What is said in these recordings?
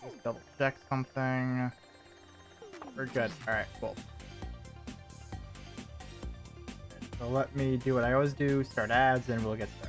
Just double check something. We're good. All right, cool. Okay, so let me do what I always do: start ads, and we'll get started.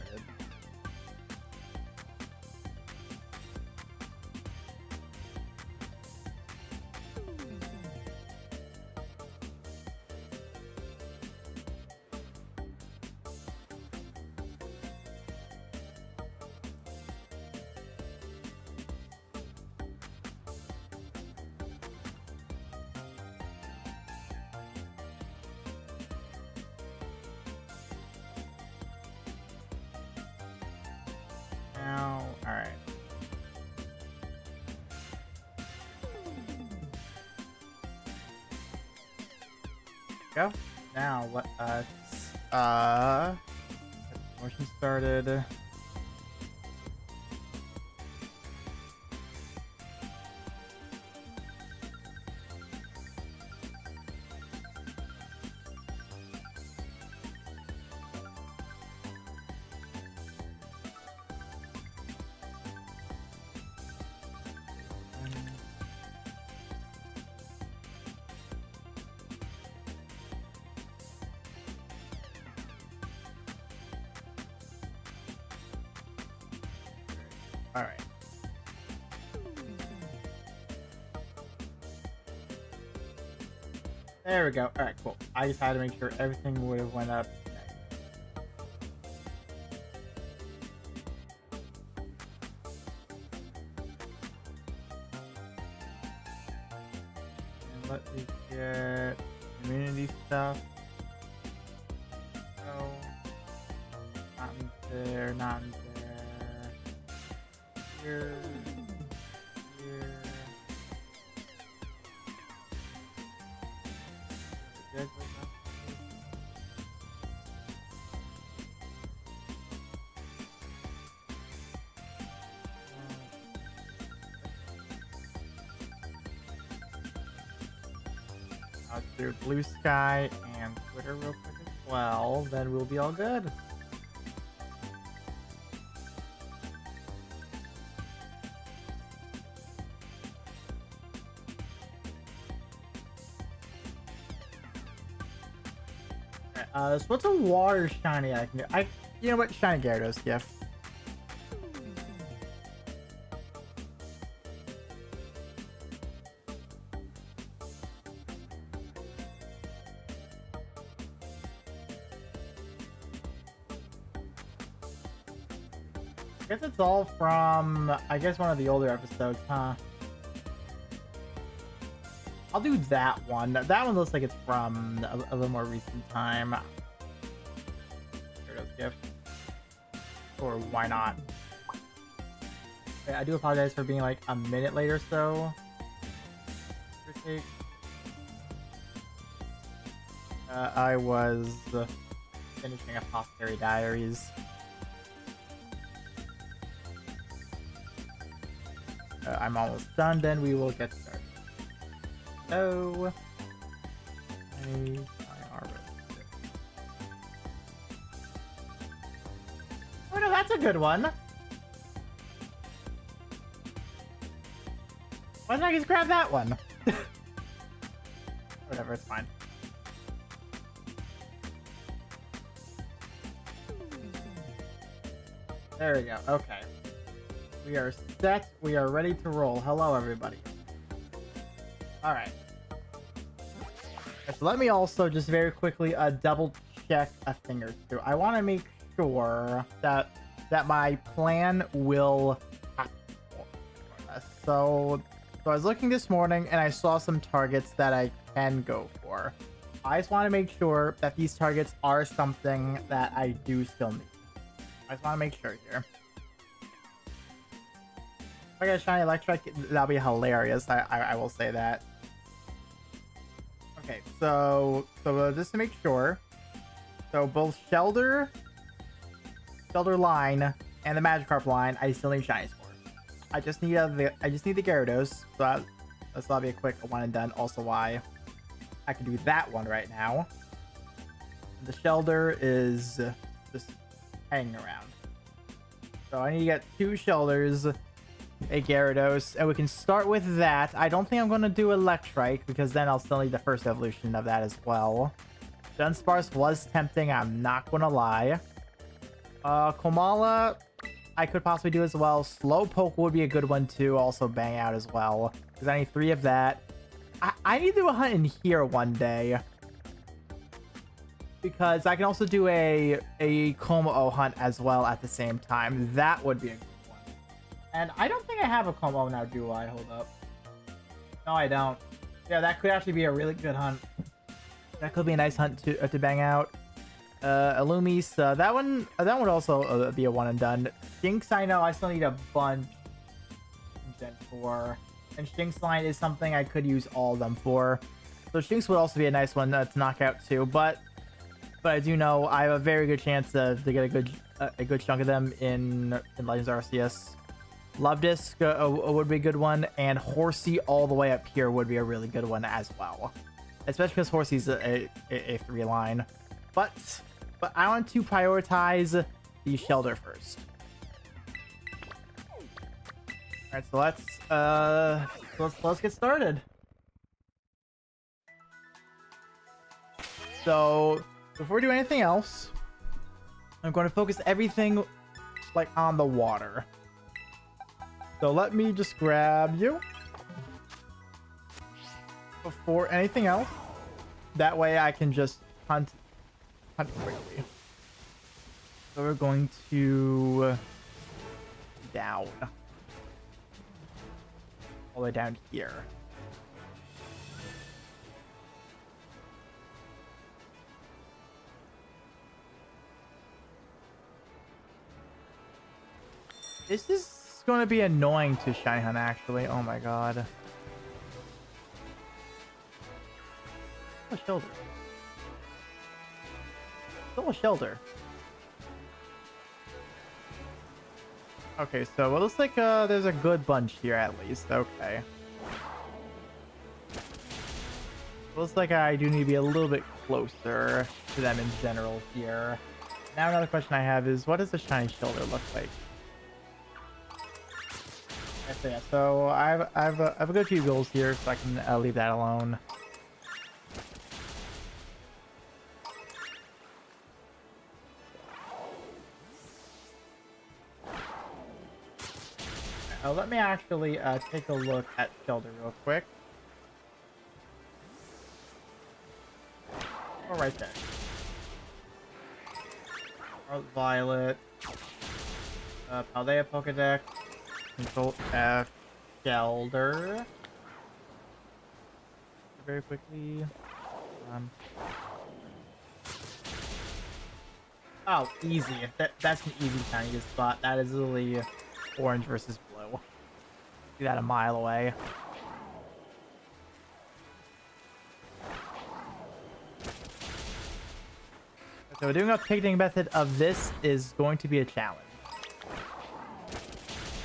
Now, all right. Go. Now let us get the motion started. All right. There we go. All right, cool. I just had to make sure everything would have went up. And let me get community stuff. No, not in there. Not in there. Here. Here. Good, I'll do Blue Sky and Twitter real quick as well. Then we'll be all good. So what's a water shiny I can get? You know what? Shiny Gyarados gift. I guess it's all from, I guess, one of the older episodes, huh? I'll do that one. That one looks like it's from a little more recent time. Gyarados gift. Or why not? Okay, I do apologize for being like a minute late or so. I was finishing Apothecary Diaries. I'm almost done, then we will get started. So, oh no, that's a good one. Why didn't I just grab that one? Whatever, it's fine. There we go. Okay. We are set. We are ready to roll. Hello, everybody. All right. So let me also just very quickly double check a thing or two. I want to make sure that my plan will happen. So I was looking this morning and I saw some targets that I can go for. I just want to make sure that these targets are something that I do still need. I just want to make sure here. If I get a shiny electric, that'll be hilarious. I will say that. Okay, so just to make sure, so both Shelter line and the Magikarp line, I still need shinies for. I just need the Gyarados, so that'll be a quick one and done. Also, why I can do that one right now. And the Shelter is just hanging around. So I need to get 2 Shelters a Gyarados, and we can start with that. I don't think I'm going to do Electrike because then I'll still need the first evolution of that as well. Dunsparce was tempting, I'm not going to lie. Komala, I could possibly do as well. Slowpoke would be a good one too, also bang out as well. Because I need 3 of that. I need to do a hunt in here one day. Because I can also do a Como hunt as well at the same time. That would be a good one. And I don't think I have a Como now, do I? Hold up. No, I don't. Yeah, that could actually be a really good hunt. That could be a nice hunt to bang out. Illumis, that one would also be a one and done. Shinx, I know I still need a bunch in Gen 4. And Shinx line is something I could use all of them for. So Shinx would also be a nice one to knock out too. But I do know I have a very good chance to get a good chunk of them in Legends Arceus. Luvdisc would be a good one, and Horsey all the way up here would be a really good one as well. Especially because Horsey's a 3 line. But I want to prioritize the Shelter first. Alright, so let's get started. So before we do anything else, I'm going to focus everything like on the water. So let me just grab you before anything else. That way I can just hunt quickly. So we're going to down. All the way down here. This is going to be annoying to Shiny Hunt, actually. Oh my god. Oh, Shelter. Still a Shelter. Okay, so it looks like there's a good bunch here at least. Okay. Looks like I do need to be a little bit closer to them in general here. Now another question I have is, what does the Shiny Shelter look like? Okay, so yeah, so I have a good few goals here, so I can leave that alone. Let me actually take a look at Shelter real quick. Oh, right there. Violet. Paldea Pokedex. Control F. Shelter. Very quickly. Oh, easy. That's an easy tiny spot. That is literally orange versus blue. See that a mile away. So doing a picnic method of this is going to be a challenge.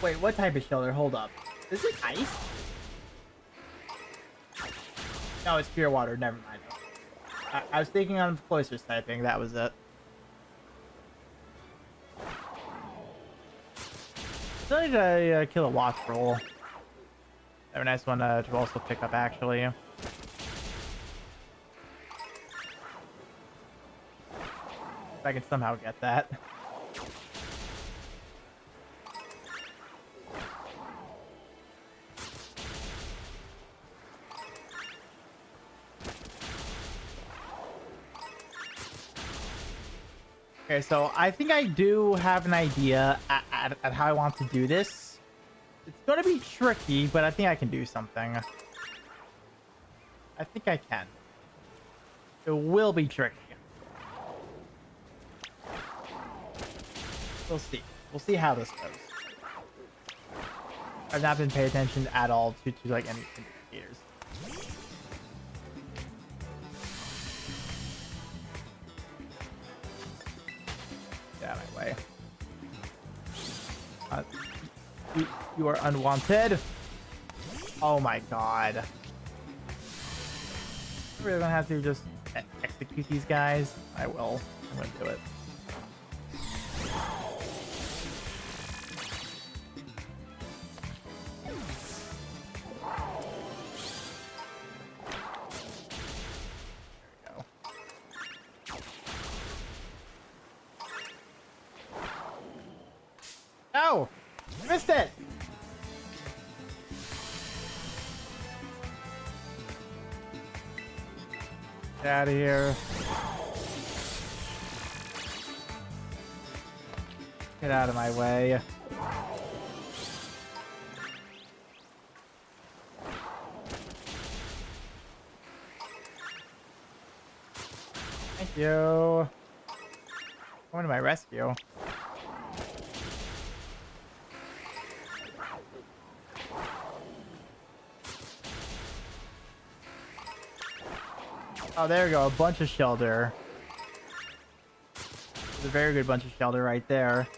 Wait, what type of Shelter? Hold up. Is it ice? No, it's pure water. Never mind. I was thinking on Cloisters typing. That was it. Still need to kill a Watch Roll. They're a nice one to also pick up, actually. If I can somehow get that. Okay, so I think I do have an idea at how I want to do this. It's going to be tricky, but I think I can do something. I think I can. It will be tricky. We'll see. We'll see how this goes. I've not been paying attention at all to like any indicators. Get out of my way. You are unwanted. Oh my god. I'm really gonna have to just execute these guys. I will. I'm gonna do it. Get out of here. Get out of my way. Thank you. Going to my rescue. Oh, there we go. A bunch of shelter. There's a very good bunch of shelter right there.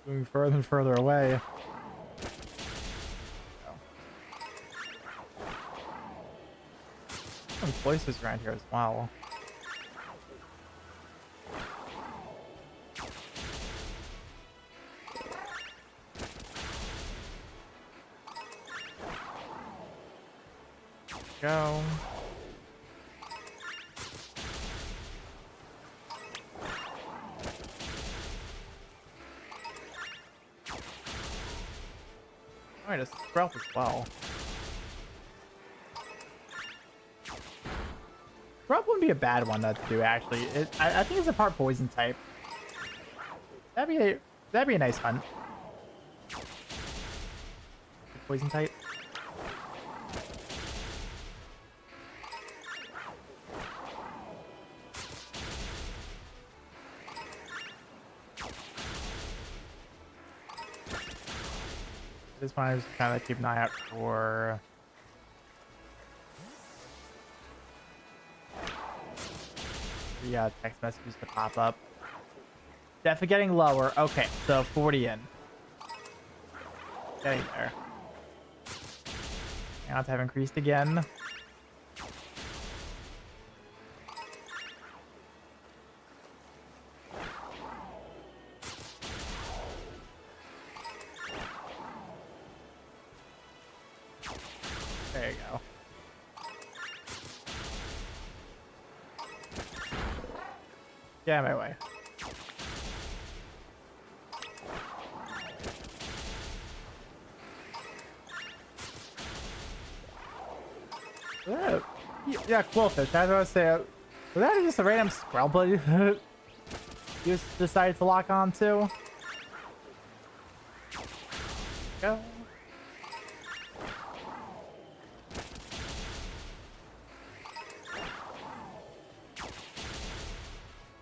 Moving further and further away. Some places around here as well. Go. Alright, a Scarlet as well. Scarlet wouldn't be a bad one to do, actually. I think it's a part poison type. That'd be a nice hunt. Poison type. This one I just kind of keep an eye out for. The text messages to pop up. Definitely getting lower. Okay, so 40 in. Getting there. Now to have increased again. There you go. Get out of my way. Yeah, cool fish. I was gonna say, was that just a random Scarlet you just decided to lock on to? Go.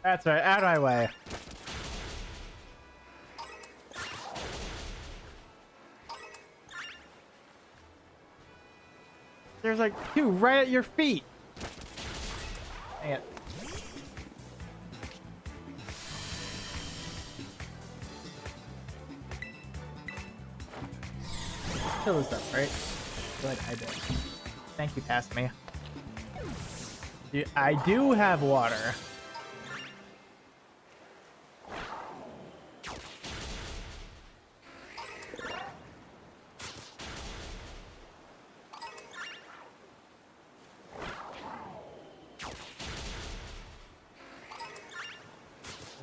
That's right, out of my way. There's like two right at your feet. Dang it. Kill this up, right? Good, I did. Thank you, pass me. I do have water.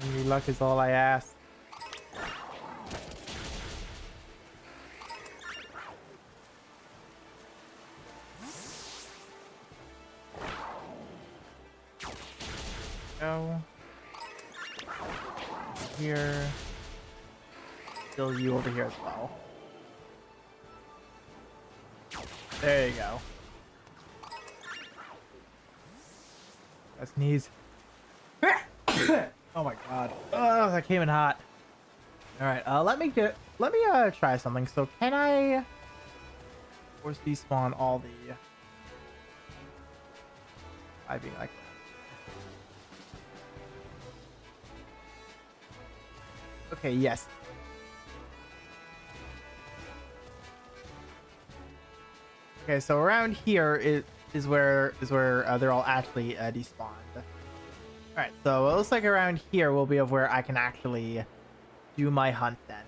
Any luck is all I ask. Go. Here. Still you over here as well. There you go. Let's sneeze. Oh my god. Oh, that came in hot. All right, let me try something. So can I force despawn all the I being like okay, yes. Okay, so around here is where they're all actually despawned. All right, so it looks like around here will be of where I can actually do my hunt then.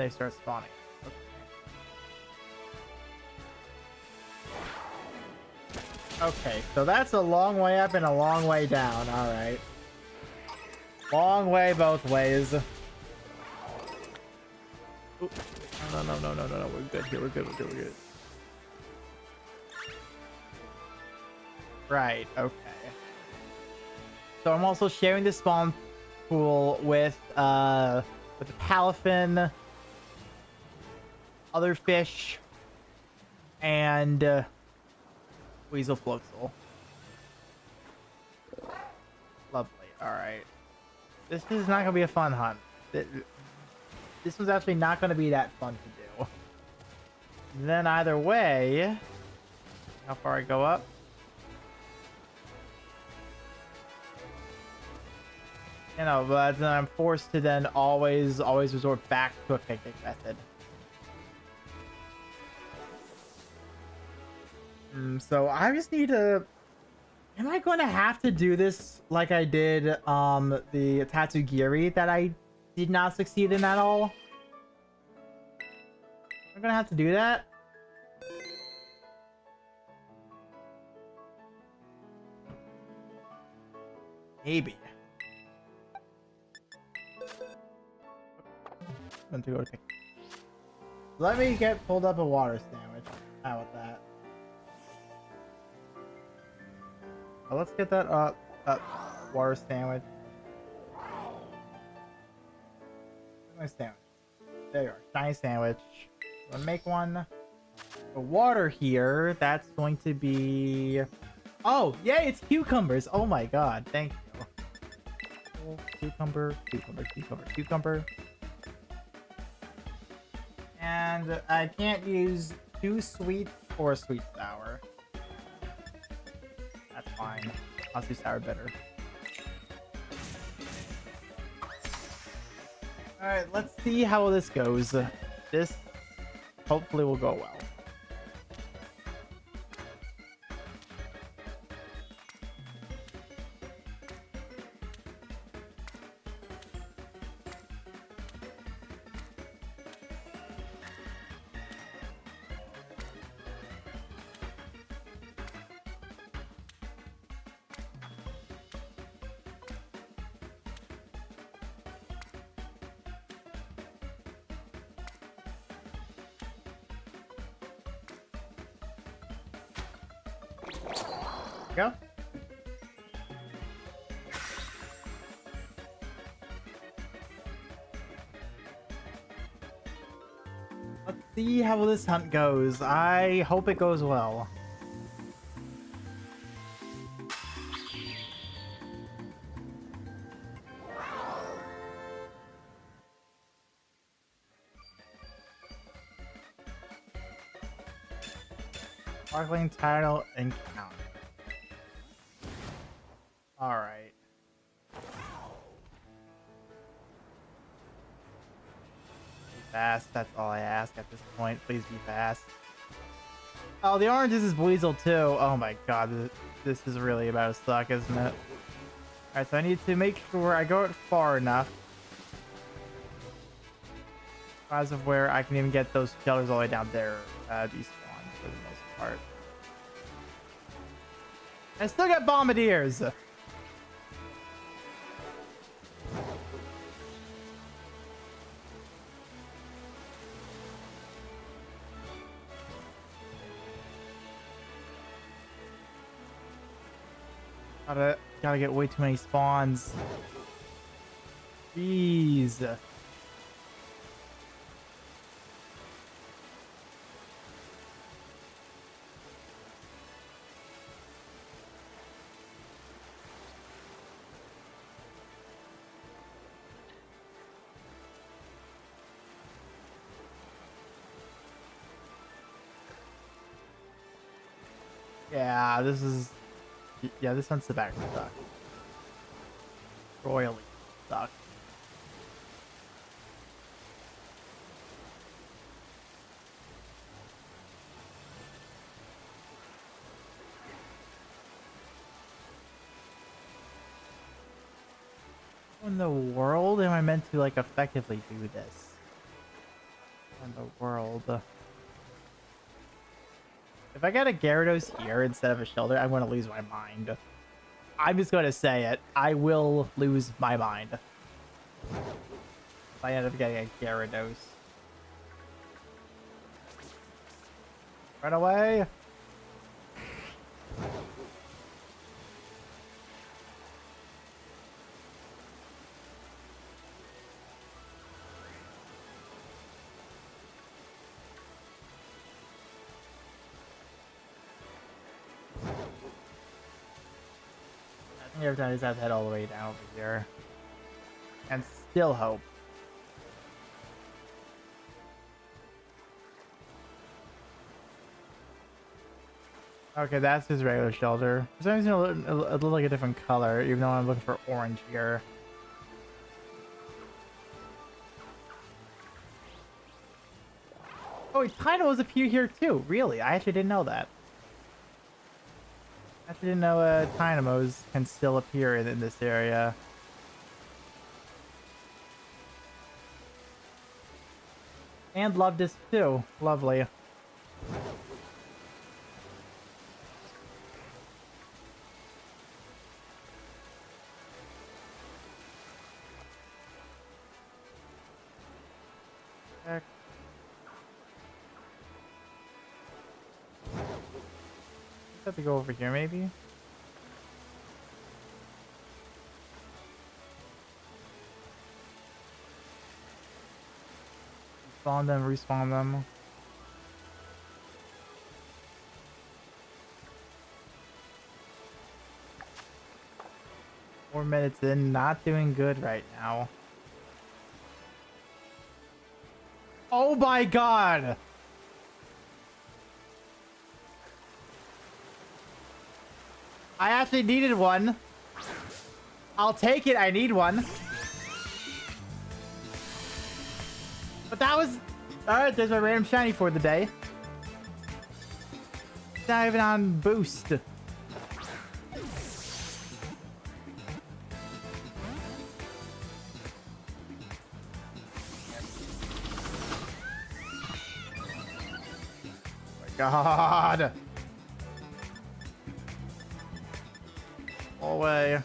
they start spawning. Okay, so that's a long way up and a long way down. All right. Long way both ways. Ooh. No, no, no, no, no, no. We're good here. We're good. We're good. We're good. Right. Okay. So I'm also sharing the spawn pool with the palafin, other fish, and weasel floatzel. Lovely. All right. This is not gonna be a fun hunt. This one's actually not gonna be that fun to do. Then either way, how far I go up? You know, but then I'm forced to then always resort back to a picnic method. So I just need to. Am I going to have to do this like I did the Tatsugiri that I did not succeed in at all? I'm gonna have to do that. Maybe. Want to go to pick. Let me get pulled up a water sandwich. How about that? Well, let's get that up water sandwich. My sandwich. There you are. Shiny sandwich. I'm gonna make one. The water here. That's going to be. Oh, yay! It's cucumbers. Oh my god! Thank you. Oh, cucumber, cucumber, cucumber, cucumber. And I can't use too sweet or sweet sour. That's fine. I'll do sour bitter. Alright, let's see how this goes. This hopefully will go well. Go. Let's see how this hunt goes. I hope it goes well. Sparkling title encounter. Alright. Be fast, that's all I ask at this point. Please be fast. Oh, the oranges is Weasel too. Oh my god, this is really about to suck, isn't it? Alright, so I need to make sure I go it far enough. As of where I can even get those shelters all the way down there, despawn for the most part. I still got bombardiers! Gotta get way too many spawns. Jeez. Yeah, this is... Yeah, this one's about to suck. Royally suck. How in the world am I meant to, like, effectively do this? in the world? If I get a Gyarados here instead of a Shellder, I'm going to lose my mind. I'm just going to say it. I will lose my mind. If I end up getting a Gyarados. Run away! I think every time I just have to head all the way down over here. And still hope. Okay, that's his regular shelter. For some reason, it looked like a different color, even though I'm looking for orange here. Oh, Tynamos appear here too. Really? I actually didn't know that. I actually didn't know Tynamos can still appear in this area. And Lovedis too. Lovely. Heck. Have to go over here, maybe. Respawn them, respawn them. Four minutes in, not doing good right now. Oh my god! I actually needed one. I'll take it, I need one. But that was... Alright, there's my random shiny for the day. It's not even on boost. God. Away.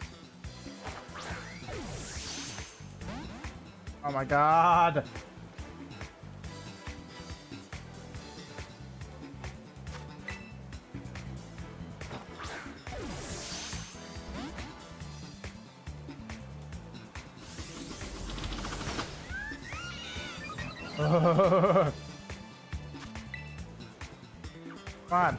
Oh my god. Come on.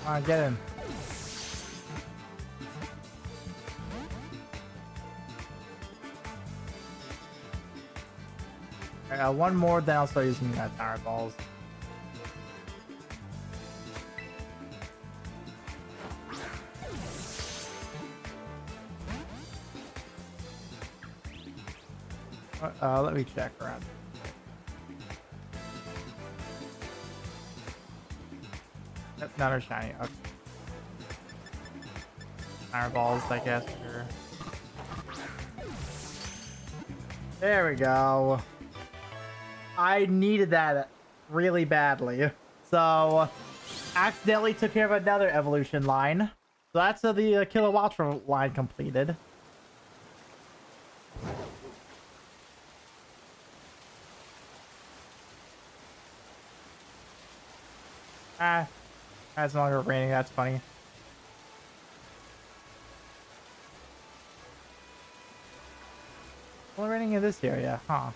Come on, get him. Alright, one more, then I'll start using tire balls. Let me check around. Yep, not our shiny. Okay. Fireballs, I guess. Sure. There we go. I needed that really badly. So, accidentally took care of another evolution line. So that's the Kilowattra line completed. Ah, that's no longer raining. That's funny. Only raining in this area, huh?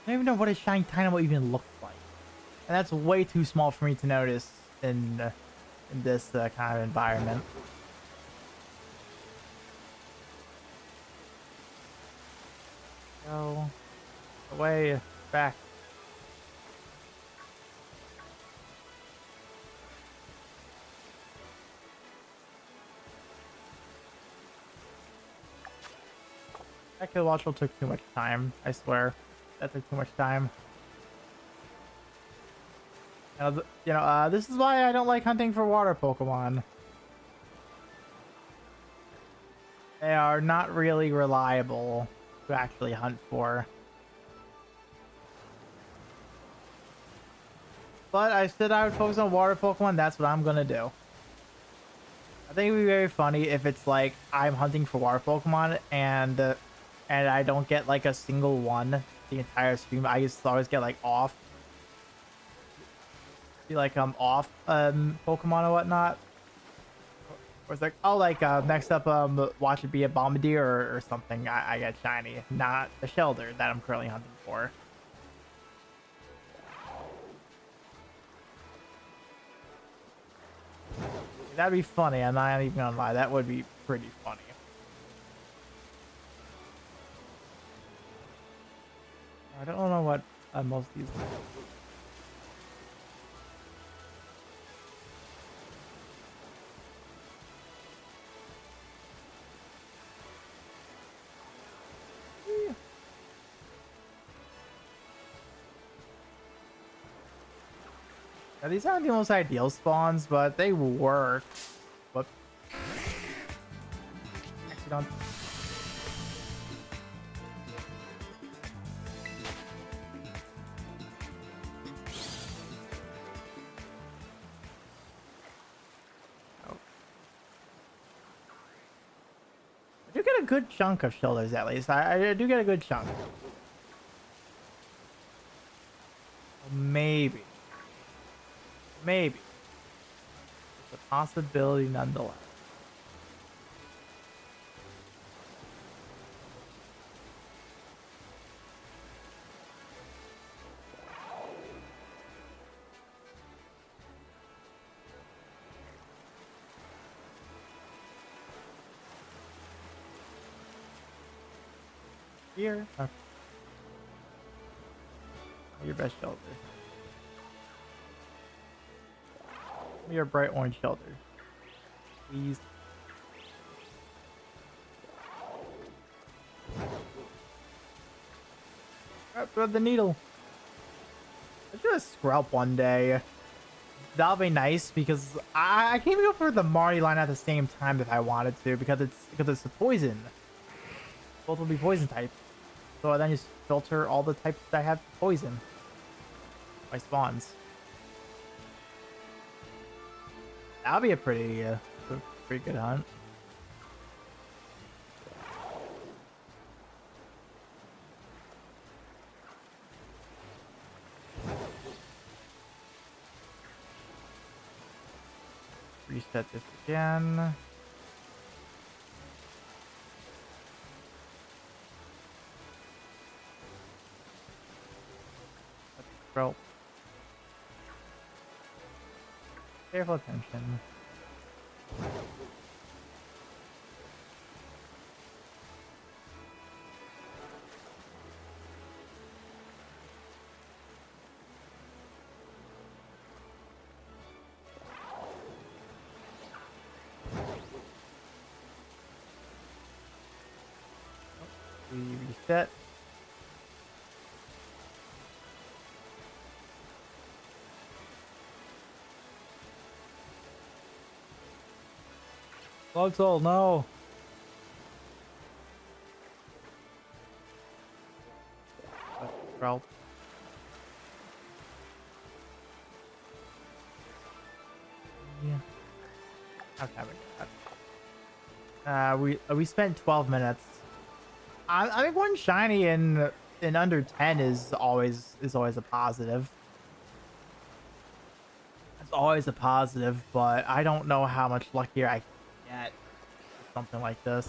I don't even know what a shiny Tynamo even looked like. And that's way too small for me to notice in this kind of environment. Go away, back. That kill watch took too much time. I swear, that took too much time. This is why I don't like hunting for water Pokemon. They are not really reliable to actually hunt for. But I said I would focus on water Pokemon. That's what I'm gonna do. I think it would be very funny if it's like I'm hunting for water Pokemon and I don't get like a single one the entire stream. I just always get like off. Be like off Pokemon or whatnot. Or it's like, oh, like next up watch it be a Bombardier or something. I get shiny, not the Shelter that I'm currently hunting for. That'd be funny. I'm not even gonna lie. That would be pretty funny. I don't know what most of these. Yeah, these aren't the most ideal spawns, but they work. Whoop. Actually, don't. Oh. I do get a good chunk of shoulders at least. I do get a good chunk. Maybe. Maybe. It's a possibility nonetheless. Here. Okay. Your best shelter. Your bright orange shelter. Please. Thread the needle. Let's do a scrub one day. That'll be nice because I can't even go for the Marty line at the same time if I wanted to because it's a poison. Both will be poison type. So then just filter all the types that I have poison. My spawns. That'll be a pretty good hunt. Reset this again. Let's scroll. Careful attention. We reset. Luxol, no. Sprout. Yeah. Okay. We spent 12 minutes. I think one shiny in under 10 is always a positive. It's always a positive, but I don't know how much luckier I can get with something like this.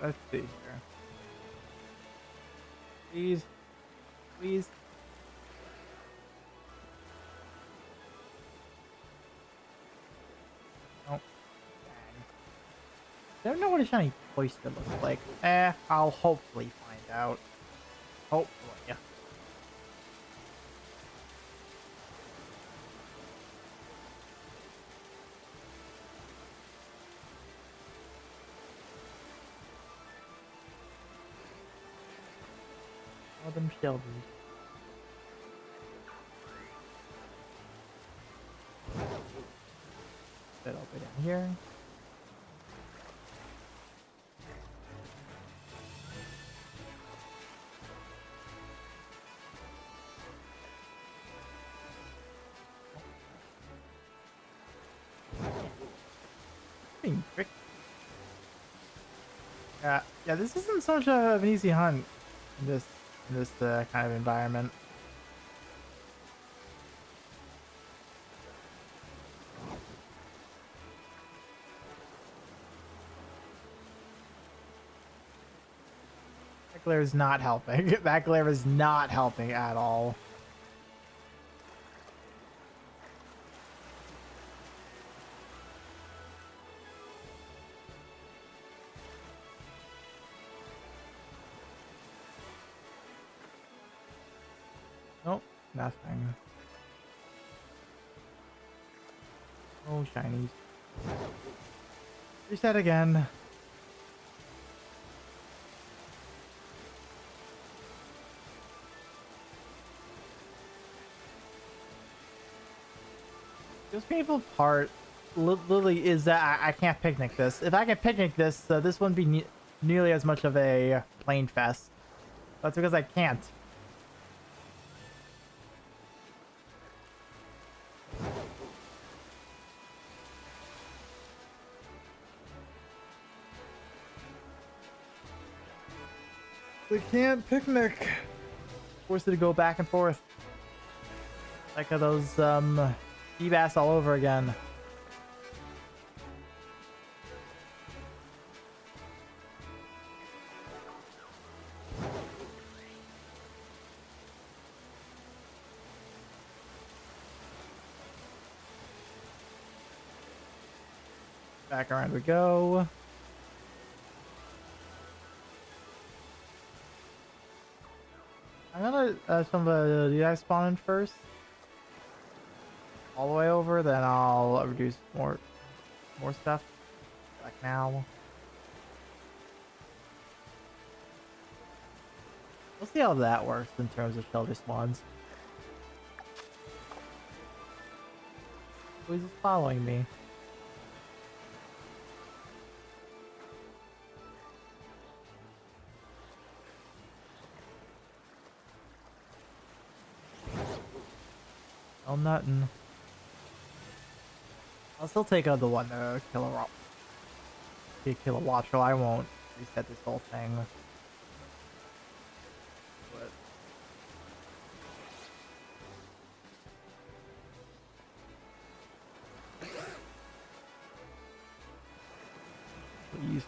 Let's see here. Please. Please. Oh, dang. I don't know what a shiny oyster looks like. I'll hopefully find out. Hopefully. All them shelters. That all the way down here. Being tricked. Yeah, this isn't so much of an easy hunt in this kind of environment. That glare is not helping. That glare is not helping at all. Nope, nothing. Oh, shinies. Reset again. The most painful part literally is that I can't picnic this. If I can picnic this, this wouldn't be nearly as much of a plane fest. That's because I can't. They can't picnic. Forced to go back and forth. Like those Seabass all over again. Back around we go. I'm gonna some of the guys spawn in first. All the way over, then I'll reduce more stuff. Like now. We'll see how that works in terms of shelter spawns. Who's following me? Oh, nothing. I'll still take out the one kilowatt, so I won't reset this whole thing. But please.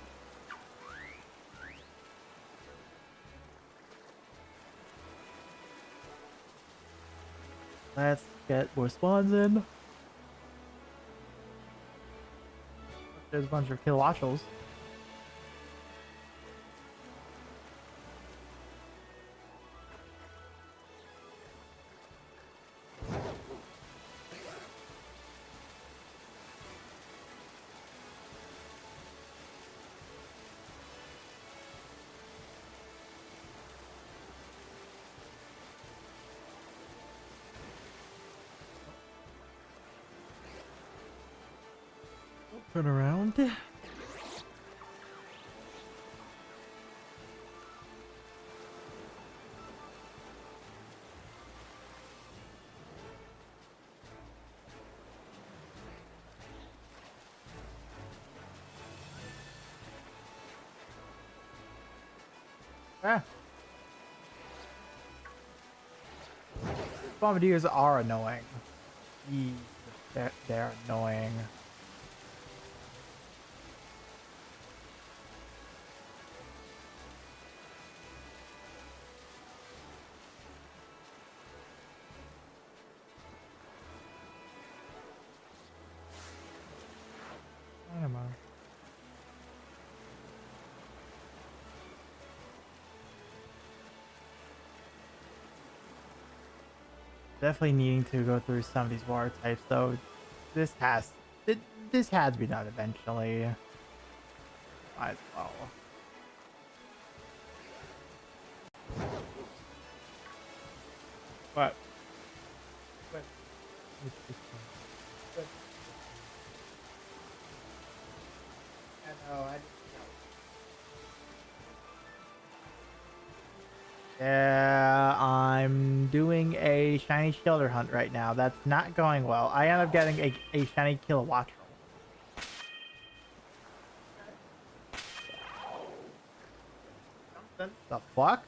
Let's get more spawns in. There's a bunch of kilowatts. Turn around. Ah. Bombardiers are annoying. Jeez, they're annoying. Definitely needing to go through some of these water types, though. This has this has to be done eventually. Might as well. What? What? I know. Yeah, I'm doing a shiny shelter hunt right now. That's not going well. I end up getting a shiny kilowatt. Something. The fuck?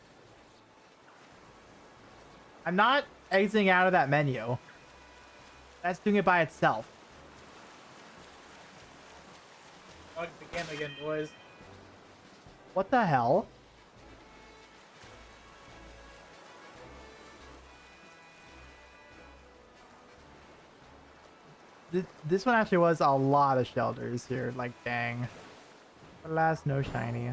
I'm not exiting out of that menu. That's doing it by itself. Begin again, boys. What the hell? This one actually was a lot of shelters here. Like, dang. Alas, no shiny.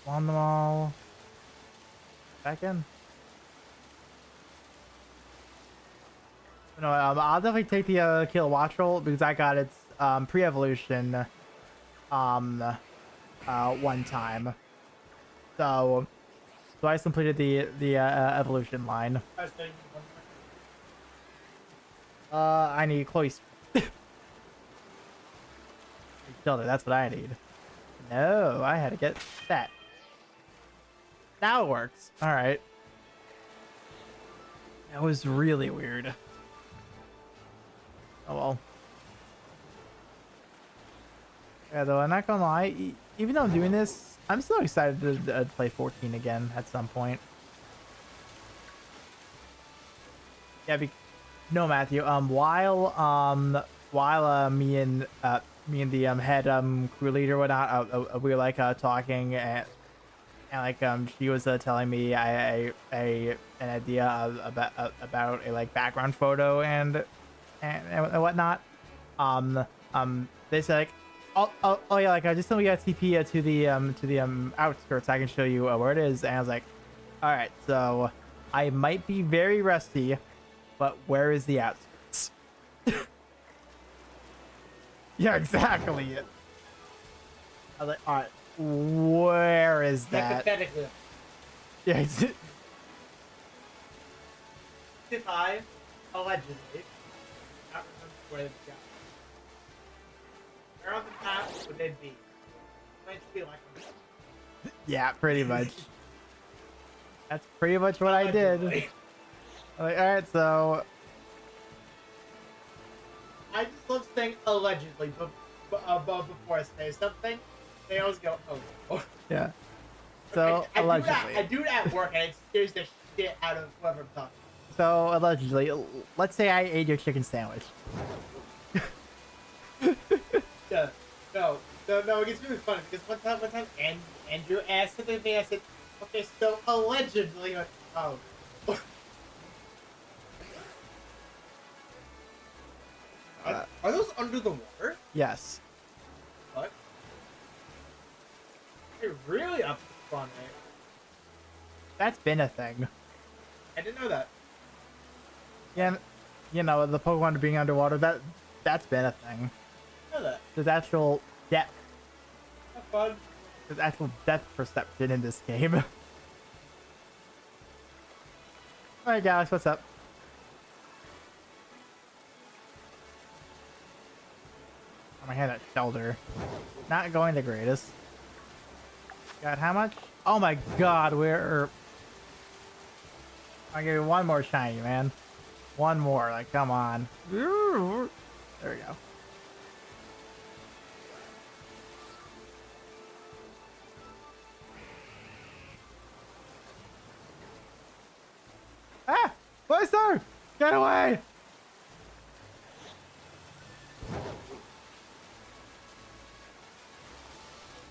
On them all. Back in. No, I'll definitely take the Kilowattrel because I got its pre-evolution one time. So I just completed the evolution line. I need Chloe's shelter. That's what I need. No, I had to get that. Now it works. All right. That was really weird. Oh well. Yeah, though I'm not gonna lie. Even though I'm doing this, I'm still excited to play 14 again at some point. Yeah, no, Matthew. While me and the head crew leader whatnot, we were like talking and like she was telling me an idea about a like background photo and whatnot. They said like, oh yeah, like I just told you got TP to the outskirts. I can show you where it is. And I was like, all right, so I might be very rusty, but where is the outskirts? Yeah, exactly. I was like, all right, where is that? Hypothetically. Yeah, if I allegedly not remember where it's got. Where on the map would they be? Might be like. Yeah, pretty much. That's pretty much what I did. I'm like, all right, so I just love saying allegedly, but before I say something, they always go, "Oh." Yeah. So allegedly, I do it at work, and it scares the shit out of whoever I'm talking. So allegedly, let's say I ate your chicken sandwich. Yeah. No, it gets really funny because one time, Andrew asked something to me. I said, "Okay, so allegedly, like, oh." Are those under the water? Yes. What? You're really up to fun, eh? That's been a thing. I didn't know that. Yeah, you know, the Pokemon being underwater, that's been a thing. I know that. There's actual depth. Have fun. There's actual depth perception in this game. Alright, Galax, what's up? I'm gonna hit that shoulder. Not going the greatest. Got how much? Oh my god, I'll give you one more shiny, man. One more, like, come on. There we go. Ah! Blaster! Get away!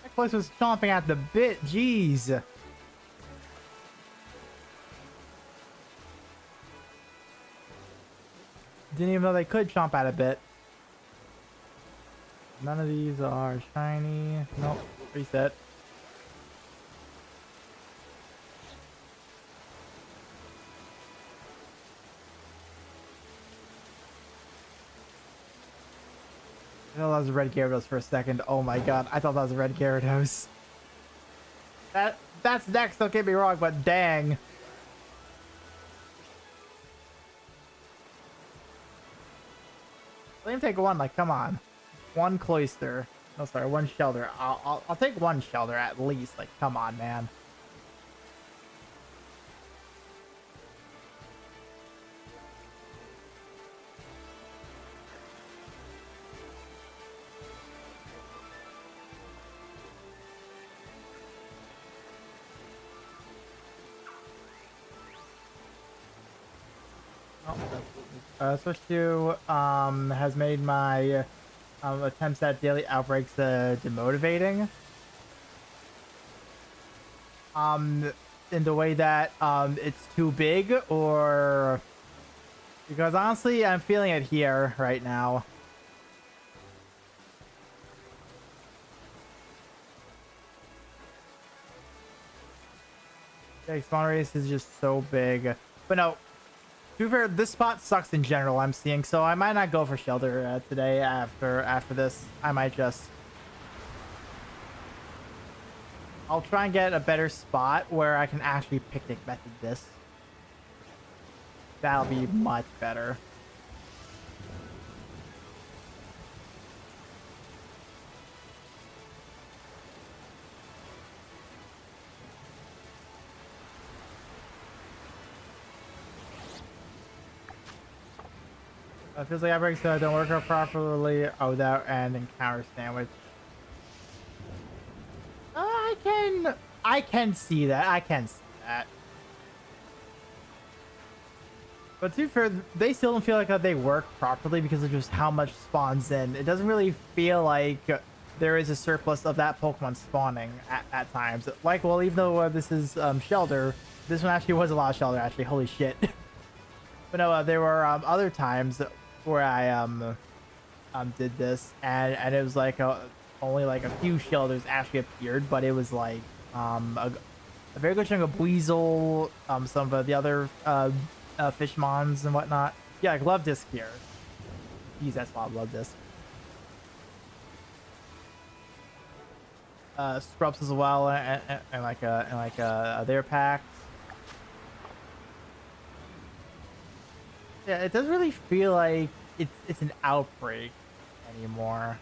That place was chomping at the bit, jeez. Didn't even know they could chomp at a bit. None of these are shiny. Nope. Reset. thought that was a red Gyarados for a second. Oh my god, I thought that was a red Gyarados. That's next, don't get me wrong, but dang. Let him take one, like, come on. One Cloyster. No, sorry, one Shelter. I'll take one Shelter at least. Like, come on, man. Switch to has made my attempts at daily outbreaks demotivating. In the way that it's too big, or because honestly I'm feeling it here right now. The spawn race is just so big, but no. To be fair, this spot sucks in general, I'm seeing, so I might not go for Shelter today after this. I might just... I'll try and get a better spot where I can actually picnic method this. That'll be much better. It feels like outbreaks don't work out properly without an encounter sandwich. I can see that. I can see that. But to be fair, they still don't feel like they work properly because of just how much spawns in. It doesn't really feel like there is a surplus of that Pokemon spawning at times. Like, well, even though this is Shelter, this one actually was a lot of Shelter, actually. Holy shit. But no, there were other times where I did this, and it was like only like a few Shelters actually appeared, but it was like a very good chunk of Weasel, some of the other Fishmons and whatnot. Yeah, like Love Disc here. Use that spot, Love Disc. Scrubs as well, and like their packs. Yeah, it doesn't really feel like it's an outbreak anymore.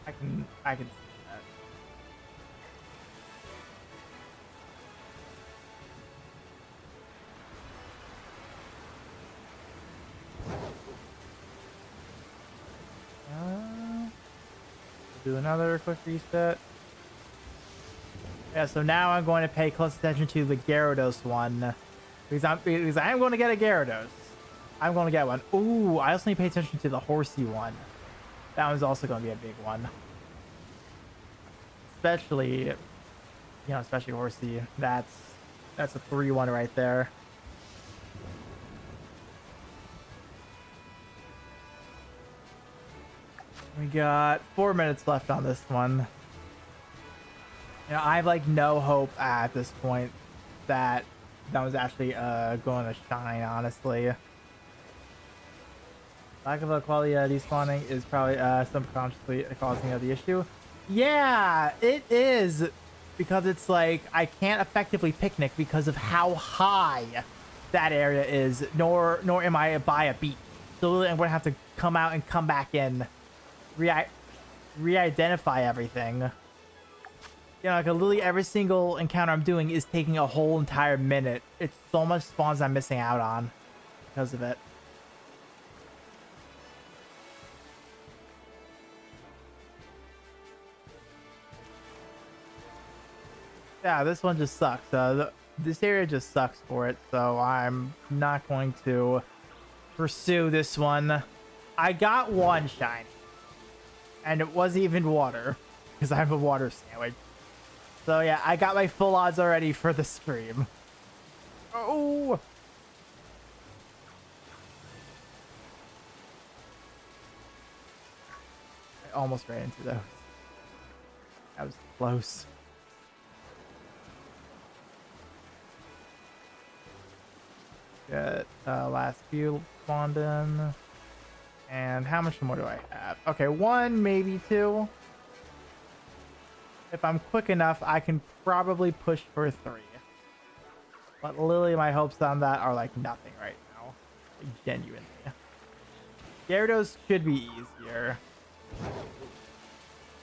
I can see that. Do another quick reset. Yeah, so now I'm going to pay close attention to the Gyarados one. Because I am going to get a Gyarados. I'm going to get one. Ooh, I also need to pay attention to the Horsey one. That one's also going to be a big one. Especially, especially Horsey. That's a 3-1 right there. We got 4 minutes left on this one. I have like no hope at this point that was actually going to shine, honestly. Lack of a quality despawning is probably subconsciously causing the issue. Yeah, it is, because it's like I can't effectively picnic because of how high that area is, nor am I by a beach. So I'm gonna have to come out and come back in, re-identify everything. Like literally every single encounter I'm doing is taking a whole entire minute. It's so much spawns I'm missing out on because of it. Yeah, this one just sucks. This area just sucks for it, so I'm not going to pursue this one. I got one shiny, and it wasn't even water, because I'm a water sandwich. So yeah, I got my full odds already for the stream. Oh! I almost ran into those. That was close. Got last few spawned in. And how much more do I have? Okay, 1, maybe 2. If I'm quick enough, I can probably push for 3. But literally, my hopes on that are like nothing right now. Like, genuinely. Gyarados should be easier.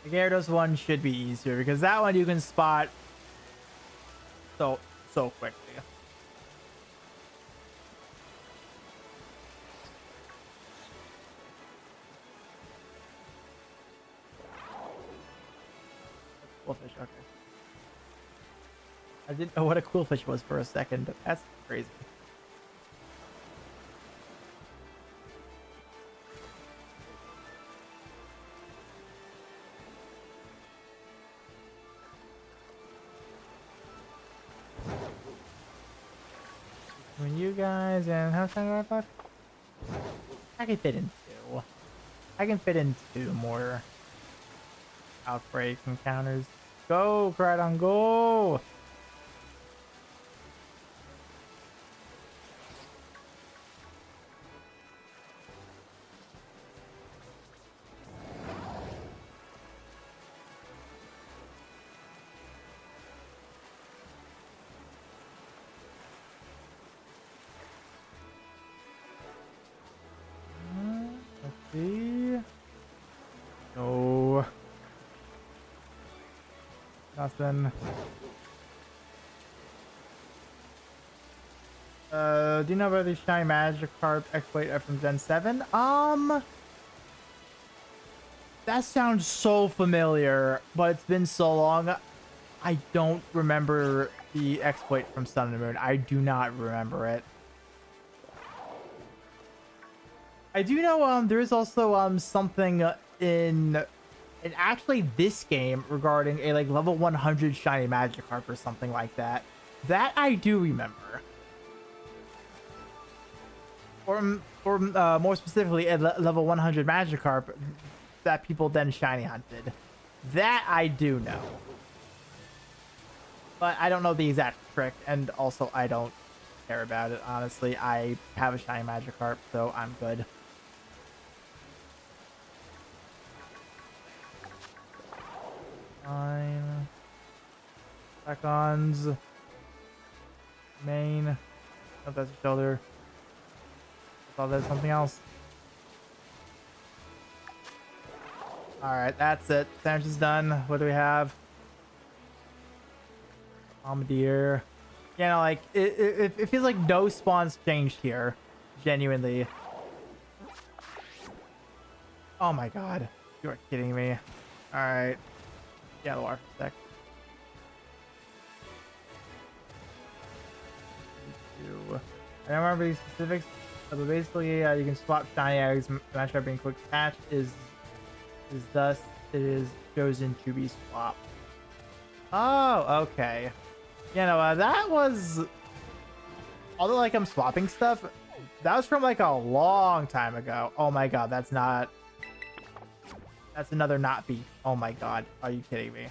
The Gyarados one should be easier because that one you can spot so quickly. Cool fish, okay. I didn't know what a cool fish was for a second. That's crazy. Between you guys and how much time do I have left? I can fit in 2. I can fit in 2 more outbreak encounters. Go, Crydon, go! Let's see. No. Nothing. Do you know about the Shiny Magikarp exploit from Gen 7? That sounds so familiar, but it's been so long. I don't remember the exploit from Sun and Moon. I do not remember it. I do know there is also something in actually this game regarding a like level 100 Shiny Magikarp or something like that. That I do remember. Or more specifically, a level 100 Magikarp that people then shiny hunted. That I do know. But I don't know the exact trick, and also I don't care about it, honestly. I have a shiny Magikarp, so I'm good. Fine. Back-ons. Main. Oh, that's a shoulder. I thought there's something else. Alright, that's it. Sandwich is done. What do we have? Bombardier. You know, like, it feels like no spawns changed here. Genuinely. Oh my god. You are kidding me. Alright. Yeah, the water for a sec. I don't remember these specifics, but basically you can swap shiny eggs. Match up being quick catch is thus it is chosen to be swapped. Oh, okay. You know, that was, although like I'm swapping stuff, that was from like a long time ago. Oh my god, that's another not beach. Oh my god, are you kidding me?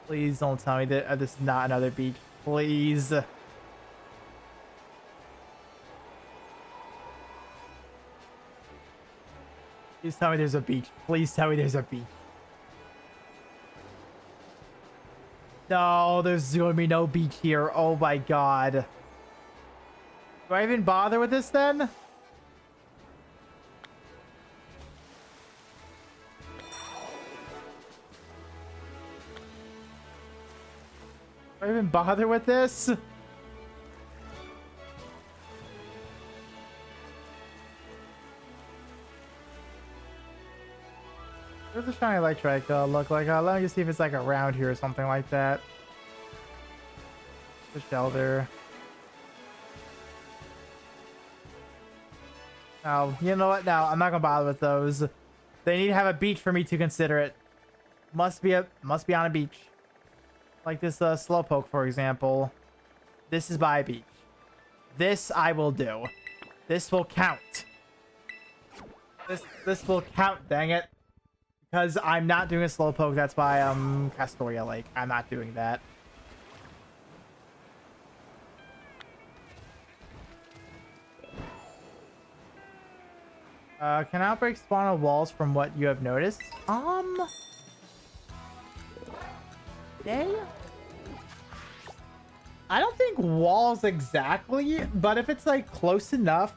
Please don't tell me that this is not another beach. Please. Please tell me there's a beach. Please tell me there's a beach. No, there's going to be no beach here. Oh my god. Do I even bother with this then? Do I even bother with this? Where's the shiny electric look like? Let me just see if it's like around here or something like that. The shelter. No, you know what? No, I'm not gonna bother with those. They need to have a beach for me to consider it. Must be on a beach. Like this Slowpoke, for example. This is by a beach. This I will do. This will count. This will count, dang it. Because I'm not doing a Slowpoke that's by Castoria Lake. I'm not doing that. Can outbreak spawn on walls from what you have noticed? They? I don't think walls exactly, but if it's like close enough,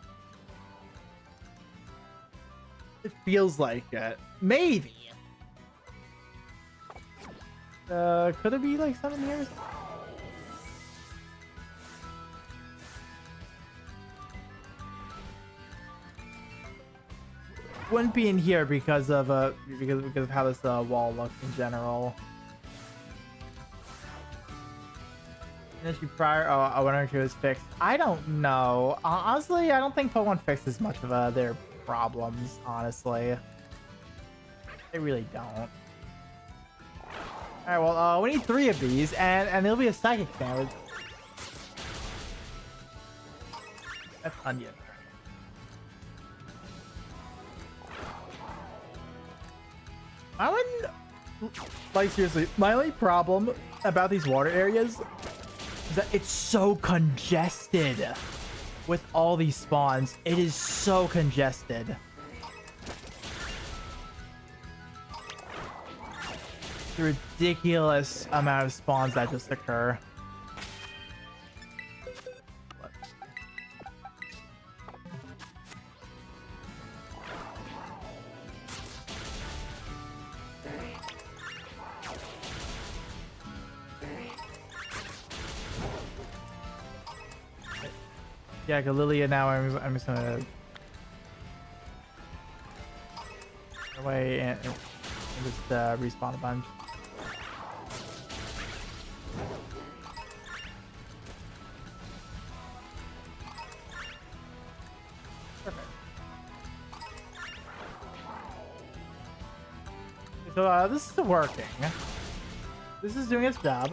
it feels like it. Maybe. Could it be like something here? Wouldn't be in here because of how this wall looks in general. Issue prior. Oh, I wonder if it was fixed. I don't know. Honestly, I don't think Pokemon fixes much of their problems. Honestly, they really don't. All right. Well, we need 3 of these, and it'll be a psychic damage. That's onion. I wouldn't, like, seriously, my only problem about these water areas is that it's so congested with all these spawns. It is so congested. It's a ridiculous amount of spawns that just occur. Yeah, Galilea now I'm just gonna away and just respawn a bunch. Perfect. So this is working. This is doing its job.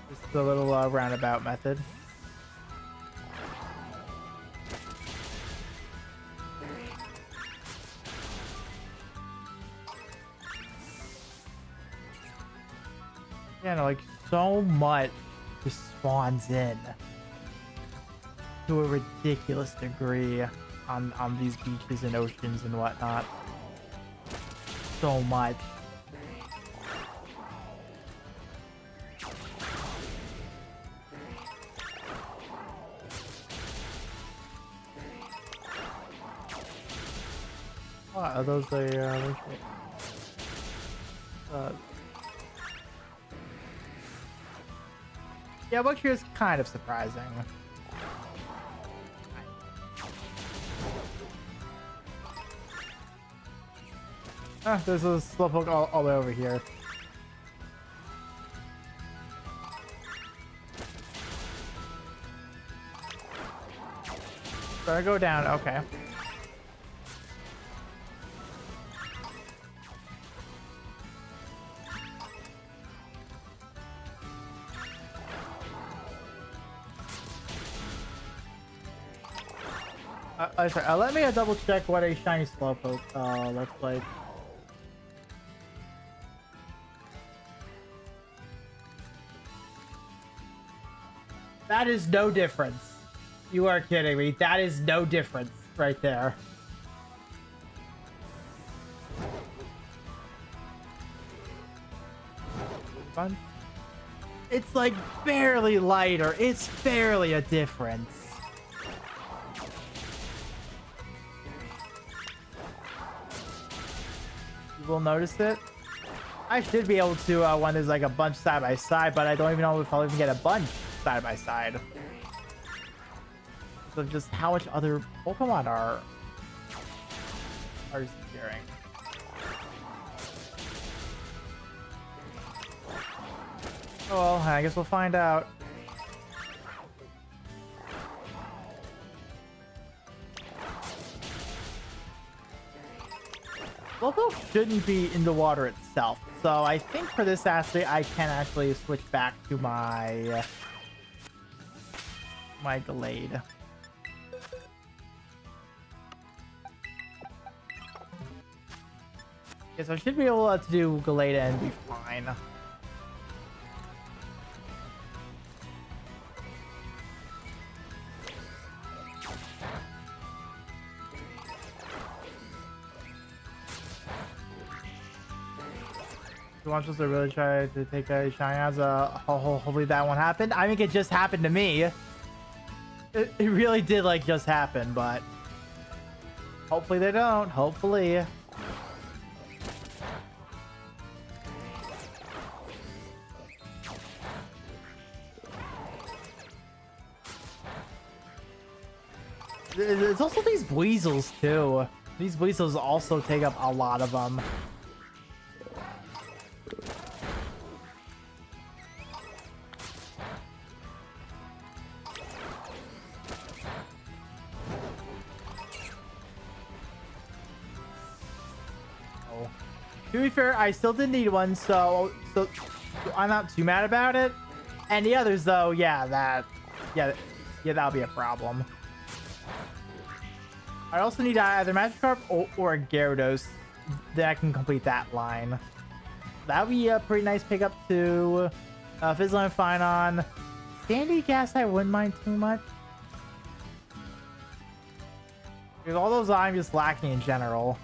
This is a little roundabout method. Yeah, no, like so much just spawns in to a ridiculous degree on these beaches and oceans and whatnot. So much. Oh, are those yeah, Buck here is kind of surprising. There's a Slowpoke all the way over here. Better go down, okay. Sorry, let me double check what a shiny Slowpoke looks like. That is no difference. You are kidding me. That is no difference right there. Fun. It's like barely lighter. It's barely a difference. You will notice it. I should be able to when there's like a bunch side by side, but I don't even know if I'll even get a bunch side by side. So just how much other Pokemon are disappearing. Oh well, I guess we'll find out. Slowpoke shouldn't be in the water itself, so I think for this athlete I can actually switch back to my Glade. Yes, I should be able to do Glade and be fine. He wants us to really try to take a shine as a hopefully that won't happen. I mean, it just happened to me. It really did like just happen, but hopefully they don't. Hopefully. It's also these weasels too. These weasels also take up a lot of them. To be fair, I still didn't need one, so I'm not too mad about it. And the others, though, yeah, that'll be a problem. I also need either Magikarp or a Gyarados. Then I can complete that line. That would be a pretty nice pickup to Fizzle and Finon. Sandy Gas, I wouldn't mind too much. Because all those I'm just lacking in general.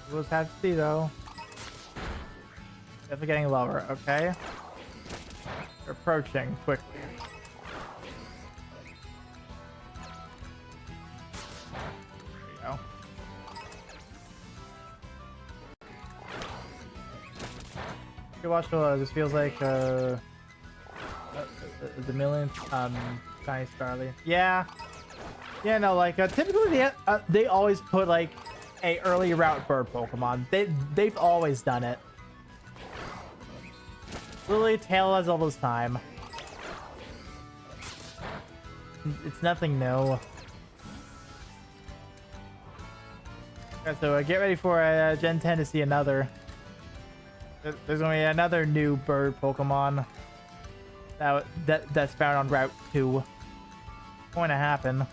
We'll just have to see though. Definitely getting lower, okay. We're approaching quickly. There you go. Okay, watch this feels like the millionth shiny Scarlet. Yeah. Yeah, no, like typically they always put like a early route bird Pokemon. They've always done it. Literally tail as all this time. It's nothing new. Okay, so get ready for Gen 10 to see another. There's gonna be another new bird Pokemon that's found on Route 2. It's going to happen.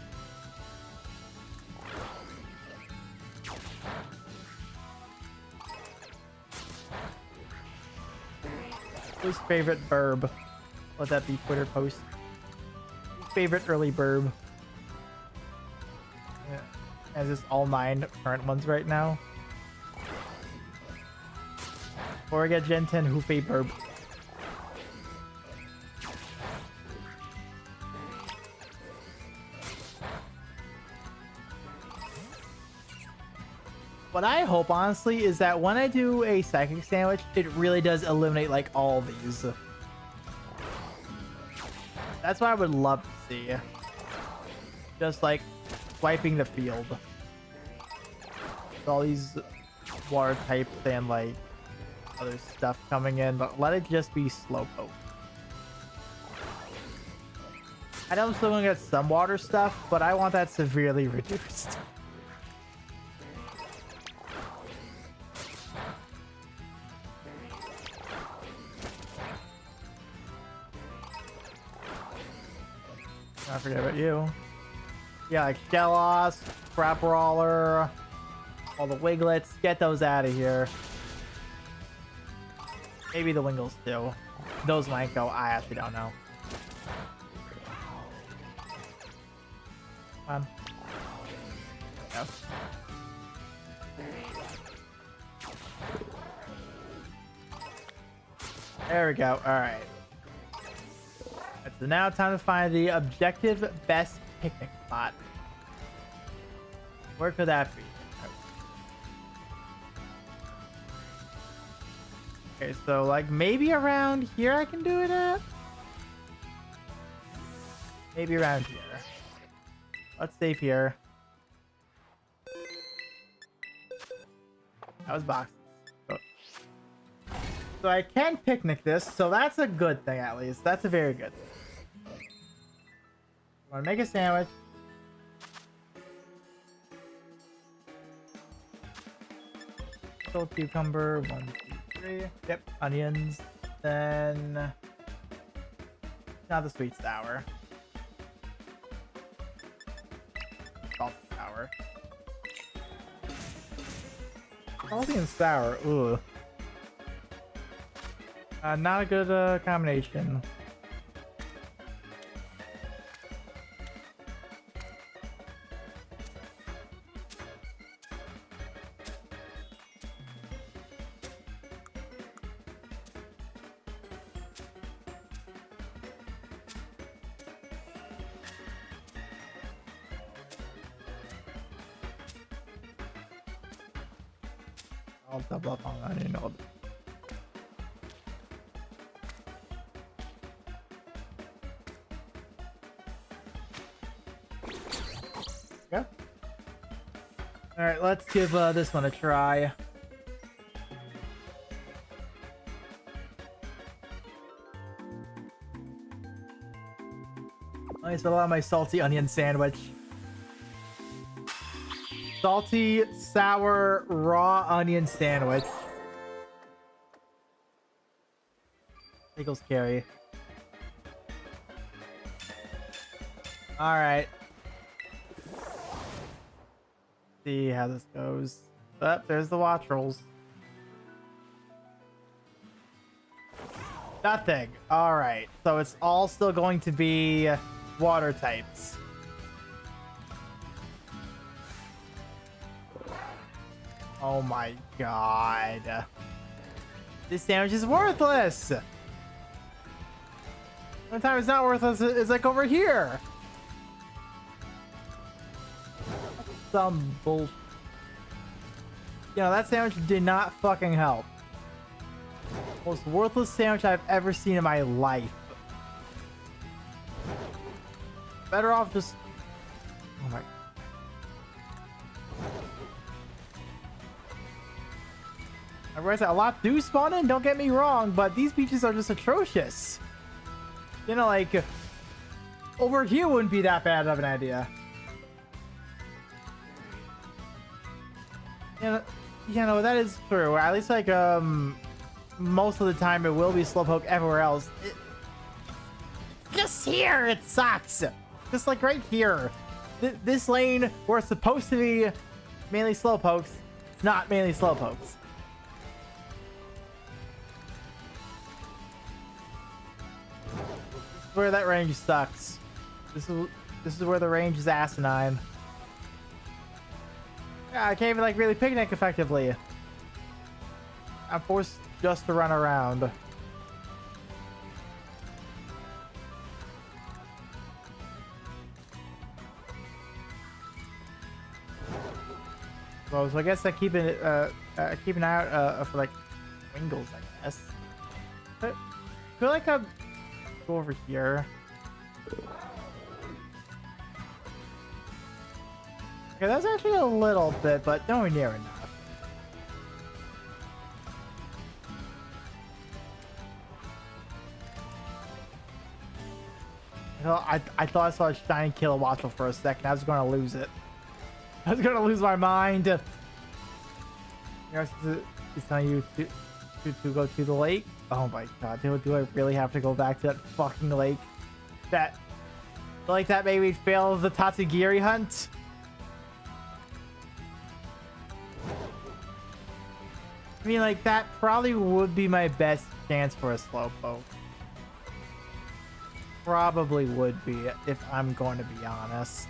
Least favorite burb. Let that be Twitter post. Favorite early burb. Yeah. As is all 9 current ones right now. Before I get Gen 10, who fave burb? What I hope, honestly, is that when I do a psychic sandwich, it really does eliminate, like, all these. That's what I would love to see. Just, like, wiping the field. With all these water types and, like, other stuff coming in, but let it just be Slowpoke. I know I'm still gonna get some water stuff, but I want that severely reduced. I forget about you. Yeah, like Shellos, Crap Brawler, all the Wiglets. Get those out of here. Maybe the Wingles too. Those might go. I actually don't know. Come on. Go. There we go. All right. So now time to find the objective best picnic spot. Where could that be? Okay, so like maybe around here I can do it at? Maybe around here. Let's save here. That was boxes. So I can picnic this, so that's a good thing at least. That's a very good thing. I want to make a sandwich. Salt cucumber, 1, 2, 3. Yep, onions. Then now the sweet sour. Salty sour. Salty and sour. Ooh. Not a good combination. I'll double up on onion. Yeah. All right, let's give this one a try. I still have my salty onion sandwich. Salty, sour, raw onion sandwich. Pickles carry. Alright. See how this goes. Oh, there's the watch rolls. Nothing. Alright. So it's all still going to be water types. Oh my god. This sandwich is worthless! One time it's not worthless, it's like over here. Some bull. You know, that sandwich did not fucking help. Most worthless sandwich I've ever seen in my life. Better off just... Oh my... I realize that a lot do spawn in, don't get me wrong, but these beaches are just atrocious. You know, like... Over here wouldn't be that bad of an idea. You know, that is true. At least, like, most of the time it will be slowpoke everywhere else. Just here, it sucks. Just like right here. This lane where it's supposed to be mainly slowpokes, it's not mainly slowpokes. This is where that range sucks. This is where the range is asinine. Yeah, I can't even like really picnic effectively. I'm forced just to run around. Well, so I guess I keep an eye out for like Wingles, I guess. But I feel like I'll go over here. Okay, that's actually a little bit, but nowhere near enough. I thought I saw a shiny Kilowattrel for a second. I was going to lose it. I was going to lose my mind. You know, it's telling you to go to the lake. Oh my god, do I really have to go back to that fucking lake? That made me fail the Tatsugiri hunt? I mean, like, that probably would be my best chance for a slowpoke. Probably would be, if I'm going to be honest.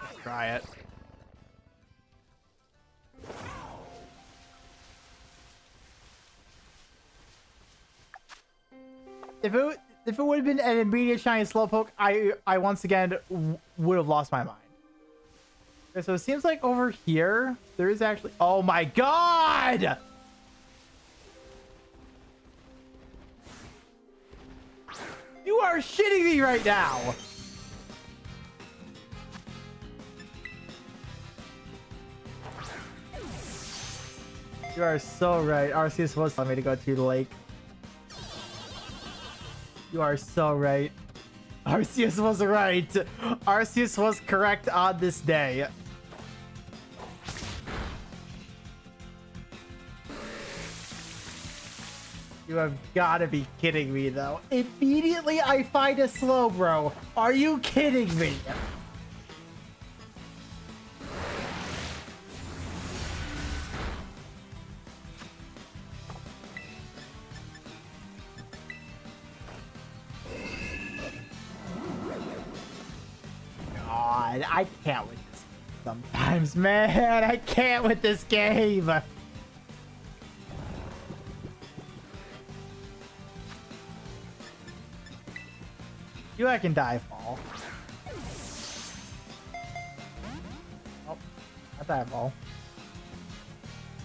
Let's try it. If it would have been an immediate shiny slowpoke, I once again would have lost my mind. Okay, so it seems like over here there is actually... Oh my god! You are shitting me right now! You are so right. Arceus was telling me to go to the lake. You are so right. Arceus was right. Arceus was correct on this day. You have got to be kidding me, though. Immediately I find a Slowbro. Are you kidding me? God, I can't with this game sometimes, man. I can't with this game. You I can dive ball. Oh, not dive ball.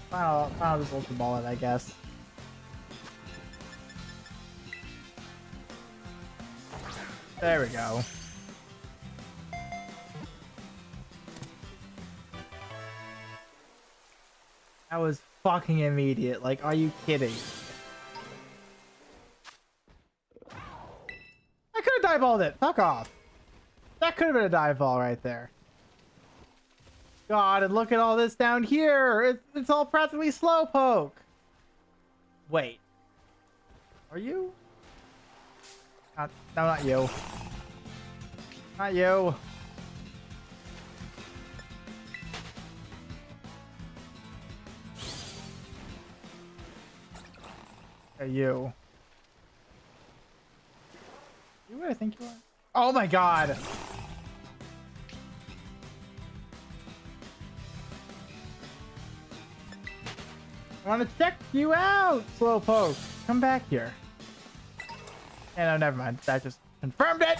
Final just ultra ball it, I guess. There we go. That was fucking immediate. Like, are you kidding? I could have dive balled it. Fuck off. That could have been a dive ball right there. God, and look at all this down here. It's all practically slowpoke. Wait. Are you? No, not you. Not you. Hey, you. You what I think you are? Oh my god. I want to check you out, Slowpoke. Come back here. Yeah, no, never mind. That just confirmed it.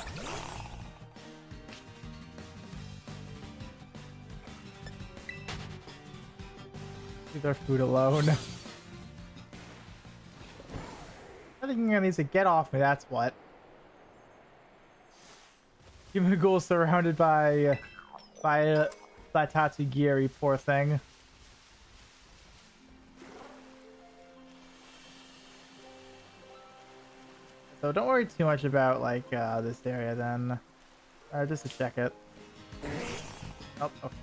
Leave their food alone. I think he needs to get off me. That's what. Human Ghoul surrounded by Tatsugiri, poor thing. So don't worry too much about like this area then. Just to check it. Oh, okay.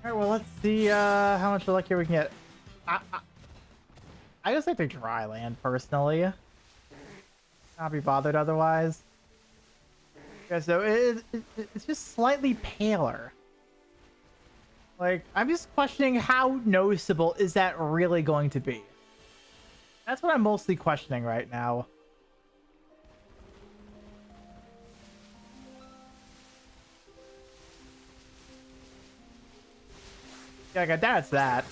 Alright, well let's see how much luck here we can get. I just like the dry land personally. Not be bothered otherwise. Yeah, so it's just slightly paler. Like, I'm just questioning how noticeable is that really going to be? That's what I'm mostly questioning right now. Yeah, like, that's that.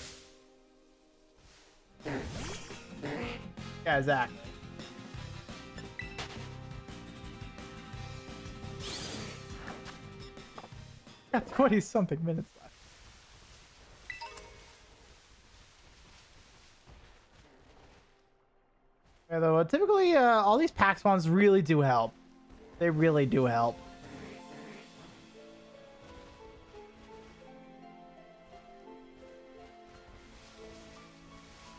Yeah, exactly. Got 20-something minutes left. Yeah, though, typically, all these pack spawns really do help. They really do help.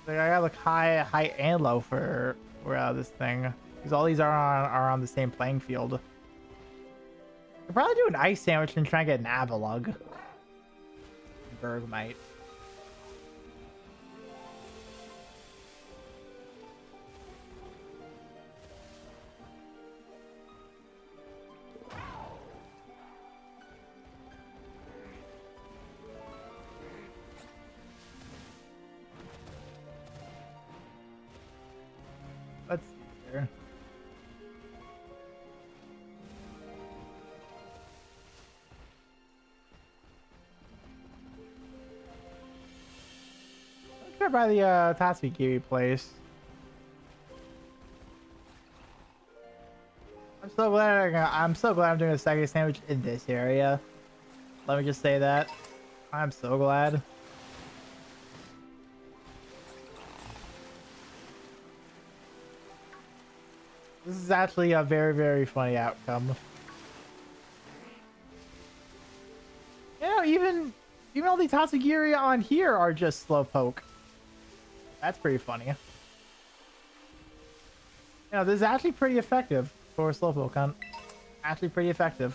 Like, I gotta look high and low for this thing, because all these are on the same playing field. I'll probably do an ice sandwich and try and get an Avalug. Bergmite. Let's see here. Let's try by the Tatsukiri place. I'm so glad I'm doing a second sandwich in this area. Let me just say that. I'm so glad. This is actually a very, very funny outcome. You know, even all the Tatsugiri on here are just slowpoke. That's pretty funny. You know, this is actually pretty effective for a slowpoke hunt. Actually pretty effective.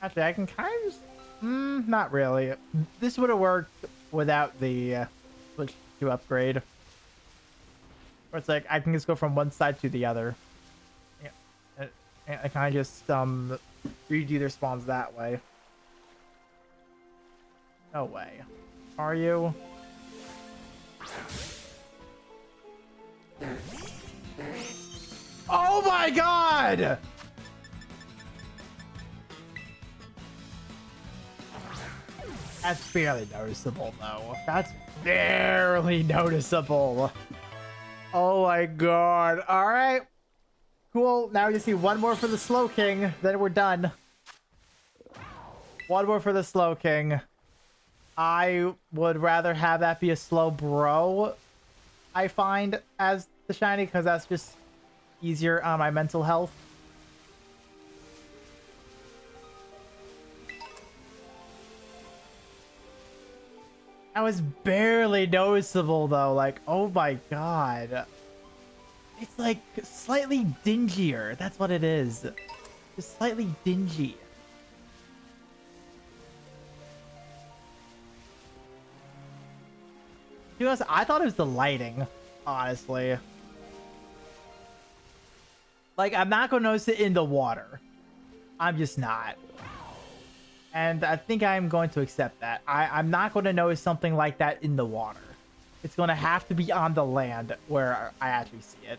Actually, I can kind of just... not really. This would have worked without the switch to upgrade. Where it's like, I can just go from one side to the other. Yeah. I kind of just redo their spawns that way. No way. Are you? Oh my god! That's barely noticeable, though. That's barely noticeable. Oh my god. All right. Cool. Now we just need one more for the Slow King. Then we're done. One more for the Slow King. I would rather have that be a slow bro, I find, as the shiny, because that's just easier on my mental health. That was barely noticeable, though. Like, oh my god. It's like slightly dingier. That's what it is. Just slightly dingy. To be honest, I thought it was the lighting, honestly. Like, I'm not going to notice it in the water. I'm just not. And I think I'm going to accept that. I'm not going to notice something like that in the water. It's going to have to be on the land where I actually see it.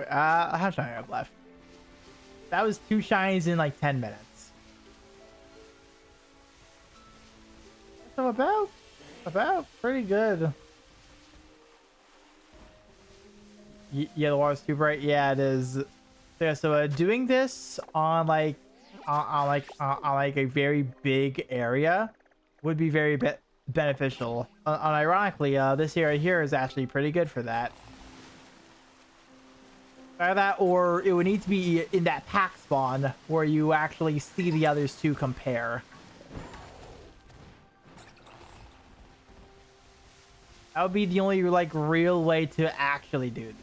How much time I have left? That was 2 shinies in like 10 minutes. So about pretty good. Yeah, the water's too bright. Yeah, it is. Yeah, so doing this on like a very big area would be very beneficial. Ironically, this area here is actually pretty good for that. Either that, or it would need to be in that pack spawn where you actually see the others two compare. That would be the only like real way to actually do this.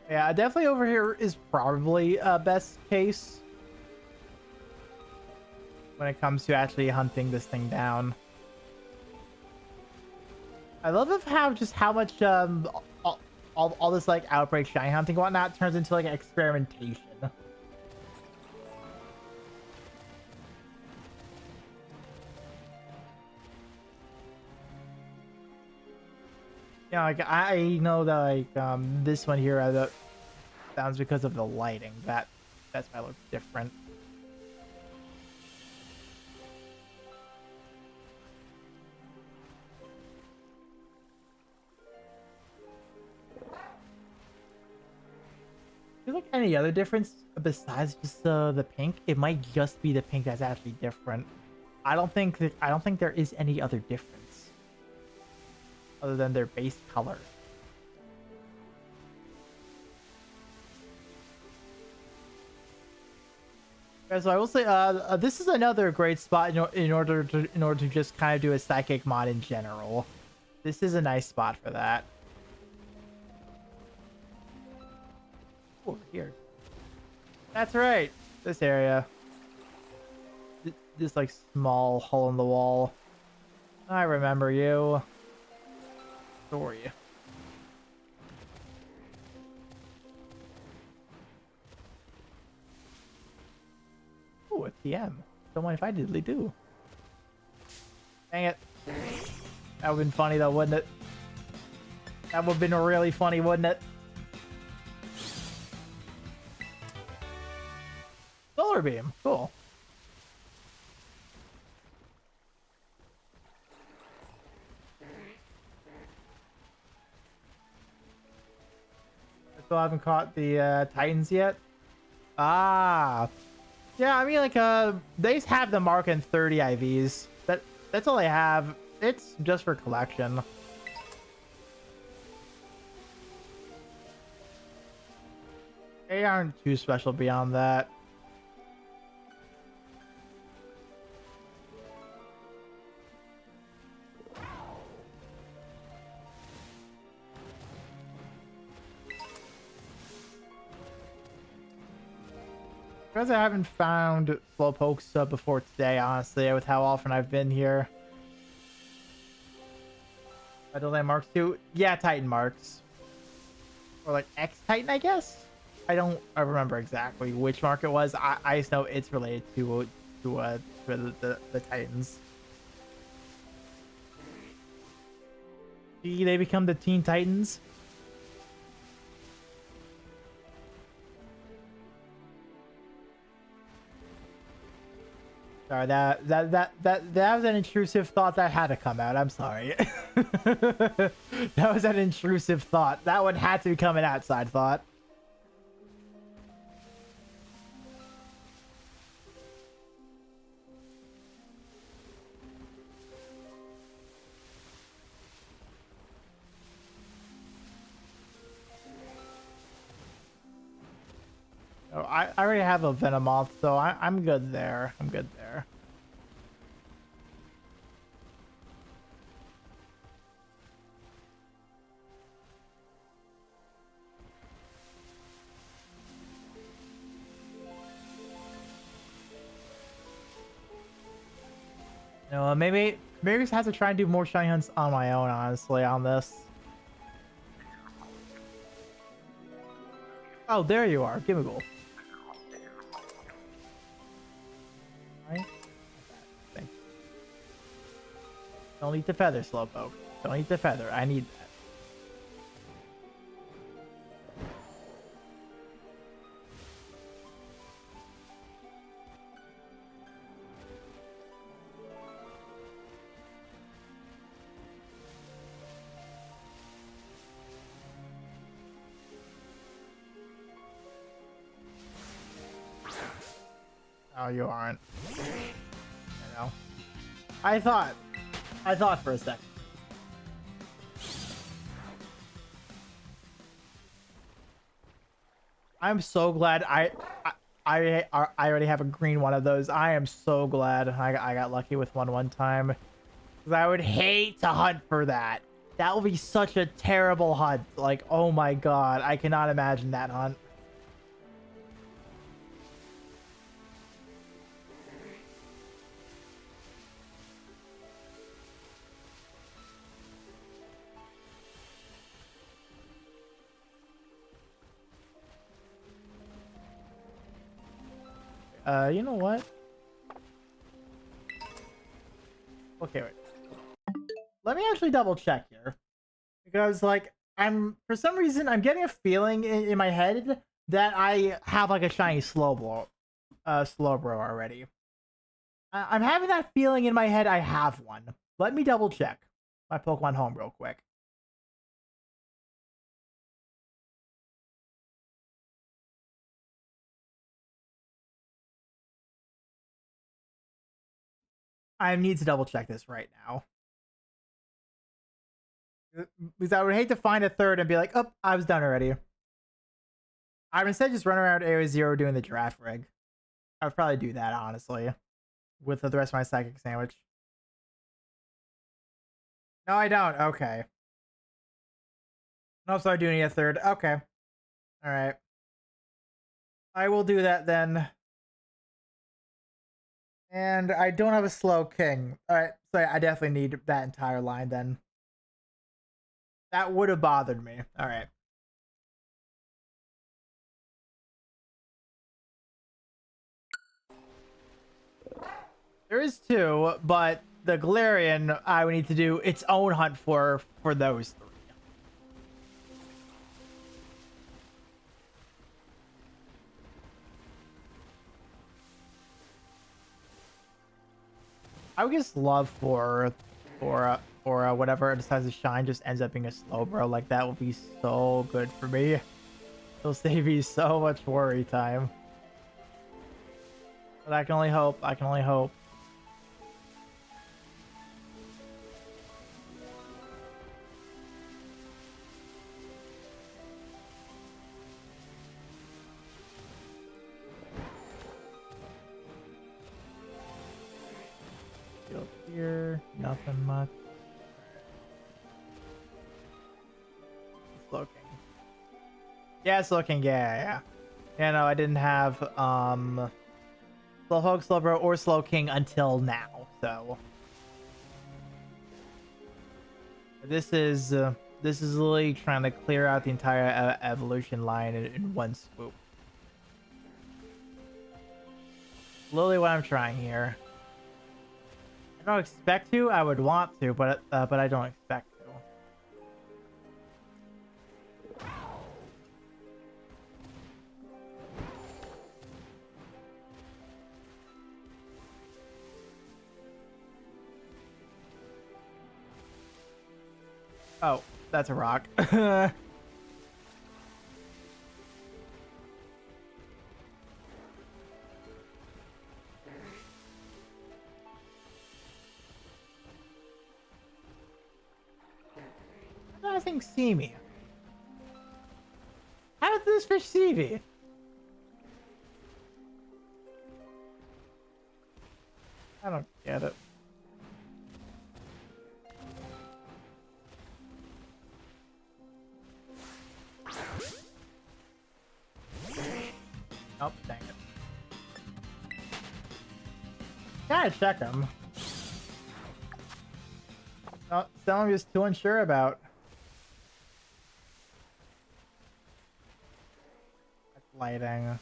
Yeah, definitely over here is probably best case when it comes to actually hunting this thing down. I love how much all this like outbreak shiny hunting and whatnot turns into like experimentation. Yeah, like I know that like this one here sounds because of the lighting that's why it looks different. Is there like any other difference besides just the pink? It might just be the pink that's actually different. I don't think there is any other difference other than their base color. So I will say, this is another great spot in order to just kind of do a psychic mod in general. This is a nice spot for that. Over here. That's right. This area. This like small hole in the wall. I remember you. Sorry. Oh, a TM. Don't mind if I diddly do. Dang it. That would've been funny though, wouldn't it? That would've been really funny, wouldn't it? Solar beam. Cool. I still haven't caught the Titans yet. Ah. Yeah, I mean, like, they have the mark in 30 IVs. That's all they have. It's just for collection. They aren't too special beyond that. Because I haven't found Slowpokes before today, honestly, with how often I've been here. Metal Land Marks 2? Yeah, Titan Marks. Or like X Titan, I guess? I don't remember exactly which mark it was. I just know it's related to the Titans. See, they become the Teen Titans. Sorry, that was an intrusive thought that had to come out. I'm sorry. That was an intrusive thought. That one had to become an outside thought. Oh, I already have a Venomoth, so I'm good there. I'm good there. No, maybe I just have to try and do more shiny hunts on my own, honestly, on this. Oh, there you are. Give me a goal. Right? Thank you. Don't eat the feather, Slowpoke. Don't eat the feather. I need that. Oh, you aren't. I know. I thought for a second. I'm so glad I already have a green one of those. I am so glad I got lucky with one time. Because I would hate to hunt for that. That would be such a terrible hunt. Like, oh my god. I cannot imagine that hunt. You know what? Okay, wait. Let me actually double check here. Because, like, for some reason, I'm getting a feeling in my head that I have, like, a shiny Slowbro already. I'm having that feeling in my head I have one. Let me double check my Pokemon home real quick. I need to double check this right now. Because I would hate to find a third and be like, oh, I was done already. I would instead just run around Area 0 doing the giraffe rig. I would probably do that, honestly. With the rest of my psychic sandwich. No, I don't. Okay. No, so I do need a third. Okay. Alright. I will do that then. And I don't have a slow king. Alright, so I definitely need that entire line then. That would have bothered me. Alright. There is two, but the Galarian I would need to do its own hunt for those three. I would just love for whatever decides to shine just ends up being a Slowbro. Like, that would be so good for me. It'll save me so much worry time. But I can only hope. I can only hope. Shield here, nothing much. It's looking. Yeah, it's looking. Yeah. Yeah, no, I didn't have Slowpoke, Slowbro, or Slowking until now, so This is literally trying to clear out the entire evolution line in one swoop. Literally what I'm trying here. I don't expect to. I would want to, but I don't expect to. Oh, that's a rock. How does that thing see me? How does this fish see me? I don't get it. Oh, dang it. Gotta check him. Oh, some is too unsure about. That's lighting.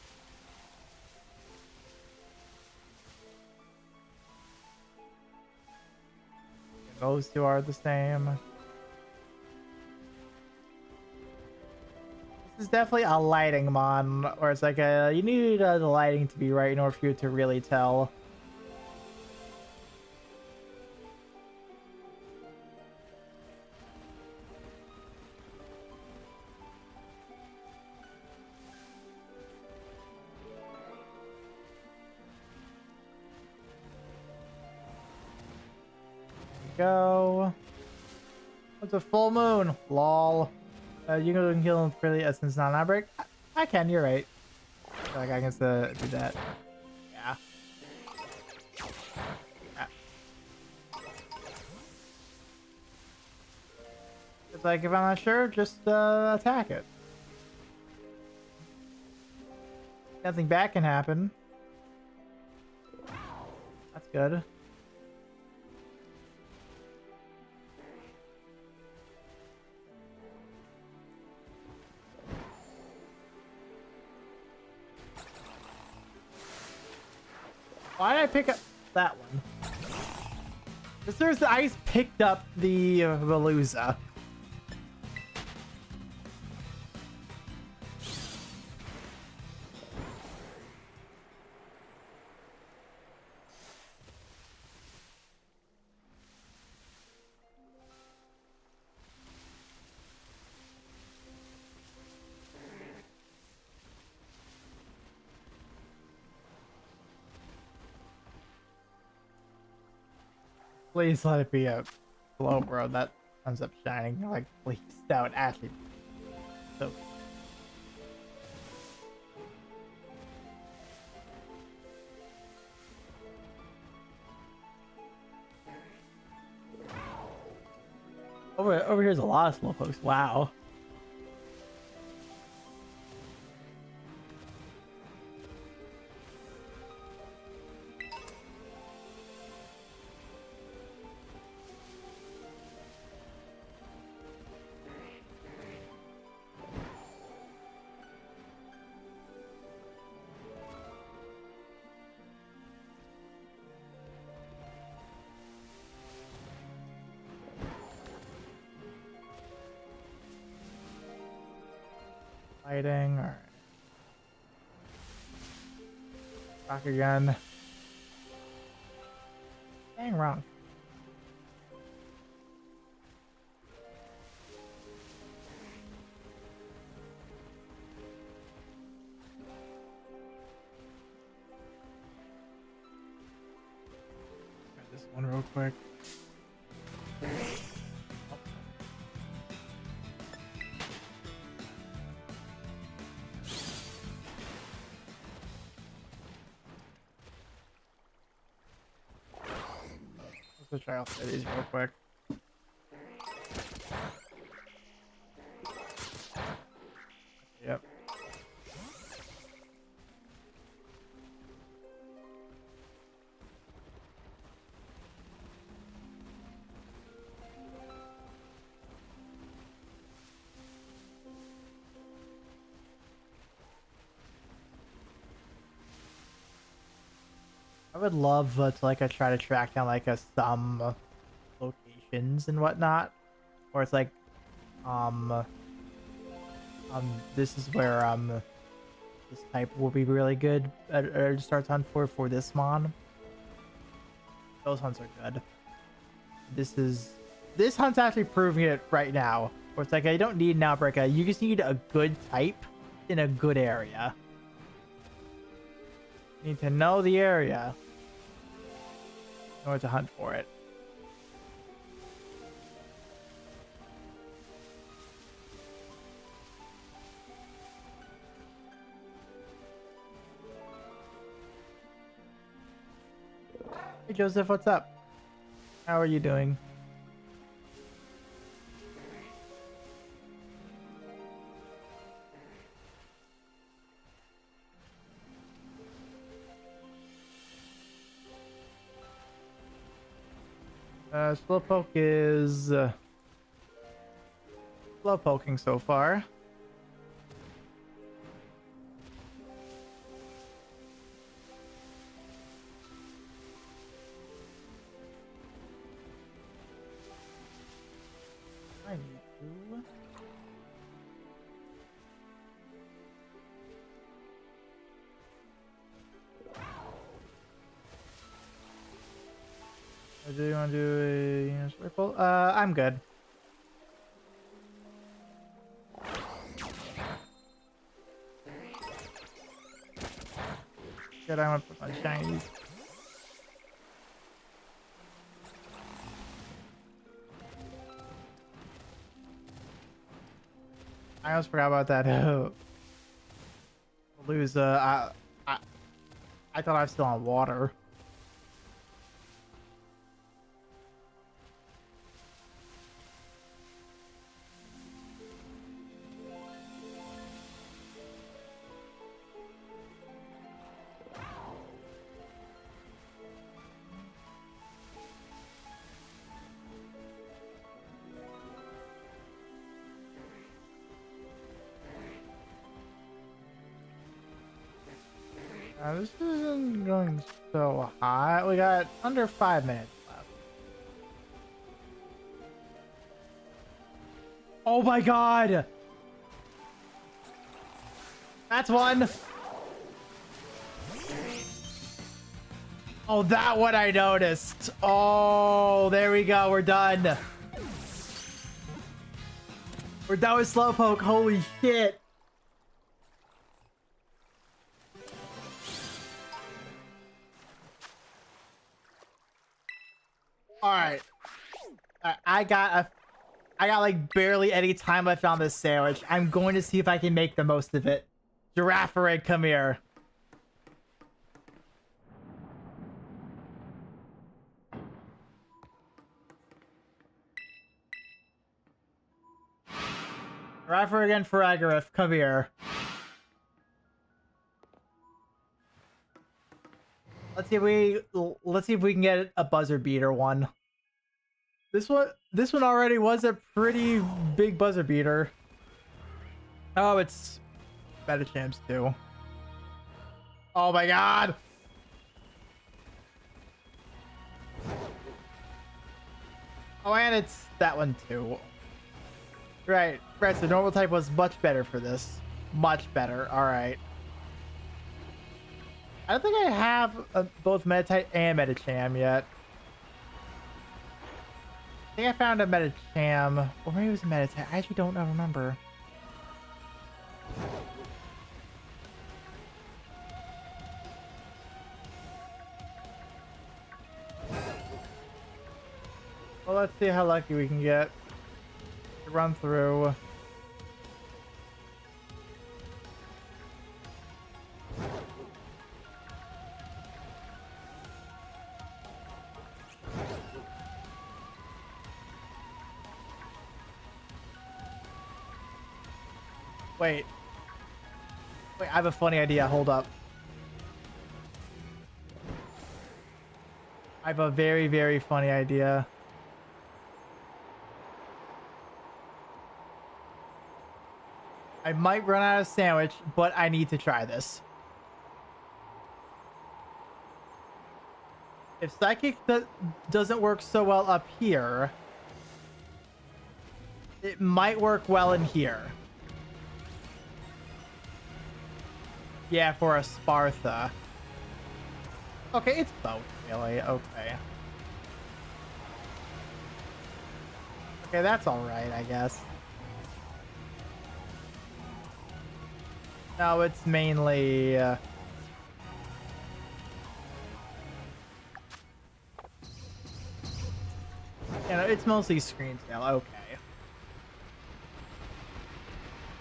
Those two are the same. This is definitely a lighting mod, or it's like you need the lighting to be right in order for you to really tell. Go. It's a full moon. Lol. You can kill him fairly since not an outbreak. I can. You're right. Like I can do that. Yeah. Yeah. It's like if I'm not sure, just attack it. Nothing bad can happen. That's good. Why did I pick up that one? Seriously, I just picked up the Veluza. Please let it be a glow, bro. That ends up shining. Like, please, that would actually be so. Over here's a lot of slowpokes. Wow. Fighting, alright. Rock again. Dang, wrong. Try this one real quick. Let's try off these real quick. Yep. would love to like try to track down like some locations and whatnot, or it's like um this is where this type will be really good to start hunt for this mon. Those hunts are good. This hunt's actually proving it right now. Where it's like I don't need an outbreak. You just need a good type in a good area. You need to know the area in order to hunt for it. Hey Joseph, what's up? How are you doing? Slowpoke is slowpoking so far. I need to. Do you want to do a circle? I'm good. Good, I want to put my shinies. I almost forgot about that. Lose. I thought I was still on water. This isn't going so hot. We got under 5 minutes left. Oh my god! That's one! Oh, that one I noticed. Oh, there we go. We're done. We're done with Slowpoke. Holy shit. All right. I got like barely any time left on this sandwich. I'm going to see if I can make the most of it. Giraffe, come here. Giraffe again for Agariff, come here. Let's see if we can get a buzzer beater one. This one already was a pretty big buzzer beater. Oh, it's better champs too. Oh my god. Oh, and it's that one too. Right, so the normal type was much better for this. Much better. All right. I don't think I have both Meditite and Medicham yet. I think I found a Medicham, or maybe it was a Meditite. I actually don't remember. Well, let's see how lucky we can get to run through. Wait, I have a funny idea. Hold up. I have a very, very funny idea. I might run out of sandwich, but I need to try this. If Psychic doesn't work so well up here, it might work well in here. Yeah, for a Spartha. Okay, it's both, really. Okay. Okay, that's alright, I guess. No, it's mainly... You know, it's mostly screen tail. Okay.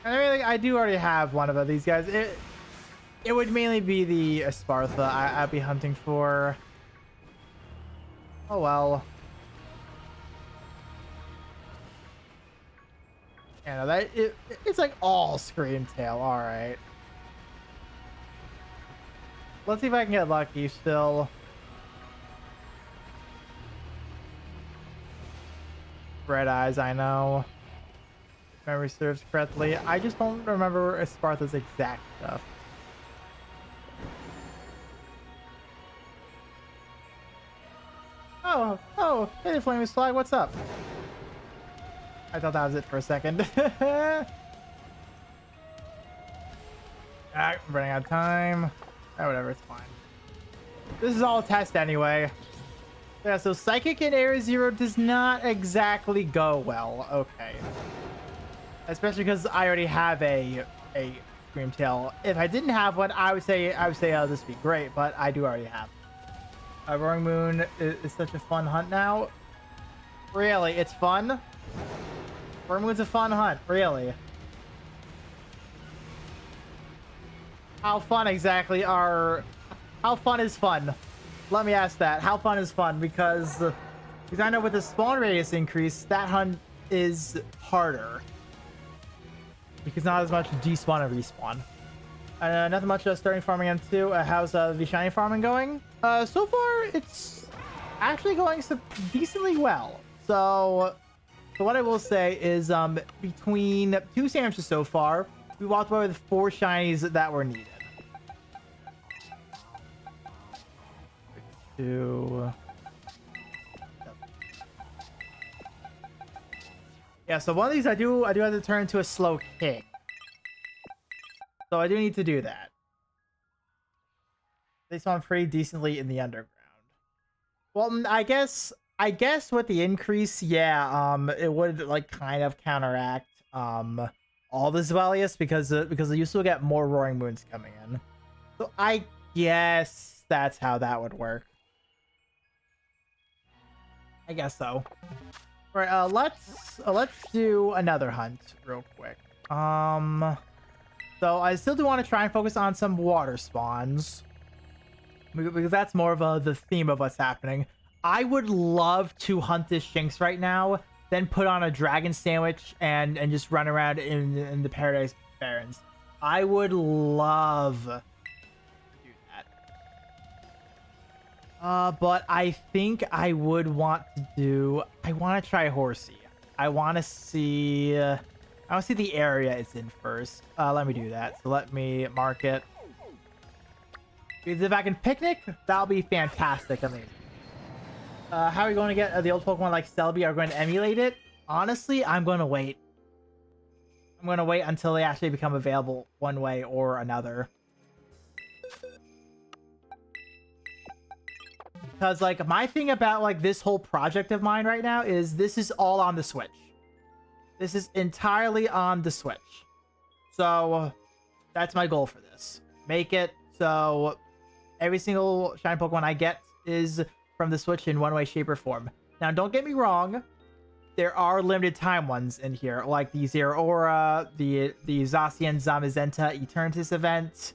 And I do already have one of these guys. It would mainly be the Spartha I'd be hunting for. Oh well. You know, it's like all screen tail. All right. Let's see if I can get lucky still. Red eyes, I know. If memory serves correctly. I just don't remember Sparta's exact stuff. Oh, hey, Flaming Slag, what's up? I thought that was it for a second. Alright, running out of time. Oh, whatever, it's fine. This is all a test anyway. Yeah, so Psychic in Area Zero does not exactly go well. Okay. Especially because I already have a Screamtail. If I didn't have one, I would say oh, this would be great, but I do already have. Roaring Moon is such a fun hunt now. Really, it's fun? Roaring Moon's a fun hunt, really. How fun exactly are... How fun is fun? Let me ask that. How fun is fun? Because I know with the spawn radius increase, that hunt is harder. Because not as much despawn and respawn. Nothing much starting farming M2. How's the shiny farming going? So far, it's actually going decently well. So what I will say is between 2 sandwiches so far, we walked away with 4 shinies that were needed. 2. Yeah, so one of these I do have to turn into a slow kick. So I do need to do that. They spawn pretty decently in the underground. Well, I guess with the increase, yeah, it would like kind of counteract all the Zvalius because you still get more Roaring Moons coming in. So I guess that's how that would work. I guess so. All right, let's do another hunt real quick. So I still do want to try and focus on some water spawns because that's more of the theme of what's happening. I would love to hunt this Shinx right now, then put on a dragon sandwich and just run around in the Paradise Barrens. I would love to do that. But I think I would want to do... I want to try Horsey. I want to see the area it's in first. Let me do that. So let me mark it. Because if I can picnic, that'll be fantastic. I mean, how are we going to get the old Pokemon like Celebi? Are we going to emulate it? Honestly, I'm going to wait. I'm going to wait until they actually become available one way or another. Because, like, my thing about, like, this whole project of mine right now is this is all on the Switch. This is entirely on the Switch. So, that's my goal for this. Make it so every single shiny Pokemon I get is from the Switch in one way, shape, or form. Now, don't get me wrong. There are limited time ones in here, like the Zeraora, the Zacian Zamazenta Eternatus event.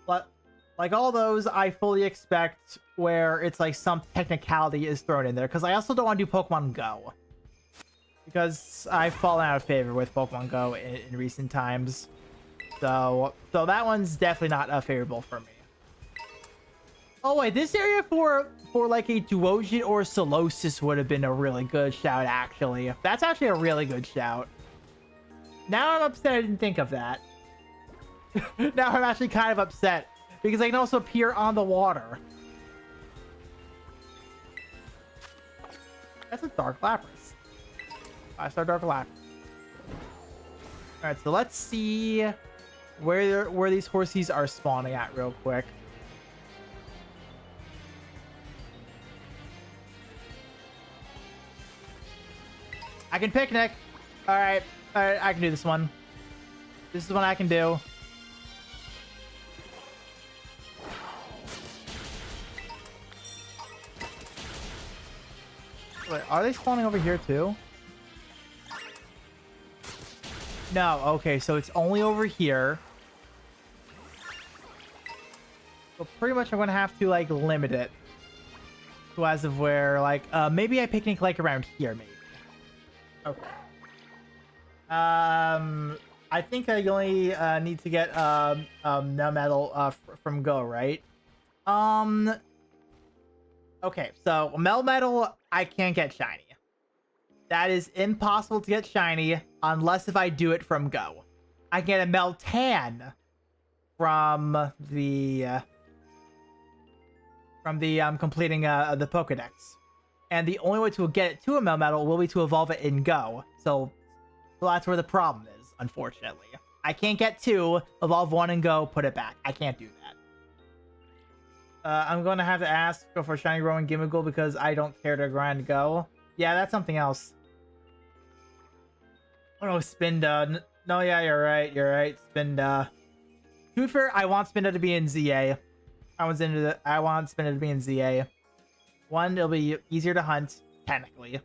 But, like, all those, I fully expect where it's, like, some technicality is thrown in there. Because I also don't want to do Pokemon Go. Because I've fallen out of favor with Pokemon Go in recent times. So that one's definitely not favorable for me. Oh wait, this area for like a Duosion or Solosis would have been a really good shout, actually. That's actually a really good shout. Now I'm upset I didn't think of that. Now I'm actually kind of upset because I can also appear on the water. That's a Dark Lapras. 5-star Dark Lapras. Alright, so let's see where these horsies are spawning at real quick. I can picnic. Alright, I can do this one. This is one I can do. Wait, are they spawning over here too? No, okay, so it's only over here. So pretty much I'm gonna have to like limit it to as of where like maybe I picnic like around here maybe. Okay. I think I only need to get no metal from Go, right? Okay, so Melmetal I can't get shiny. That is impossible to get shiny unless if I do it from Go. I get a Meltan from the completing the Pokedex. And the only way to get it to a Melmetal will be to evolve it in Go. So that's where the problem is, unfortunately. I can't get 2, evolve 1 and Go, put it back. I can't do that. I'm going to have to go for Shiny Growing Gimmighoul because I don't care to grind Go. Yeah, that's something else. Oh no, Spinda. No, yeah, you're right. Spinda. To be fair, I want Spinda to be in ZA. I want Spinda to be in ZA. One, it'll be easier to hunt, technically.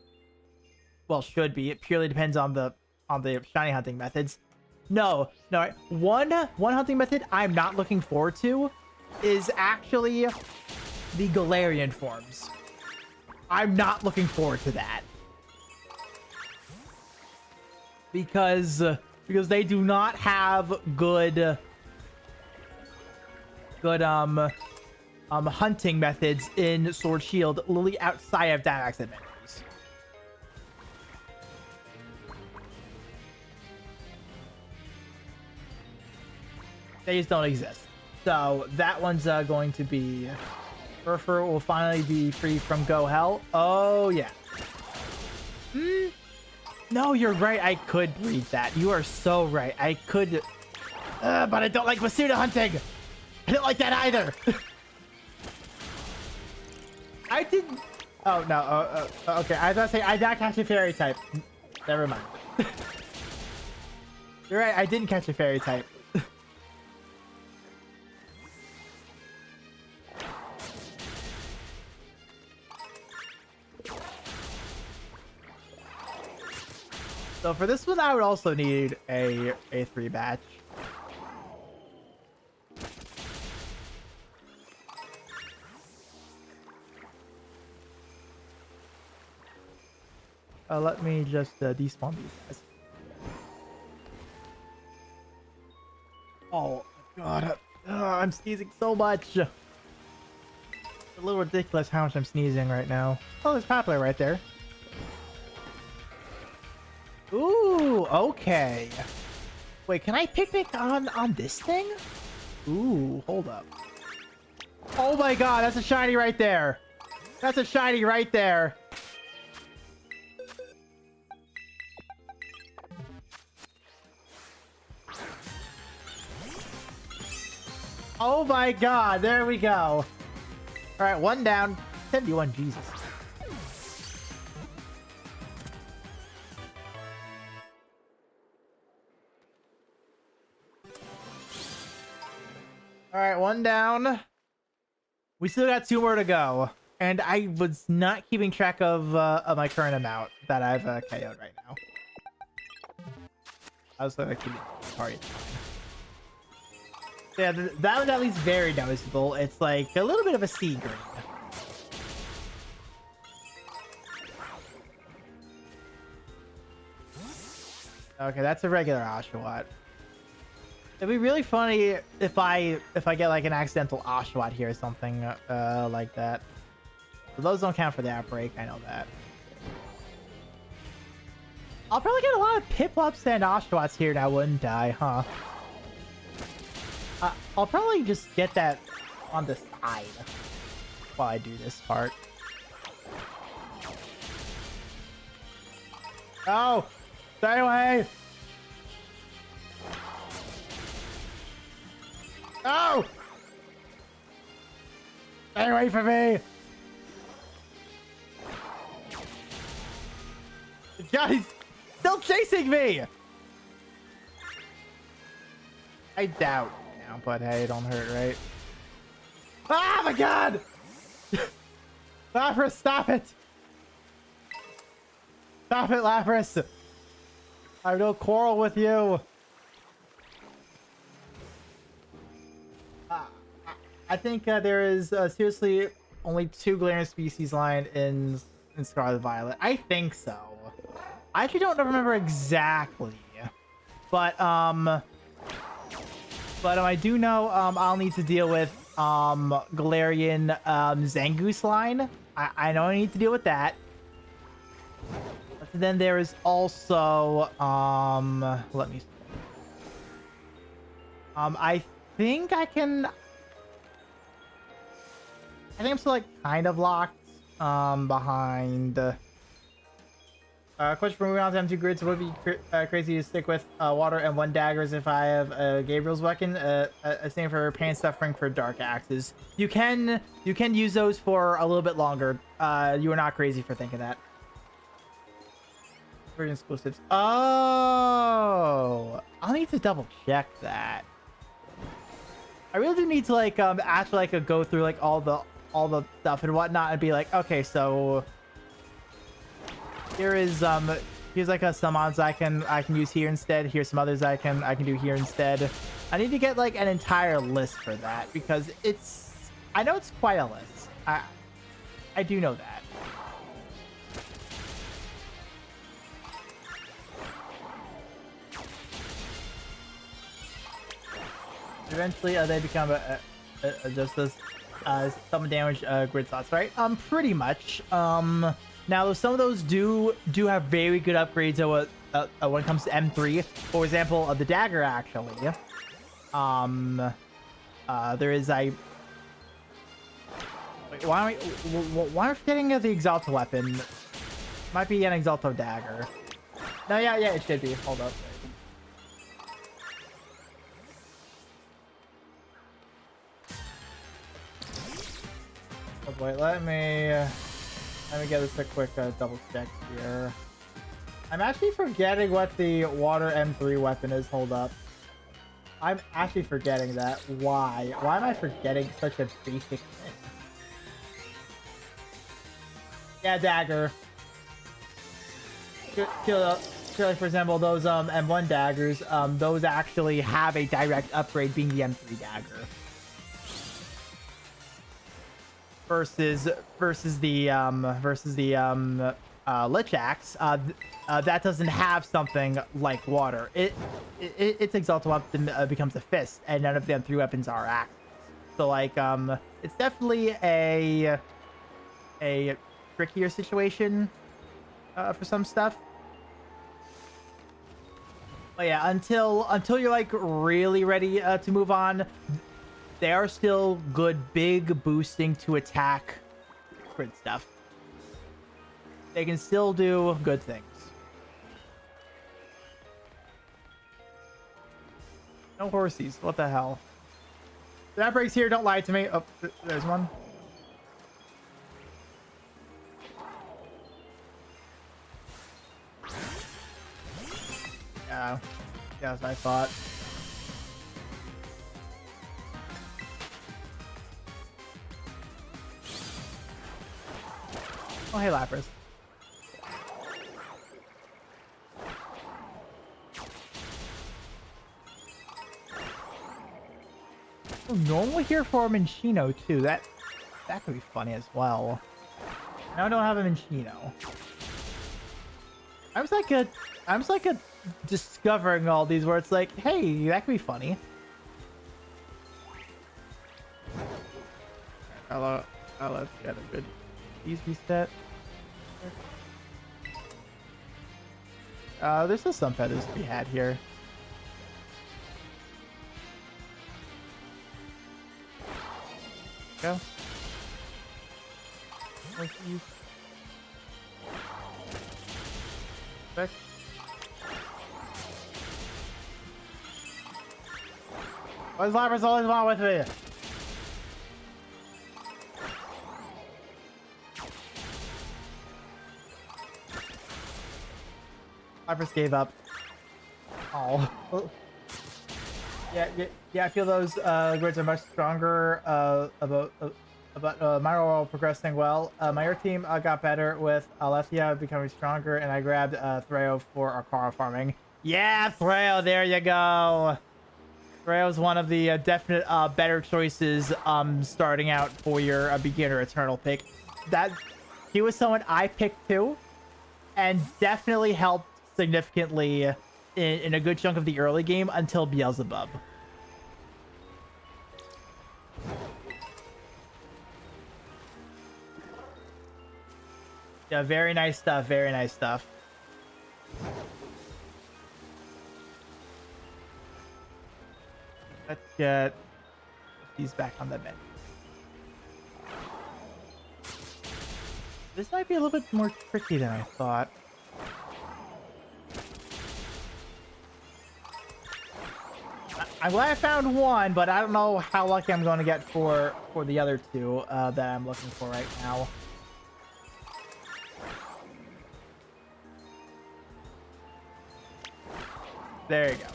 Well, should be. It purely depends on the shiny hunting methods. No. One hunting method I'm not looking forward to is actually the Galarian forms. I'm not looking forward to that. Because they do not have good hunting methods in Sword Shield, literally outside of Dynamax Adventures. They just don't exist. So that one's going to be... Furfur will finally be free from Go Hell. Oh, yeah. No, you're right. I could breed that. You are so right. I could... but I don't like Masuda hunting. I don't like that either. I didn't... Oh, no. Okay, I was about to say, I did not catch a fairy type. Never mind. You're right. I didn't catch a fairy type. So for this one, I would also need a 3 batch. Let me just despawn these guys. Oh god, I'm sneezing so much. It's a little ridiculous how much I'm sneezing right now. Oh, there's Poplar right there. Ooh, okay. Wait, can I picnic on this thing? Ooh, hold up. Oh my god, that's a shiny right there. That's a shiny right there. Oh my god, there we go. Alright, 1 down. 71, Jesus. Alright, 1 down. We still got 2 more to go. And I was not keeping track of my current amount that I've KO'd right now. I was like keeping party. Yeah, that was at least very noticeable. It's like a little bit of a sea green. Okay, that's a regular Oshawott. It'd be really funny if I get like an accidental Oshawott here or something like that. But those don't count for the outbreak, I know that. I'll probably get a lot of Piplups and Oshawotts here now, wouldn't I, huh? I'll probably just get that on the side while I do this part. No! Stay away! No! Stay away from me! God, he's still chasing me! I doubt now, but hey, it don't hurt, right? Ah, my God! Lapras, stop it! Stop it, Lapras! I have no quarrel with you. I think there is seriously only 2 Galarian species line in Scarlet Violet. I think so. I actually don't remember exactly, but I do know I'll need to deal with Galarian Zangoose line. I know I need to deal with that. But then there is also let me see. I think I can. I think I'm still like kind of locked behind. Question for moving on to M2 grids. Would it be crazy to stick with water and 1 daggers if I have Gabriel's weapon? Same for pain suffering for dark axes. You can use those for a little bit longer. You are not crazy for thinking that. Version exclusives. Oh, I'll need to double check that. I really do need to like actually like go through like all the stuff and whatnot and be like, okay, so here's like some mods I can use here instead. Here's some others I can do here instead. I need to get like an entire list for that because I know it's quite a list. I do know that. Eventually, they become just as some damage grid slots, right? Pretty much. Now some of those do have very good upgrades when it comes to M3. For example, the dagger actually. There is a. Wait, why am I forgetting the Exalto weapon? Might be an Exalto dagger. No, yeah, it should be. Hold up. Oh, wait, let me get this a quick double check here. I'm actually forgetting what the water M3 weapon is. Hold up. I'm actually forgetting that. Why? Why am I forgetting such a basic thing? Yeah, dagger. For example, those M1 daggers, those actually have a direct upgrade being the M3 dagger. Versus the Lich Axe, that doesn't have something like water. Its Exalted weapon becomes a fist, and none of the M3 weapons are axes. So like it's definitely a trickier situation for some stuff. But yeah, until you're like really ready to move on. They are still good, big boosting to attack grid stuff. They can still do good things. No horsies. What the hell? That breaks here. Don't lie to me. Oh, there's one. Yeah. Yeah, that's what I thought. Oh, hey, Lapras. Oh, normal here for a Minchino, too. That could be funny as well. Now I don't have a Minchino. I'm just like a discovering all these where it's like, hey, that could be funny. I'll get a good easy set. There's still some feathers to be had here. Go. Quick. What's Lapras always want with me? Lapras gave up. Oh. Yeah. I feel those grids are much stronger. About my role progressing well. My air team got better with Alethea becoming stronger, and I grabbed Threo for our Kara farming. Yeah, Threo, there you go. Threo's one of the definite better choices starting out for your beginner Eternal pick. That he was someone I picked too, and definitely helped significantly in a good chunk of the early game until Beelzebub. Yeah, very nice stuff. Very nice stuff. Let's get these back on the menu. This might be a little bit more tricky than I thought. I'm glad I found one, but I don't know how lucky I'm going to get for the other two that I'm looking for right now. There you go.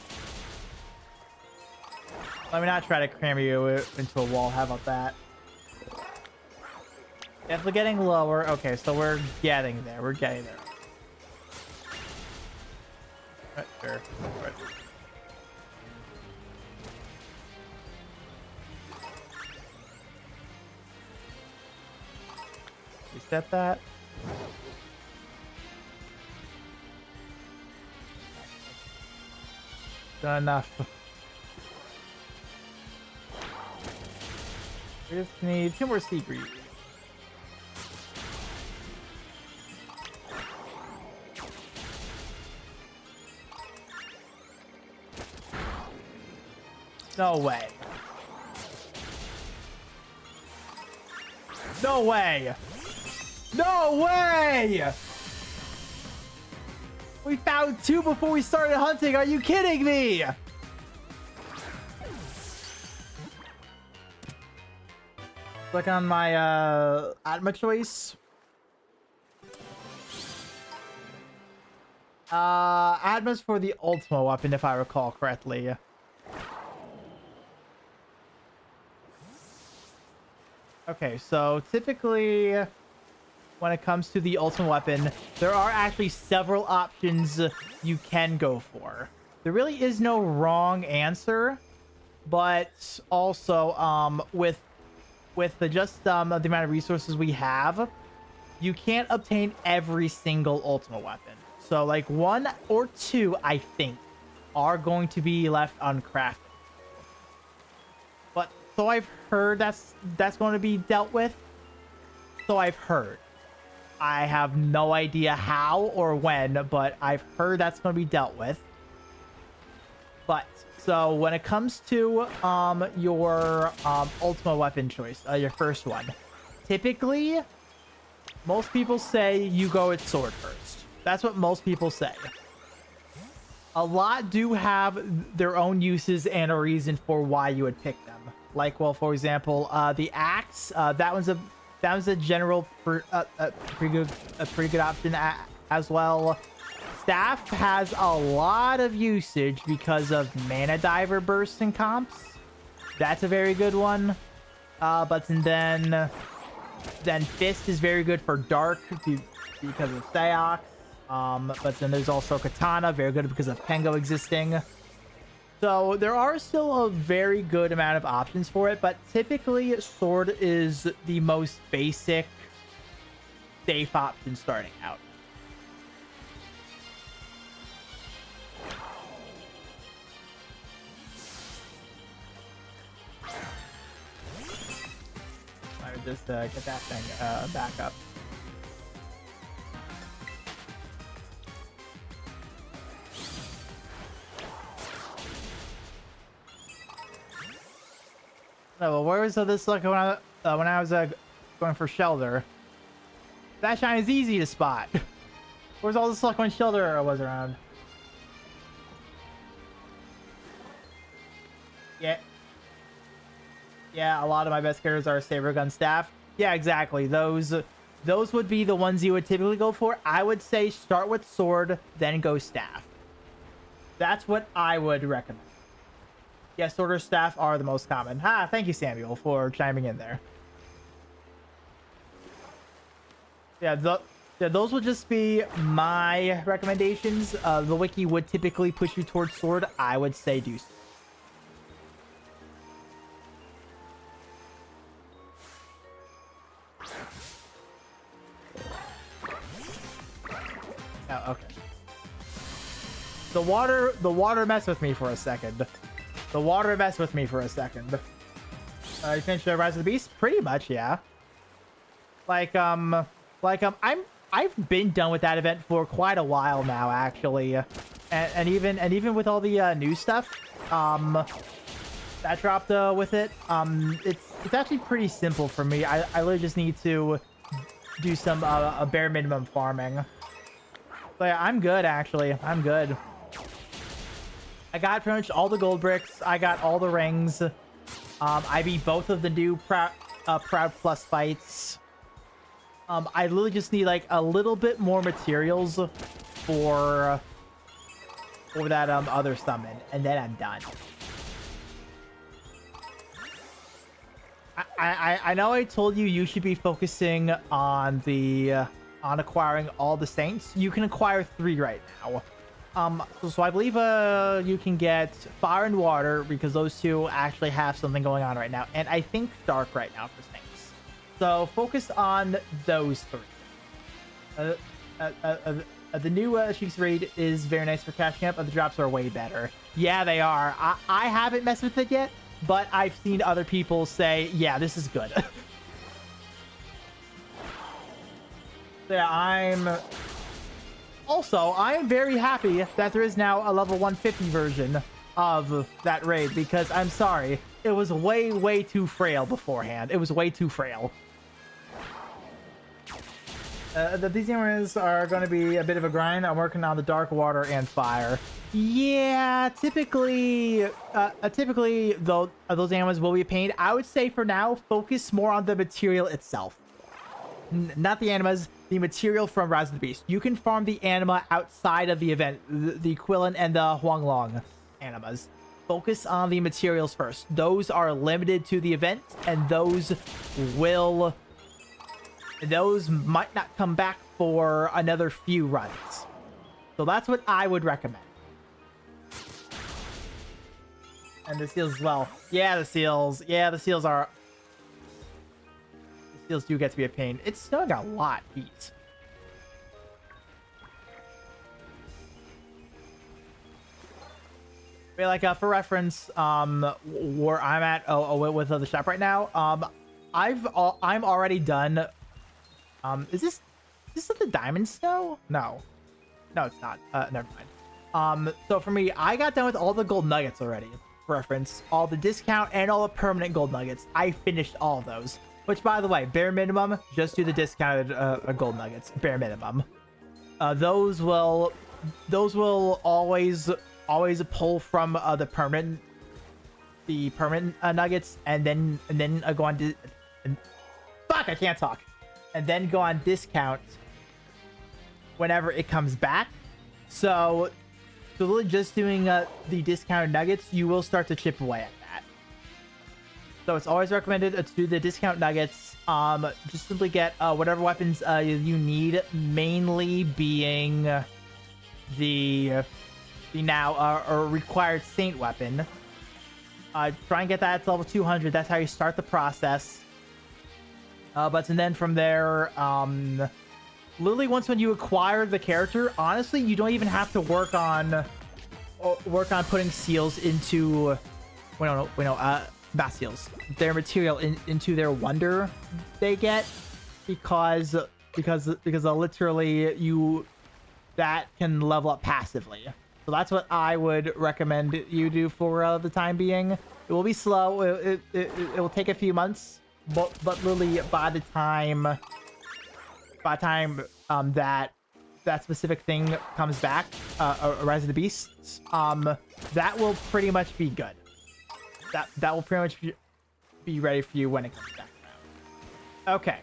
Let me not try to cram you into a wall. How about that? Definitely getting lower. Okay, so we're getting there. We're getting there. Right, sure. Right. Reset that. Done enough. We just need 2 more Seagreed. No way. No way. No way! We found 2 before we started hunting. Are you kidding me? Click on my Atma choice. Atma's for the Ultima weapon, if I recall correctly. Okay, so typically when it comes to the ultimate weapon, there are actually several options you can go for. There really is no wrong answer, but also with the amount of resources we have, you can't obtain every single ultimate weapon. So like 1 or 2, I think, are going to be left uncrafted. But so I've heard that's going to be dealt with. So I've heard. I have no idea how or when, but I've heard that's going to be dealt with. But so when it comes to your ultimate weapon choice, your first one, typically most people say you go with sword first. That's what most people say. A lot do have their own uses and a reason for why you would pick them. Like, well, for example, the axe, that was a general pretty good option as well. Staff has a lot of usage because of mana diver bursts and comps. That's a very good one. But then fist is very good for dark because of Seox. But then there's also katana, very good because of Pengo existing. So there are still a very good amount of options for it, but typically sword is the most basic, safe option starting out. I would just get that thing back up. No, well, where was this like when I was going for shelter? That shine is easy to spot. Where's all the luck when Shielder was around? Yeah. Yeah, a lot of my best characters are Saber Gun Staff. Yeah, exactly. Those would be the ones you would typically go for. I would say start with Sword, then go Staff. That's what I would recommend. Yeah, Sword or Staff are the most common. Thank you, Samuel, for chiming in there. Yeah, those would just be my recommendations. The wiki would typically push you towards Sword. I would say do so. Oh, okay. The water messed with me for a second. The water messed with me for a second. You finished Rise of the Beast? Pretty much, yeah. I've been done with that event for quite a while now, actually, and even with all the new stuff, that dropped with it. It's actually pretty simple for me. I literally just need to do some a bare minimum farming. But yeah, I'm good, actually. I'm good. I got pretty much all the gold bricks. I got all the rings. I beat both of the new Proud Plus fights. I literally just need like a little bit more materials for that other summon, and then I'm done. I know I told you should be focusing on on acquiring all the saints. You can acquire 3 right now. So I believe you can get fire and water because those 2 actually have something going on right now, and I think dark right now for saints. So focus on those 3. The new Sheik's raid is very nice for catching up, but the drops are way better. Yeah, they are. I haven't messed with it yet, but I've seen other people say, yeah, this is good. Yeah, I'm very happy that there is now a level 150 version of that raid, because I'm sorry, it was way too frail beforehand. It was way too frail. These areas are going to be a bit of a grind. I'm working on the dark water and fire. Yeah, typically though, those animals will be a pain. I would say for now, focus more on the material itself. Not the animas, the material from Rise of the Beast. You can farm the anima outside of the event, the Quillen and the Huanglong animas. Focus on the materials first. Those are limited to the event, and those might not come back for another few runs. So that's what I would recommend. And the seals as well. Yeah, the seals. Yeah, the seals are... The seals do get to be a pain. It's still got a lot of heat. But like, for reference, where I'm at with the shop right now, I'm already done. Is this the diamond snow? No, it's not. Never mind. So for me, I got done with all the gold nuggets already. For reference, all the discount and all the permanent gold nuggets. I finished all of those. Which, by the way, bare minimum, just do the discounted gold nuggets. Bare minimum. Those will always pull from the permanent nuggets, and then go on fuck, I can't talk. And then go on discount whenever it comes back. So literally just doing the discounted nuggets, you will start to chip away at that. So it's always recommended to do the discount nuggets. Just simply get whatever weapons you need, mainly being the now required saint weapon. Try and get that to level 200. That's how you start the process. And then from there, literally once when you acquire the character, honestly, you don't even have to work on putting seals into, not seals, their material into their wonder they get, because literally that can level up passively. So that's what I would recommend you do for the time being. It will be slow. It will take a few months. But literally by the time that that specific thing comes back, Rise of the Beasts, that will pretty much be good. That will pretty much be ready for you when it comes back around. Okay.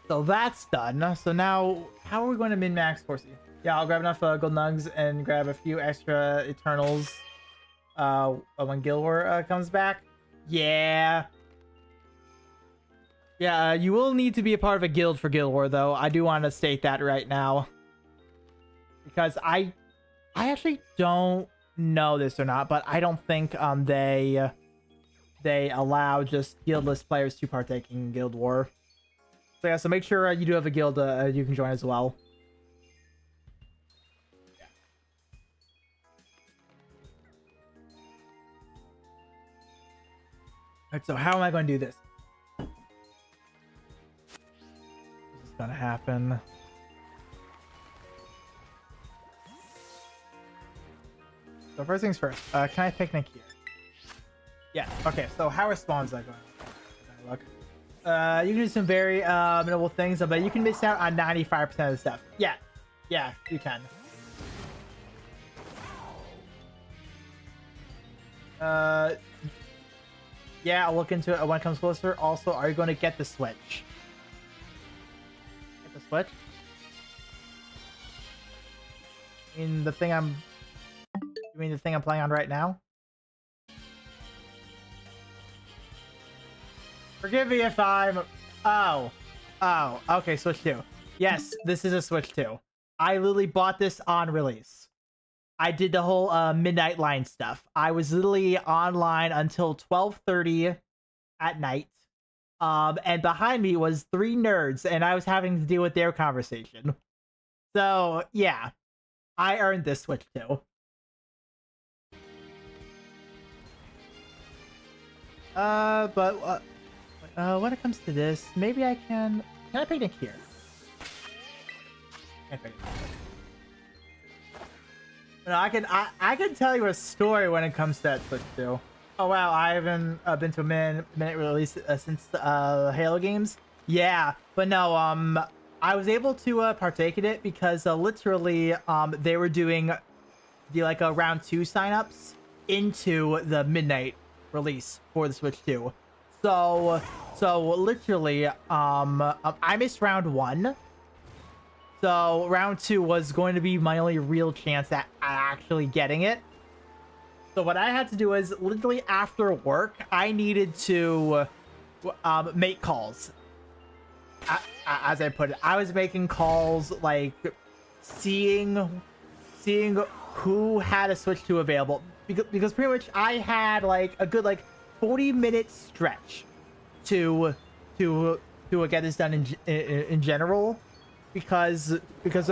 So that's done. So now, how are we going to min-max Horsey? Yeah, I'll grab enough gold nugs and grab a few extra Eternals when Guild War comes back. Yeah. Yeah, you will need to be a part of a guild for Guild War, though. I do want to state that right now. Because I actually don't know this or not, but I don't think they allow just guildless players to partake in Guild War. So yeah, so make sure you do have a guild you can join as well. Alright, so how am I going to do this? This is gonna happen. So first things first, can I picnic here? Yeah, okay, so how are spawns going? Look. You can do some very minimal things, but you can miss out on 95% of the stuff. Yeah, you can. Yeah, I'll look into it when it comes closer. Also, are you going to get the Switch? Get the Switch? You mean the thing I'm playing on right now? Forgive me if I'm... Oh, okay, Switch 2. Yes, this is a Switch 2. I literally bought this on release. I did the whole midnight line stuff. I was literally online until 12:30 at night. And behind me was 3 nerds, and I was having to deal with their conversation. So, yeah. I earned this Switch 2. But when it comes to this, maybe I can I picnic here? Can't picnic. No, I can tell you a story when it comes to that Switch 2. Oh wow, I haven't been to a minute release since Halo games. Yeah, but no, I was able to partake in it because literally they were doing the like round 2 signups into the midnight release for the Switch 2. So literally I missed round 1. So round 2 was going to be my only real chance at actually getting it. So what I had to do is literally after work, I needed to make calls. As I put it, I was making calls like seeing who had a Switch 2 available because pretty much I had like a good 40-minute stretch to get this done in general. Because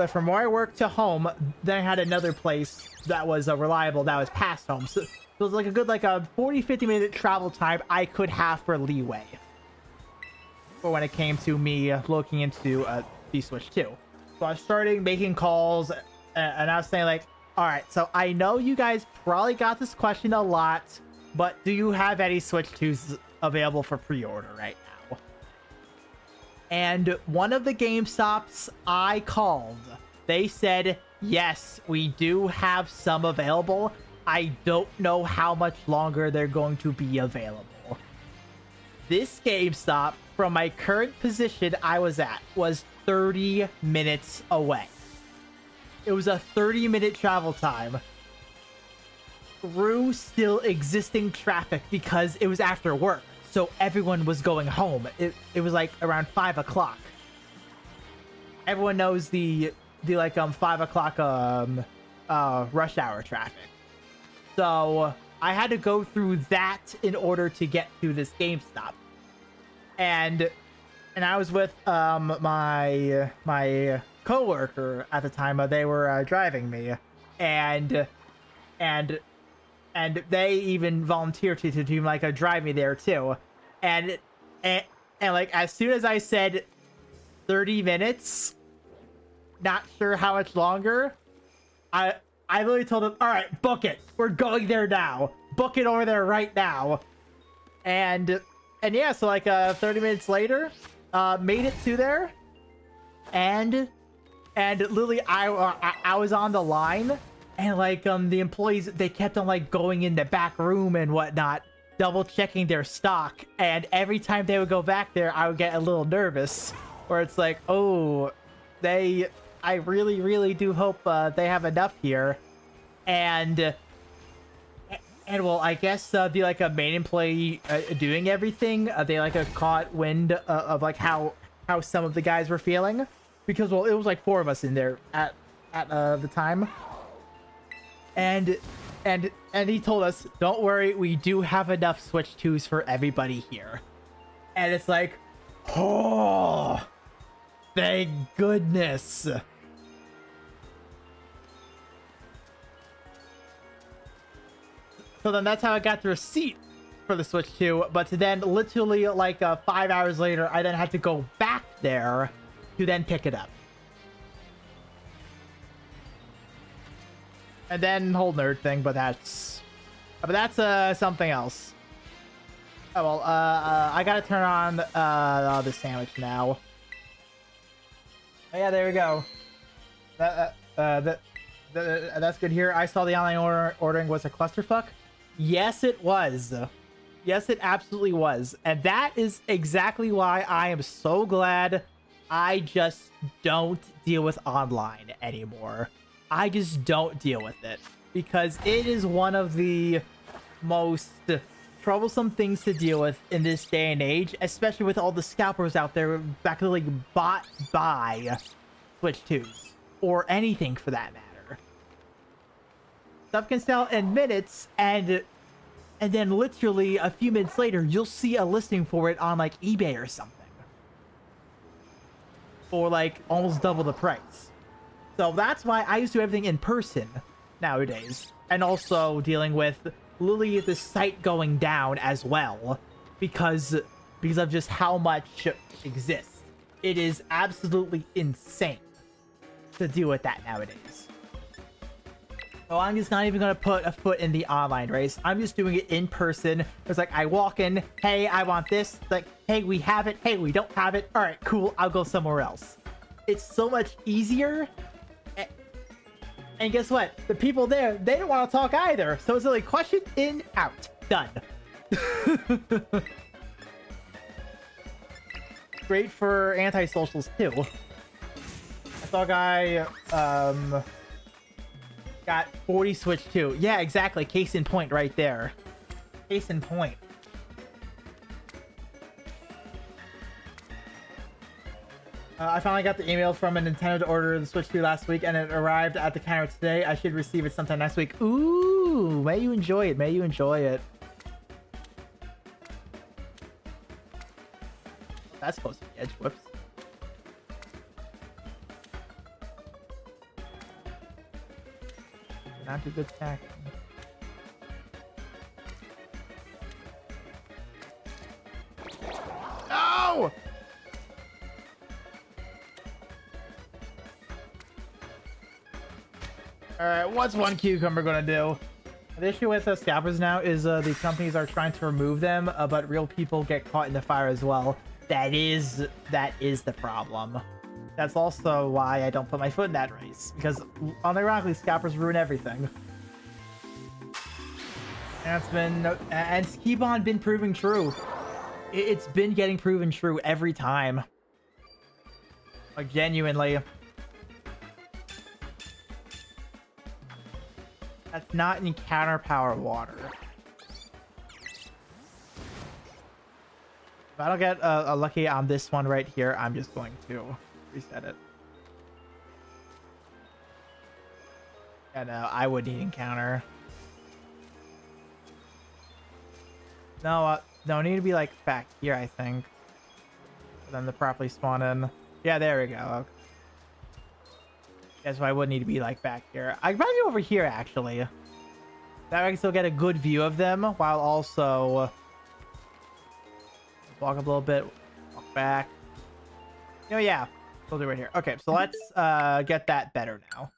from where I work to home, then I had another place that was reliable that was past home. So it was like a good 40-50 minute travel time I could have for leeway. For when it came to me looking into the Switch 2. So I started making calls and I was saying like, all right, so I know you guys probably got this question a lot, but do you have any Switch 2s available for pre-order right now? And one of the GameStops I called, they said, yes, we do have some available. I don't know how much longer they're going to be available. This GameStop, from my current position I was at, was 30 minutes away. It was a 30-minute travel time through still existing traffic because it was after work. So everyone was going home. It was like around 5 o'clock. Everyone knows the 5 o'clock rush hour traffic. So I had to go through that in order to get to this GameStop. And I was with my coworker at the time. They were driving me, and they even volunteered to like drive me there too. And like as soon as I said 30 minutes, not sure how much longer, I literally told them, all right, book it. We're going there now. Book it over there right now. And yeah, so like 30 minutes later, made it to there, and And literally, I was on the line, and like the employees, they kept on like going in the back room and whatnot, double checking their stock. And every time they would go back there, I would get a little nervous, where it's like, oh, I really do hope they have enough here. And well, I guess the like a main employee doing everything, they like caught wind of like how some of the guys were feeling, because well, it was like 4 of us in there at the time, and he told us, don't worry, we do have enough Switch 2s for everybody here. And it's like, oh, thank goodness. So then that's how I got the receipt for the Switch 2. But then literally like 5 hours later, I then had to go back there to then pick it up. And then whole nerd thing, but that's something else. Oh well, I gotta turn on the sandwich now. Oh yeah, there we go. That's good here. I saw the online ordering was a clusterfuck. Yes, it was. Yes, it absolutely was. And that is exactly why I am so glad I just don't deal with online anymore. I just don't deal with it, because it is one of the most troublesome things to deal with in this day and age, especially with all the scalpers out there practically bought by Switch 2s, or anything for that matter. Stuff can sell in minutes, and then literally a few minutes later, you'll see a listing for it on like eBay or something, for like almost double the price. So that's why I used to do everything in person nowadays, and also dealing with literally the site going down as well, because of just how much exists. It is absolutely insane to deal with that nowadays. So I'm just not even going to put a foot in the online race. I'm just doing it in person. It's like, I walk in, hey, I want this. It's like, hey, we have it. Hey, we don't have it. All right, cool. I'll go somewhere else. It's so much easier. And guess what? The people there, they don't want to talk either. So it's like question in, out. Done. Great for anti-socials too. I saw a guy, got 40 Switch 2. Yeah, exactly. Case in point right there. Case in point. I finally got the email from a Nintendo to order the Switch 2 last week, and it arrived at the counter today. I should receive it sometime next week. Ooh, may you enjoy it. May you enjoy it. That's supposed to be edge. Whoops. Not too good stacking. No! Alright, what's one cucumber gonna do? The issue with scalpers now is the companies are trying to remove them, but real people get caught in the fire as well. That is the problem. That's also why I don't put my foot in that race, because unironically, scalpers ruin everything. And it's keep on been proving true. It's been getting proven true every time. Like, genuinely. That's not encounter power water. If I don't get a lucky on this one right here, I'm just going to reset it. Yeah, no, I would need encounter. No, no, need to be like back here, I think. For them to properly spawn in. Yeah, there we go. Okay. Yeah, so I would need to be like back here. I could probably be over here actually. That way I can still get a good view of them while also walk up a little bit, walk back. Oh yeah, we'll do it right here. Okay, so let's get that better now.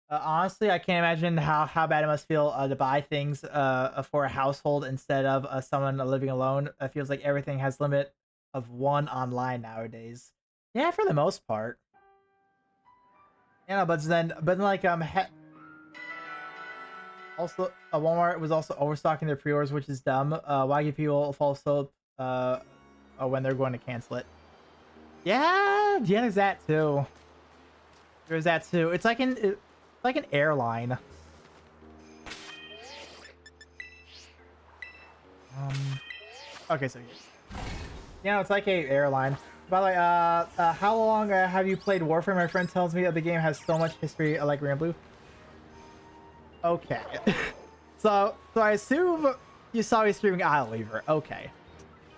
Honestly, I can't imagine how bad it must feel to buy things for a household instead of someone living alone. It feels like everything has limit of 1 online nowadays. Yeah, for the most part. Yeah, but then like also Walmart was also overstocking their pre-orders, which is dumb. Why give people false hope when they're going to cancel it? Yeah, there's that too. There's that too. It's like an airline. Okay, so yeah, it's like a airline. By the way, how long have you played Warframe? My friend tells me that the game has so much history, like Green Blue. Okay, so I assume you saw me streaming Lever. Okay,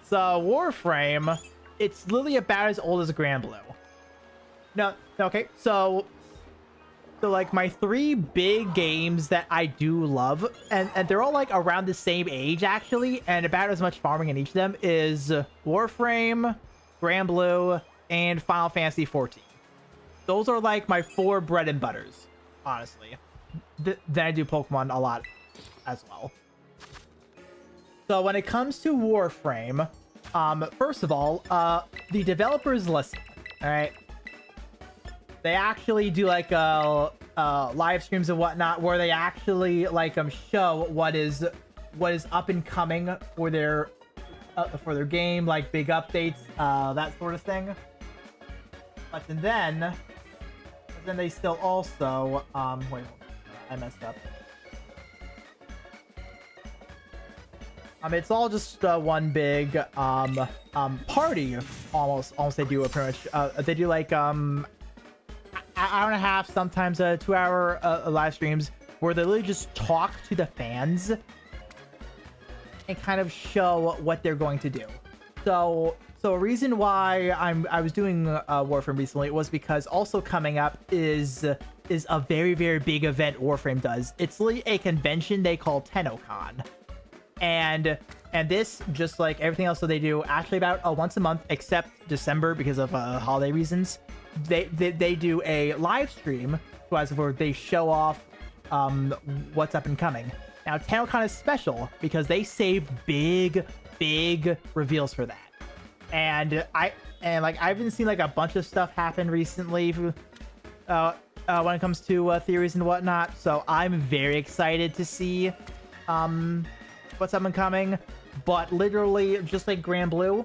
so Warframe, it's literally about as old as Grand Blue. No, okay, so like my three big games that I do love, and they're all like around the same age actually, and about as much farming in each of them, is Warframe, Grand Blue, and Final Fantasy 14. Those are like my four bread and butters, honestly. Then I do Pokemon a lot as well. So when it comes to Warframe, first of all, the developers listen, all right? They actually do like live streams and whatnot, where they actually like show what is up and coming for their game, like big updates, that sort of thing. But then they still also wait, hold on. I messed up. It's all just one big party almost they do pretty much. They do like hour and a half, sometimes 2 hour live streams where they literally just talk to the fans and kind of show what they're going to do. So a reason why I was doing Warframe recently was because also coming up is a very, very big event Warframe does. It's literally a convention they call TennoCon. And this, just like everything else that they do, actually about once a month, except December because of holiday reasons. They do a live stream, where they show off what's up and coming. Now, TennoCon is special because they save big reveals for that. And I've been seeing like a bunch of stuff happen recently when it comes to theories and whatnot. So I'm very excited to see what's up and coming. But literally, just like Grand Blue,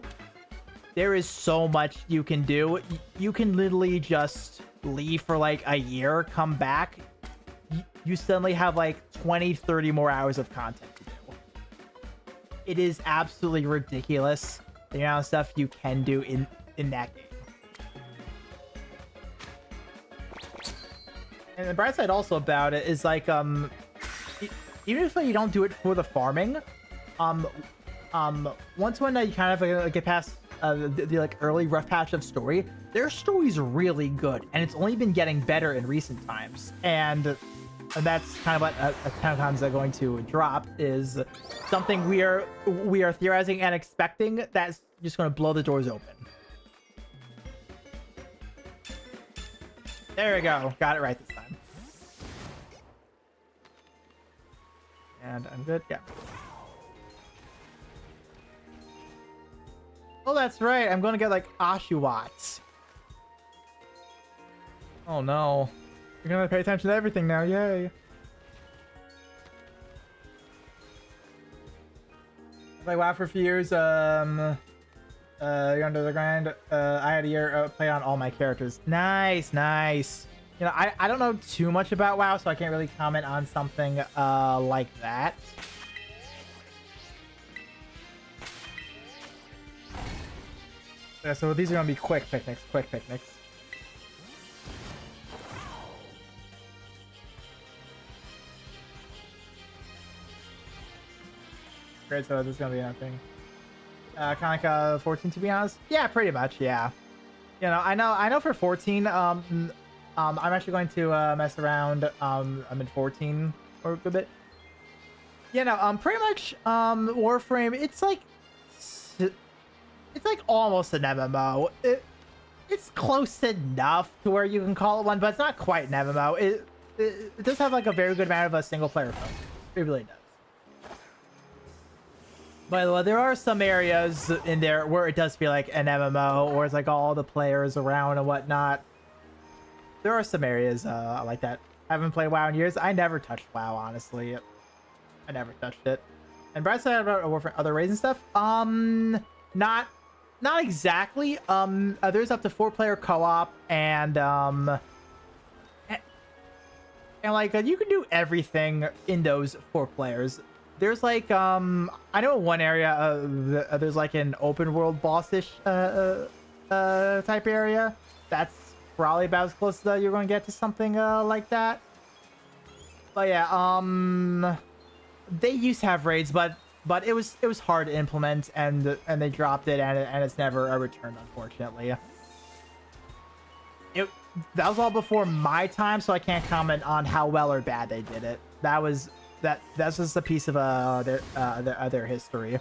there is so much you can do. You can literally just leave for like a year, come back. You suddenly have like 20-30 more hours of content to do. It is absolutely ridiculous the amount of stuff you can do in that game. And the bright side also about it is like even if you don't do it for the farming, once when you kind of get past the like early rough patch of story, their story's really good, and it's only been getting better in recent times. And that's kind of what TennoCon's are going to drop, is something we are theorizing and expecting that's just going to blow the doors open. There we go, got it right this time. And I'm good, yeah. Oh, that's right. I'm going to get, like, Oshuats. Oh, no. You're going to pay attention to everything now. Yay. Like, WoW for a few years. You're under the grind. I had a year play on all my characters. Nice. You know, I don't know too much about WoW, so I can't really comment on something like that. Yeah, so these are gonna be quick picnics. Great, so this is gonna be nothing. Kind of like 14, to be honest. Yeah, pretty much. Yeah. You know, I know for 14. I'm actually going to mess around. I'm in 14 for a good bit. You know, pretty much. Warframe. It's like almost an MMO. It's close enough to where you can call it one, but it's not quite an MMO. It does have like a very good amount of a single player focus. It really does. But there are some areas in there where it does feel like an MMO, or it's like all the players around and whatnot. There are some areas like that. I haven't played WoW in years. I never touched WoW, honestly. I never touched it. And Brad said about other raids and stuff. Not exactly. There's up to 4-player co-op, and like you can do everything in those 4 players. There's like I know one area there's like an open world bossish type area. That's probably about as close as you're going to get to something like that. But yeah, they used to have raids, but it was hard to implement, and they dropped it, and it's never returned, unfortunately. That was all before my time, so I can't comment on how well or bad they did it. That's just a piece of their history.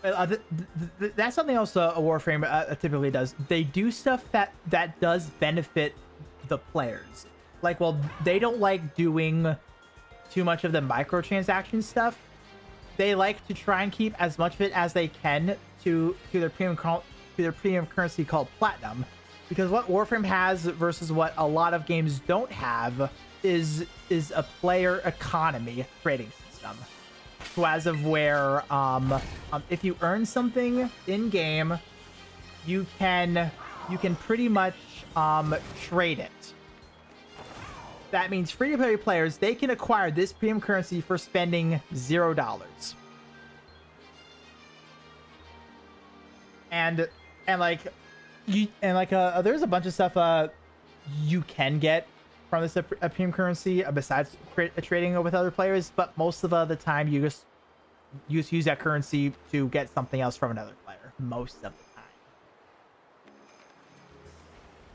That's something else a Warframe typically does. They do stuff that does benefit the players. Like, well, they don't like doing too much of the microtransaction stuff. They like to try and keep as much of it as they can to their premium currency called platinum, because what Warframe has versus what a lot of games don't have is a player economy trading system. So as of where if you earn something in game, you can pretty much trade it. That means free-to-play players, they can acquire this premium currency for spending $0. And there's a bunch of stuff you can get from this premium currency besides trading with other players, but most of the time you just use that currency to get something else from another player most of the time.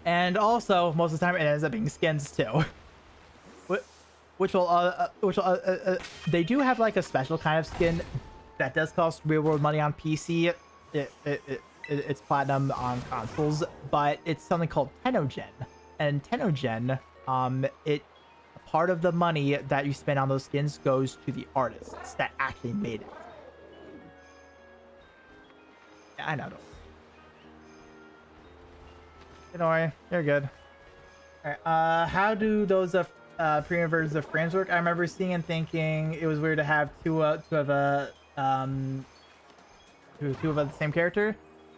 And also most of the time it ends up being skins too. Which they do have like a special kind of skin that does cost real world money on PC. It's platinum on consoles, but it's something called Tenogen. And Tenogen, part of the money that you spend on those skins goes to the artists that actually made it. Yeah, I know. Don't worry, you're good. All right, how do those premium versions of frames work? I remember seeing and thinking it was weird to have two of the same character.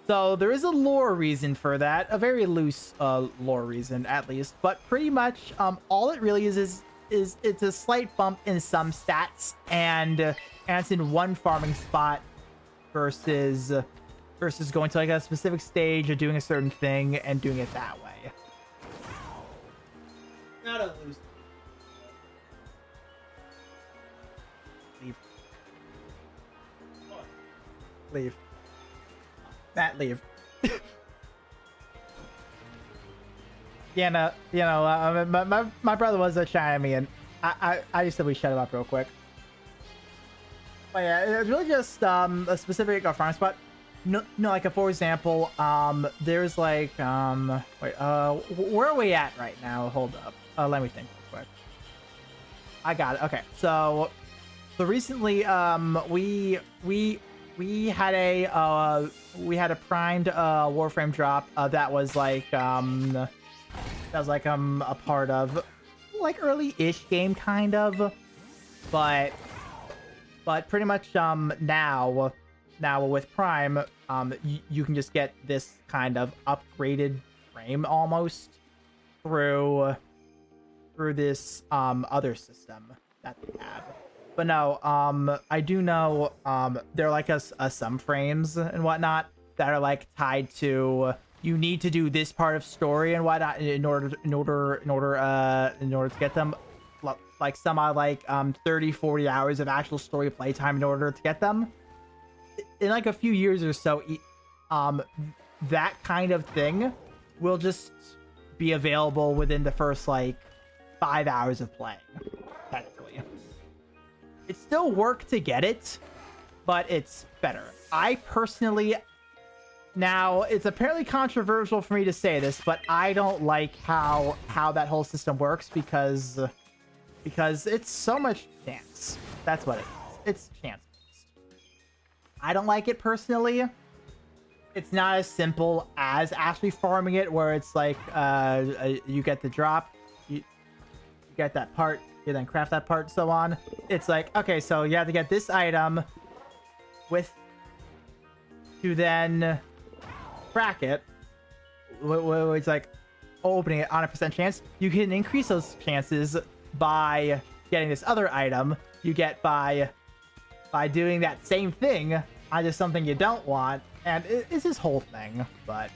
So there is a lore reason for that, a very loose lore reason at least, but pretty much all it really is it's a slight bump in some stats, and it's in one farming spot versus going to like a specific stage or doing a certain thing and doing it that way. Not a loose. Leave. Matt, leave. Yeah, no, you know, my brother was chiming me, and I used to be shut him up real quick. But yeah, it's really just a specific farm spot. No, like for example, there's like wait, where are we at right now? Hold up, let me think real quick. I got it. Okay, so recently, we had a primed Warframe drop that was like a part of like early-ish game kind of, but pretty much now with Prime you can just get this kind of upgraded frame almost through this other system that they have. But no, I do know there are like some frames and whatnot that are like tied to you need to do this part of story and whatnot in order to get them. Like some are like 30-40 hours of actual story playtime in order to get them. In like a few years or so, that kind of thing will just be available within the first like 5 hours of playing. Technically, it's still work to get it, but it's better. I personally, now it's apparently controversial for me to say this, but I don't like how that whole system works because because it's so much chance. That's what it is. It's chance based. I don't like it personally. It's not as simple as actually farming it, where it's like you get the drop, you get that part, you then craft that part, so on. It's like, okay, so you have to get this item with to then crack it. It's like opening it on a percent chance. You can increase those chances by getting this other item you get by doing that same thing on just something you don't want, and it's this whole thing. But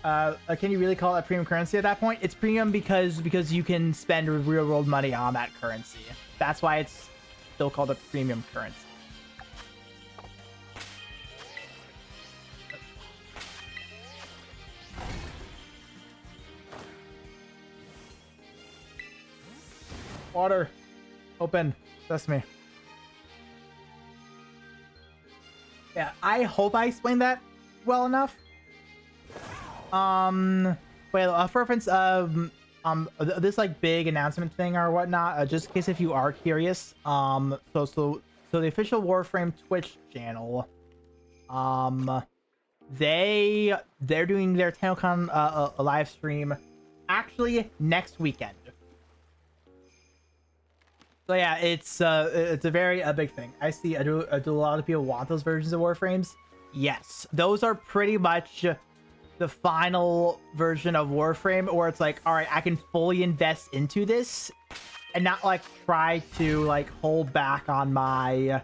can you really call it premium currency at that point? It's premium because you can spend real world money on that currency. That's why it's still called a premium currency. Water. Open. Sesame. Yeah, I hope I explained that well enough. Wait, for reference, this like big announcement thing or whatnot, just in case if you are curious, so the official Warframe Twitch channel, they're doing their TennoCon a live stream actually next weekend. So yeah, it's a very big thing. I do a lot of people want those versions of Warframes. Yes, those are pretty much the final version of Warframe, where it's like, all right, I can fully invest into this and not like try to like hold back on my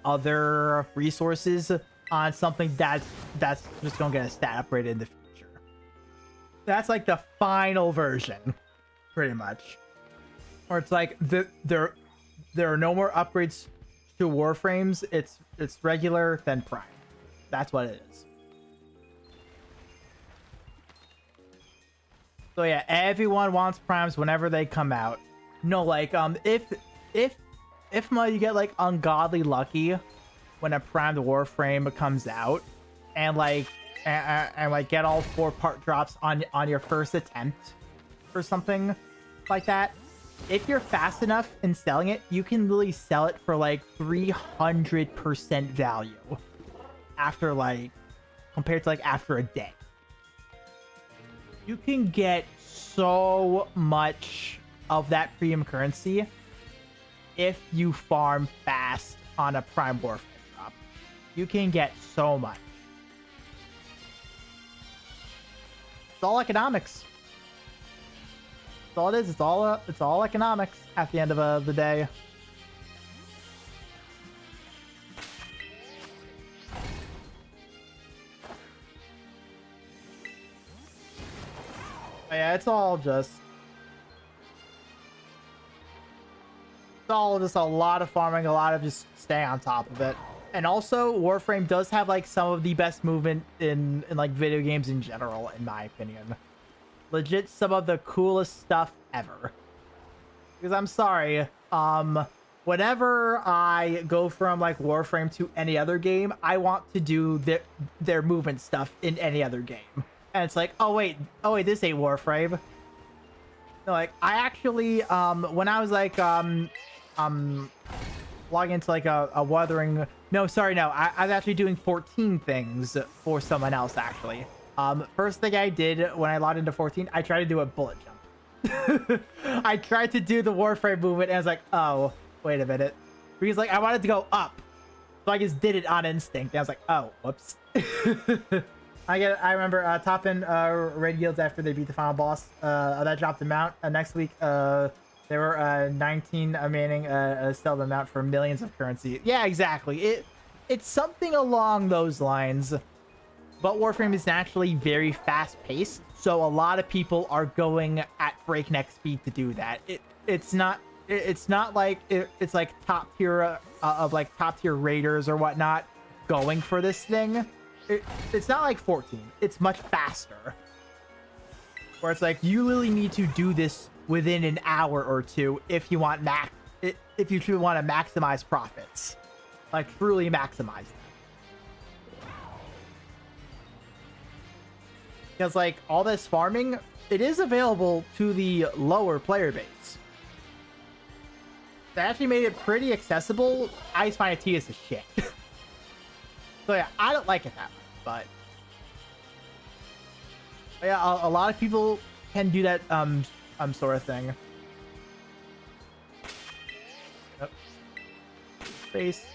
other resources on something that's just gonna get a stat upgrade in the future. That's like the final version, pretty much. Or it's like there are no more upgrades to Warframes. It's regular then Prime. That's what it is. So yeah, everyone wants Primes whenever they come out. No, like if you get like ungodly lucky when a primed Warframe comes out, and like get all 4-part drops on your first attempt or something like that. If you're fast enough in selling it, you can really sell it for like 300% value after like compared to like after a day. You can get so much of that premium currency if you farm fast on a Prime Warframe drop. You can get so much. It's all economics. That's all it is. It's all economics at the end of the day. But yeah, it's all just a lot of farming, a lot of just staying on top of it. And also, Warframe does have like some of the best movement in like video games in general, in my opinion. Legit some of the coolest stuff ever. Because I'm sorry, whenever I go from like Warframe to any other game, I want to do their movement stuff in any other game. And it's like, oh wait, this ain't Warframe. No, like I actually when I was like logging into like a weathering, I was actually doing 14 things for someone else actually. First thing I did when I logged into 14, I tried to do a bullet jump. I tried to do the Warframe movement and I was like, oh, wait a minute. Because like I wanted to go up. So I just did it on instinct. And I was like, oh, whoops. I remember topping raid yields after they beat the final boss. That dropped the mount. Next week, there were 19 remaining sell the mount for millions of currency. Yeah, exactly. It's something along those lines. But Warframe is naturally very fast-paced, so a lot of people are going at breakneck speed to do that. It's not like it's like top tier of like top tier raiders or whatnot going for this thing. It's not like 14. It's much faster. Where it's like you really need to do this within an hour or two if you want if you truly want to maximize profits, like truly maximize them. Because like all this farming, it is available to the lower player base. They actually made it pretty accessible. I just find it tedious as shit. So yeah, I don't like it that much, but yeah, a lot of people can do that sort of thing. Yep. Space.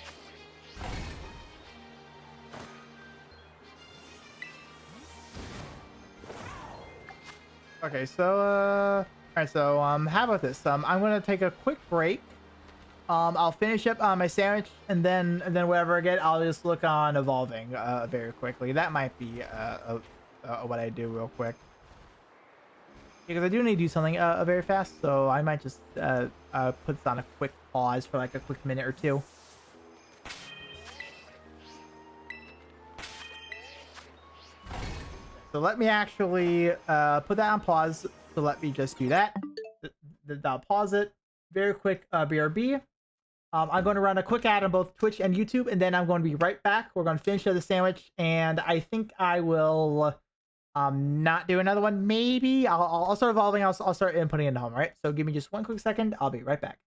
Okay, so all right, so how about this? I'm gonna take a quick break. I'll finish up my sandwich, and then whatever I get, I'll just look on evolving very quickly. That might be what I do real quick, because I do need to do something very fast. So I might just put this on a quick pause for like a quick minute or two. So let me actually put that on pause. So let me just do that. I'll pause it. Very quick BRB. I'm going to run a quick ad on both Twitch and YouTube, and then I'm going to be right back. We're going to finish the sandwich, and I think I will not do another one. Maybe I'll start evolving. I'll start inputting into home. All right. So give me just one quick second. I'll be right back.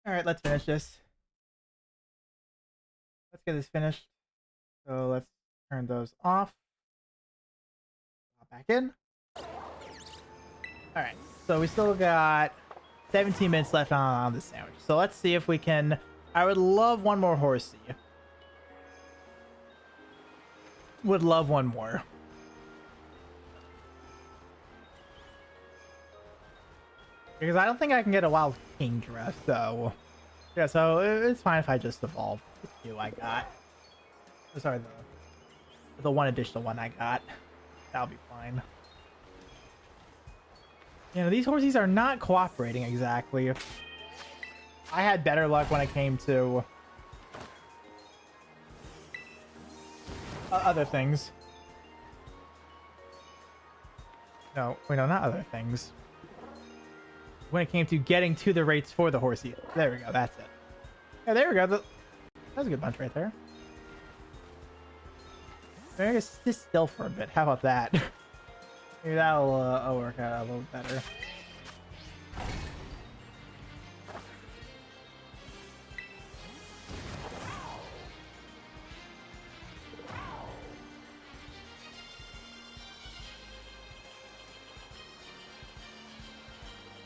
All right, let's finish this. Let's get this finished. So let's turn those off. Back in. All right, so we still got 17 minutes left on this sandwich. So let's see if we can. I would love one more horsey. Would love one more. Because I don't think I can get a wild Kingdra, so yeah, so it's fine if I just evolve the two I got. Sorry, the one additional one I got. That'll be fine. You know, these horses are not cooperating exactly. I had better luck when it came to other things. No, wait, no, not other things. When it came to getting to the rates for the horsey. There we go, that's it. Yeah, there we go. That was a good bunch right there. Maybe just still for a bit. How about that? Maybe that'll work out a little better.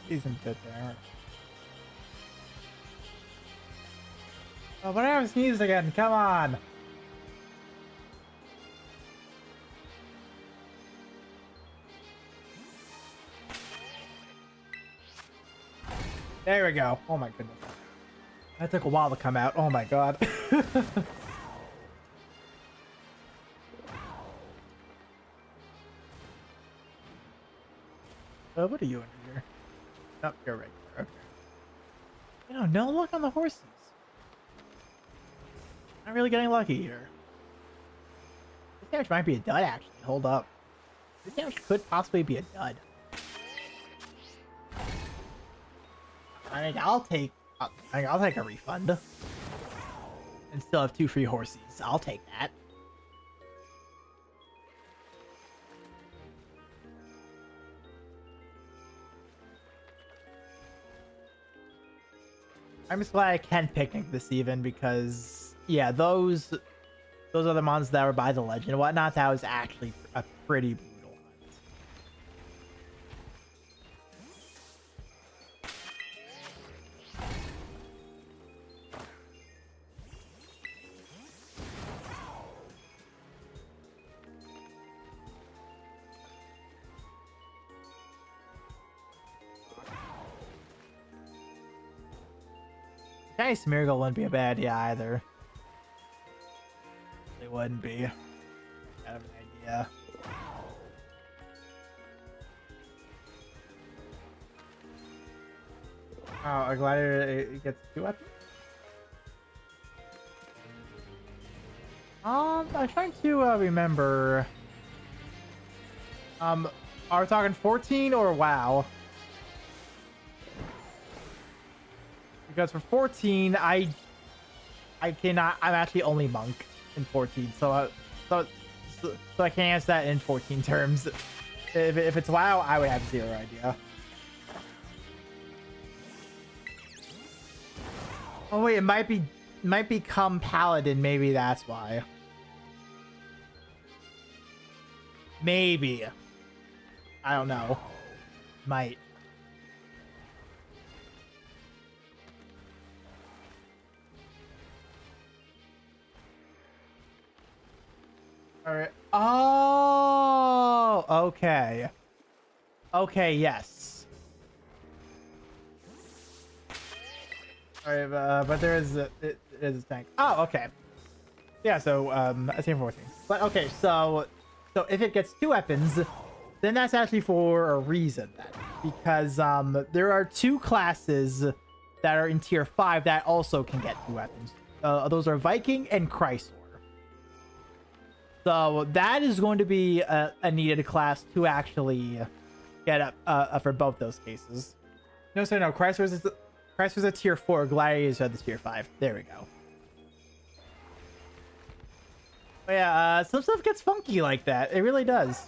Decent bit there. Oh, but I have sneezed again. Come on. There we go. Oh my goodness. That took a while to come out. Oh my god. What are you in here? Nope, you're right. Okay. You know, no luck on the horses. Not really getting lucky here. This damage might be a dud, actually. Hold up. This damage could possibly be a dud. I mean, I'll take a refund. and still have 2 free horses. I'll take that. I'm just glad I can picnic this even because, yeah, those other mons that were by the legend and whatnot, that was actually a pretty brutal hunt. Nice Miracle wouldn't be a bad idea either. It wouldn't be. I have an idea. Oh, a glider it gets 2 weapons? I'm trying to remember. Are we talking 14 or WoW? Because for 14, I cannot. I'm actually only monk in 14, so I can't answer that in 14 terms. If it's WoW, I would have 0 idea. Oh wait, it might become paladin. Maybe that's why. Maybe. I don't know. Might. All right. Oh, okay. Okay, yes. All right, but there is it is a tank. Oh, okay. Yeah, so I say 14. But okay, so if it gets 2 weapons, then that's actually for a reason then. Because there are 2 classes that are in tier 5 that also can get 2 weapons. Those are Viking and Chrysler. So that is going to be a needed class to actually get up for both those cases. No, sorry, no. Chrysler's a tier 4. Gladiators are the tier 5. There we go. But yeah, some stuff gets funky like that. It really does.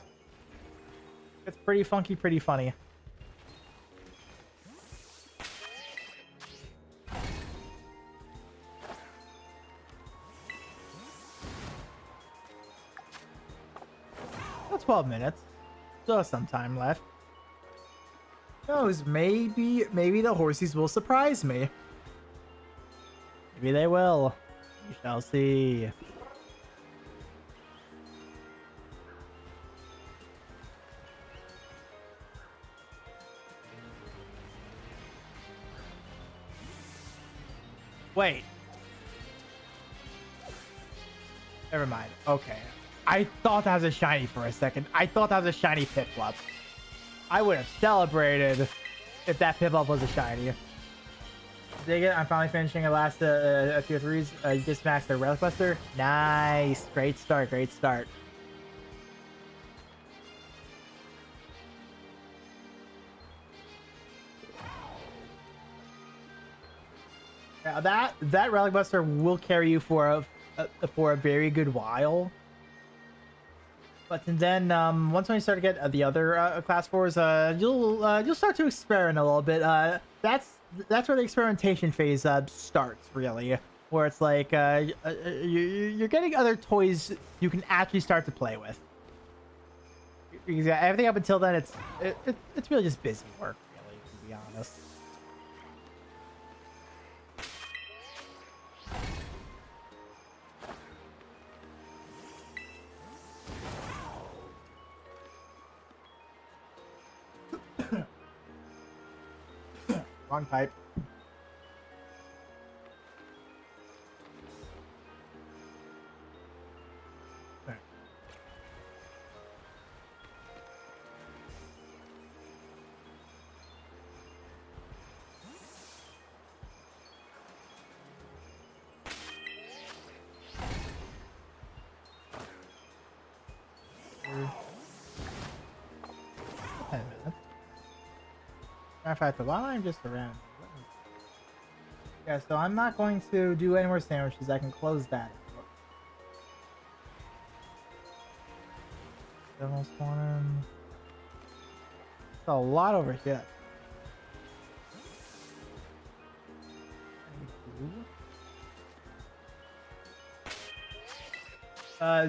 It's pretty funky, pretty funny. About 12 minutes. Still some time left. Who knows, maybe the horsies will surprise me. Maybe they will. We shall see. Wait. Never mind. Okay. I thought that was a shiny for a second. I thought that was a shiny Piplup. I would have celebrated if that Piplup was a shiny. Dig it. I'm finally finishing the last tier 3s. You just maxed the Relic Buster. Nice. Great start. Great start. Now that Relic Buster will carry you for a very good while. But then once when you start to get the other class 4s, you'll start to experiment a little bit. That's where the experimentation phase starts, really, where it's like you're getting other toys you can actually start to play with. Because everything up until then, it's really just busy work, really, to be honest. Wrong pipe. Matter of fact, while I'm just around, Yeah, so I'm not going to do any more sandwiches. I can close that out. Almost one. It's a lot over here.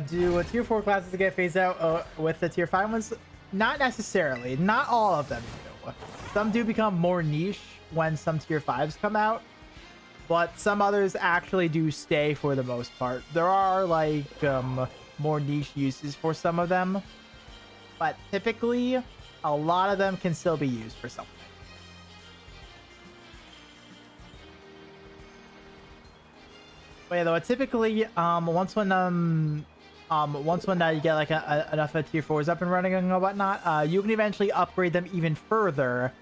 Do tier 4 classes get phased out with the tier 5 ones? Not necessarily. Not all of them do. Some do become more niche when some tier 5s come out, but some others actually do stay for the most part. There are like more niche uses for some of them, but typically a lot of them can still be used for something. But yeah, though typically once when you get like enough of tier 4s up and running and whatnot, you can eventually upgrade them even further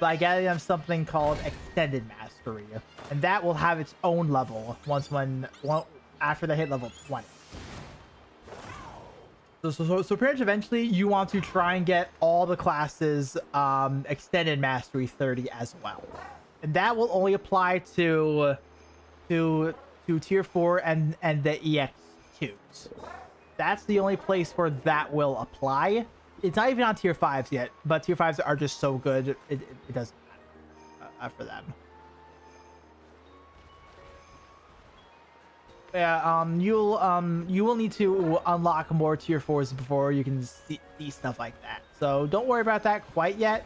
by getting them something called extended mastery, and that will have its own level after they hit level 20. So pretty much eventually you want to try and get all the classes extended mastery 30 as well, and that will only apply to tier 4 and the EX2s. That's the only place where that will apply. It's not even on tier 5s yet, but tier 5s are just so good it doesn't matter for them. Yeah, you will need to unlock more tier 4s before you can see stuff like that. So don't worry about that quite yet.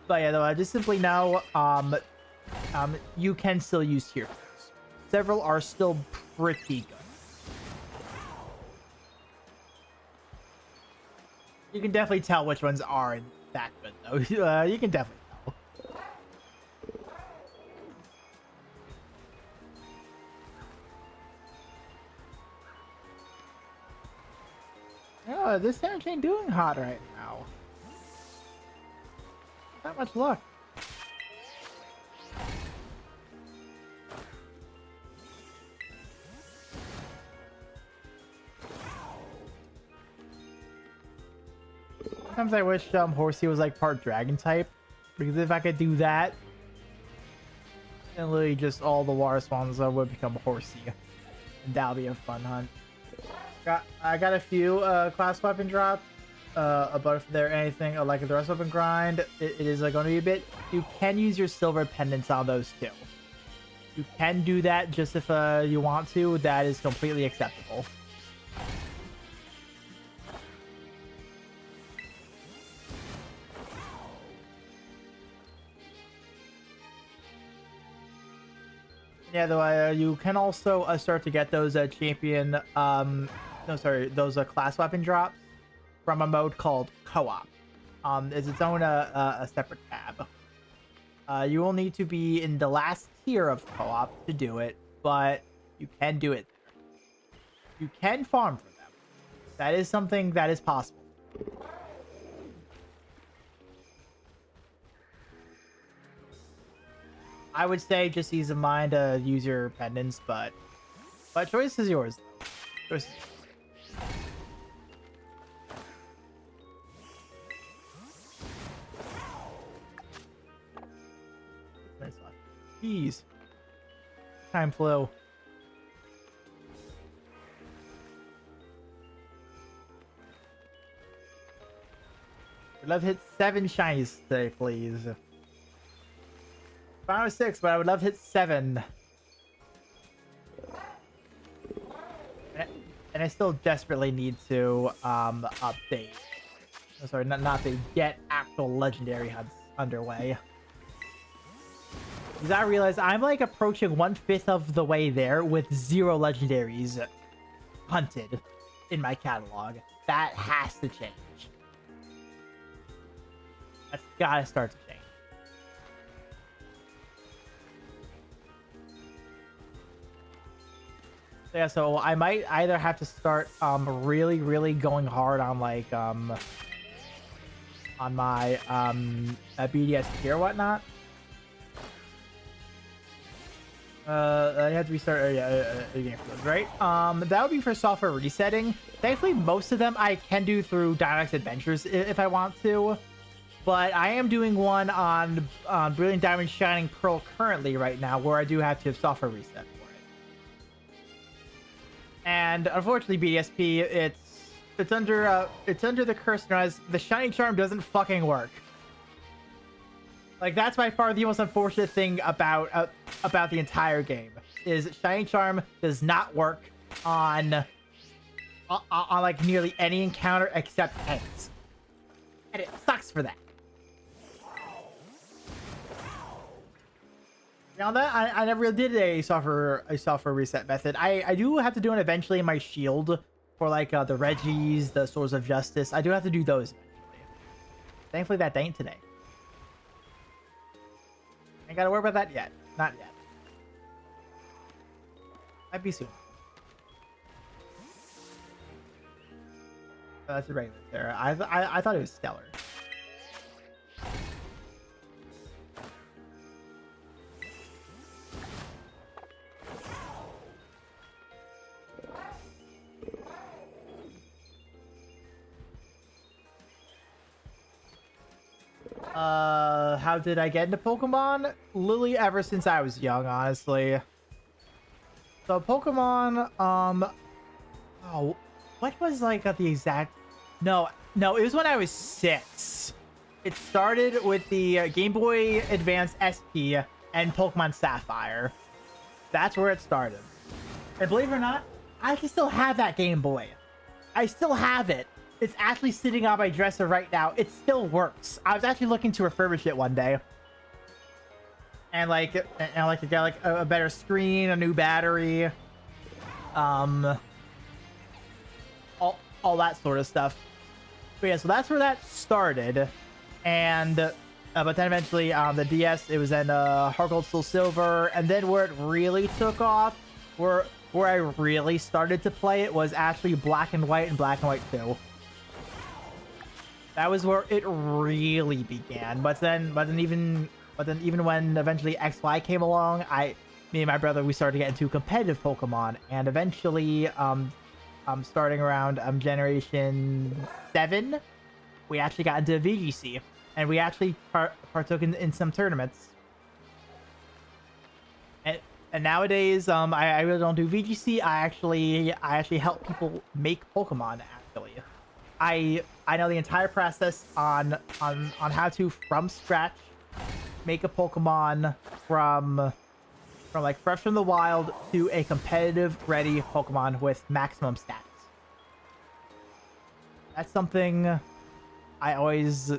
But yeah, though, just simply know you can still use tier 4s. Several are still pretty good. You can definitely tell which ones aren't that good, though. You can definitely tell. Yeah, this sandwich ain't doing hot right now. Not much luck. Sometimes I wish Horsey was like part dragon type, because if I could do that, then literally just all the water spawns would become Horsey, and that'll be a fun hunt. I got a few class weapon drops, but if there anything like a thrust weapon grind, it is going to be a bit. You can use your silver pendants on those too. You can do that just if you want to. That is completely acceptable. Yeah, though you can also start to get those champion, those class weapon drops from a mode called co-op. It's its own a separate tab. You will need to be in the last tier of co-op to do it, but you can do it there. You can farm for them. That is something that is possible. I would say just ease of mind to use your pendants, but choice is yours. Choice is yours. Jeez. Time flew. I'd love to hit 7 shinies today, please. 5 or 6, but I would love to hit 7. And I still desperately need to update. Oh, sorry, not update. Get actual legendary hunts underway. Because I realize I'm like approaching 1/5 of the way there with 0 legendaries hunted in my catalog. That has to change. That's gotta start to change. Yeah, so I might either have to start really going hard on like on my BDS tier or whatnot. I have to restart a game for those, right? That would be for software resetting. Thankfully, most of them I can do through Dynamax Adventures if I want to. But I am doing one on Brilliant Diamond Shining Pearl currently right now, where I do have to software reset for it. And unfortunately, BDSP, it's under the curse known as the Shining Charm doesn't fucking work. Like, that's by far the most unfortunate thing about the entire game, is Shining Charm does not work on like nearly any encounter except eggs, and it sucks for that. Beyond that, I never really did a software reset method. I do have to do it eventually in my shield for like the Reggies, the Swords of Justice. I do have to do those eventually. Thankfully, that ain't today. Ain't gotta worry about that yet. Not yet. Might be soon. Oh, that's a regular Sarah. I thought it was Stellar. How did I get into Pokemon? Literally ever since I was young, honestly. So Pokemon, oh, what was like the exact? No, it was when I was 6. It started with the Game Boy Advance SP and Pokemon Sapphire. That's where it started. And believe it or not, I can still have that Game Boy. I still have it. It's actually sitting on my dresser right now. It still works. I was actually looking to refurbish it one day. And like to get like a better screen, a new battery, all that sort of stuff. But yeah, so that's where that started. And but then eventually the DS, it was in Heart Gold, Soul Silver, and then where it really took off, where I really started to play it, was actually Black and White and Black and White 2. That was where it really began. But then even when eventually XY came along, me and my brother, we started to get into competitive Pokemon, and eventually starting around Generation 7, we actually got into VGC, and we actually partook in some tournaments. And nowadays, I really don't do VGC. I actually help people make Pokemon. Actually, I know the entire process on how to from scratch make a Pokemon from like fresh from the wild to a competitive ready Pokemon with maximum stats. That's something I always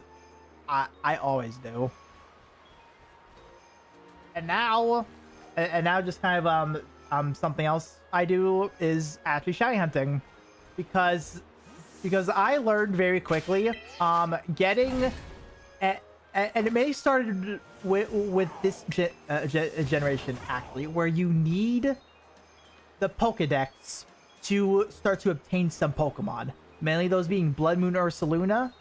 do. And now just kind of something else I do is actually shiny hunting, because I learned very quickly getting and it may have started with this generation actually, where you need the Pokedex to start to obtain some Pokemon, mainly those being Blood Moon Ursaluna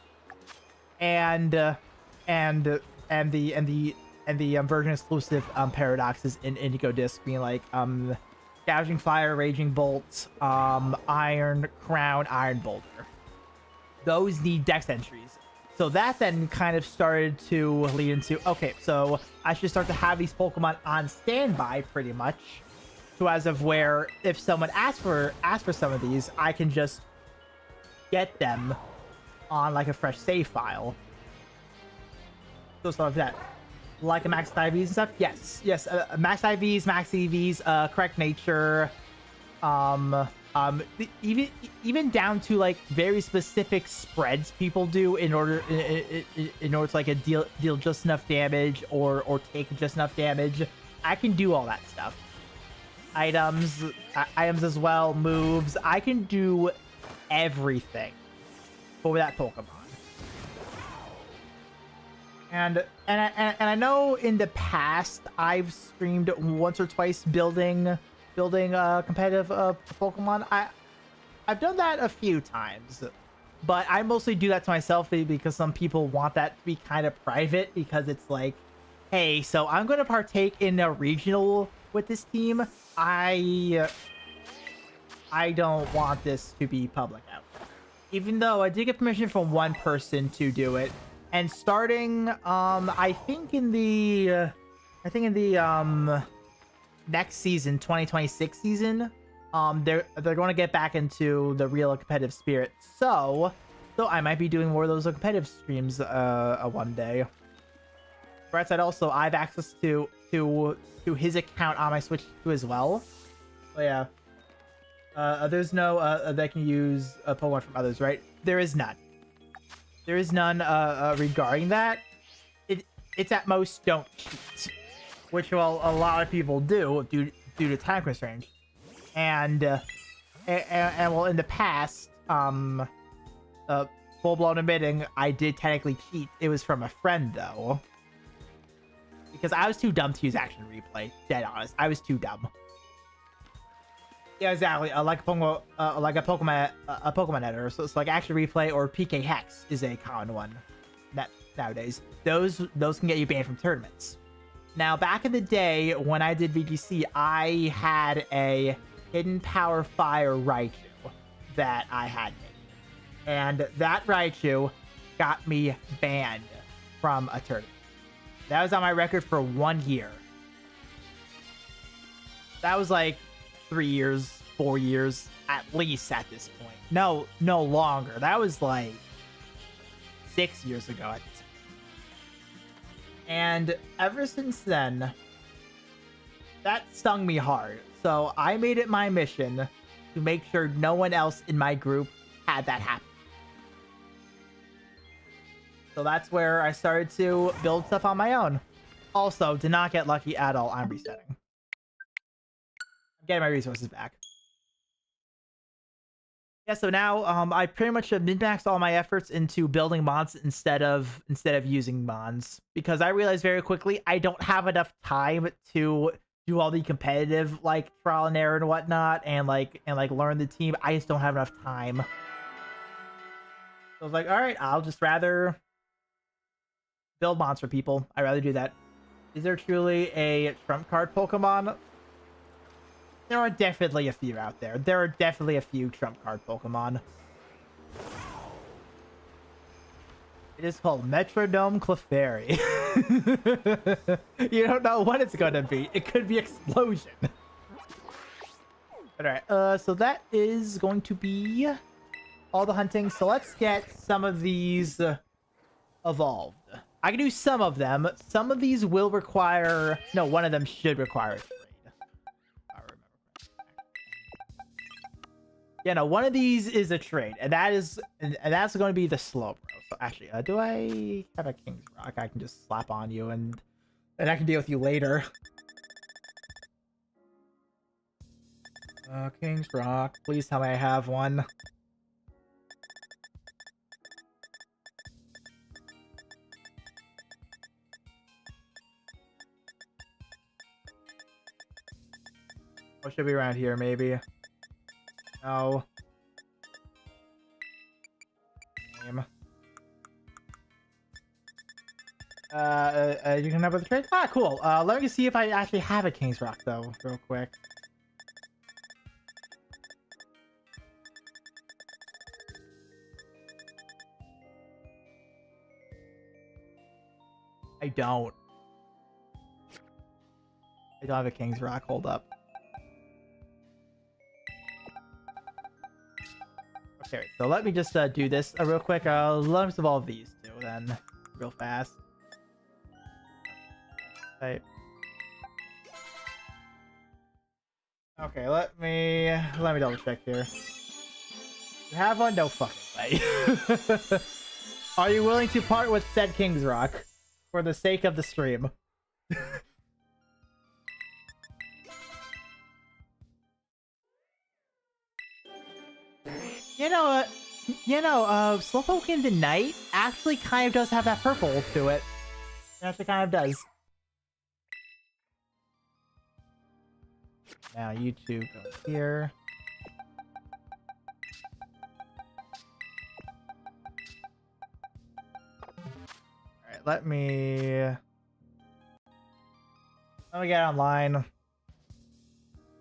and the version exclusive paradoxes in Indigo Disc, being like Gouging Fire, Raging Bolt, Iron Crown, Iron Boulder. Those need Dex entries. So that then kind of started to lead into, okay, so I should start to have these Pokemon on standby pretty much. So as of where if someone asks for some of these, I can just get them on like a fresh save file. So stuff like that. Like a max IVs and stuff? Yes. Max IVs, max EVs, correct nature, even down to like very specific spreads people do in order to like deal just enough damage or take just enough damage. I can do all that stuff. Items as well, moves. I can do everything for that Pokemon. And I know in the past I've streamed once or twice building competitive Pokemon. I've done that a few times, but I mostly do that to myself because some people want that to be kind of private, because it's like, hey, so I'm going to partake in a regional with this team. I don't want this to be public out. Even though I did get permission from one person to do it, And starting, I think in the next season, 2026 season, they're going to get back into the real competitive spirit. So I might be doing more of those competitive streams one day. Right side also, I have access to his account on my Switch too as well. So yeah, there's no that can use a Pokemon from others, right? There is none. There is none regarding that. It's at most don't cheat, which will a lot of people do due to time constraints. And well, in the past, full blown admitting, I did technically cheat. It was from a friend though, because I was too dumb to use action replay. Dead honest, I was too dumb. Yeah, exactly. Like a Pokemon editor. So it's like action replay or PK Hex is a common one nowadays. Those can get you banned from tournaments. Now, back in the day when I did VGC, I had a Hidden Power Fire Raichu that I had made, and that Raichu got me banned from a tournament. That was on my record for 1 year. That was like 3 years, 4 years at least at this point. No longer. That was like 6 years ago at this point. And ever since then, that stung me hard. So I made it my mission to make sure no one else in my group had that happen. So that's where I started to build stuff on my own. Also, did not get lucky at all. I'm resetting. I'm getting my resources back. Yeah, so now I pretty much have min-maxed all my efforts into building mods instead of using mods, because I realized very quickly I don't have enough time to do all the competitive like trial and error and whatnot, and like learn the team. I just don't have enough time. So I was like, all right, I'll just rather build mods for people. I'd rather do that. Is there truly a trump card Pokemon? There are definitely a few out there. There are definitely a few trump card Pokemon. It is called Metronome Clefairy. You don't know what it's gonna be. It could be Explosion. Alright, so that is going to be all the hunting. So let's get some of these evolved. I can do some of them. Some of these will require... No, one of them should require a trade. I remember. Yeah, no, one of these is a trade, and that's going to be the Slowbro. So actually, do I have a King's Rock? I can just slap on you, and I can deal with you later. King's Rock. Please tell me I have one. What should be around here, maybe? No. Name. You can have a trade? Ah, cool. Let me see if I actually have a King's Rock, though, real quick. I don't have a King's Rock. Hold up. Okay, so let me just do this real quick. Let me evolve these two then, real fast. Type. Okay, let me double check here. You have one? No fucking way. Are you willing to part with said King's Rock for the sake of the stream? Slowpoke in the night actually kind of does have that purple to it. It actually kind of does. Now YouTube goes here. Alright, let me get online.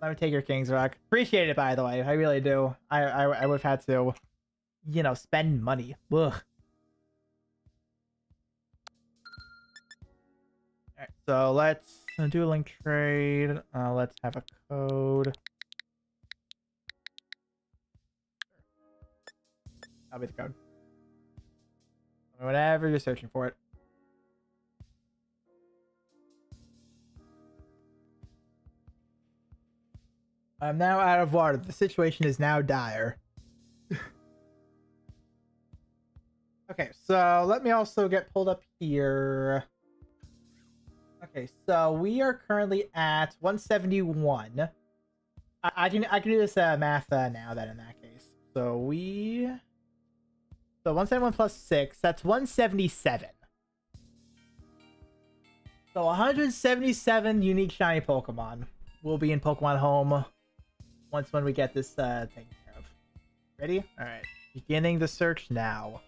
Let me take your King's Rock. Appreciate it, by the way. I really do. I would have had to, spend money. Ugh. So let's do a link trade. Let's have a code. That'll be the code. Whatever you're searching for it. I'm now out of water. The situation is now dire. Okay, so let me also get pulled up here. Okay, so we are currently at 171. I can do this math now then in that case. So 171 plus 6, that's 177. So 177 unique shiny Pokemon will be in Pokemon Home when we get this taken care of. Ready? Alright. Beginning the search now.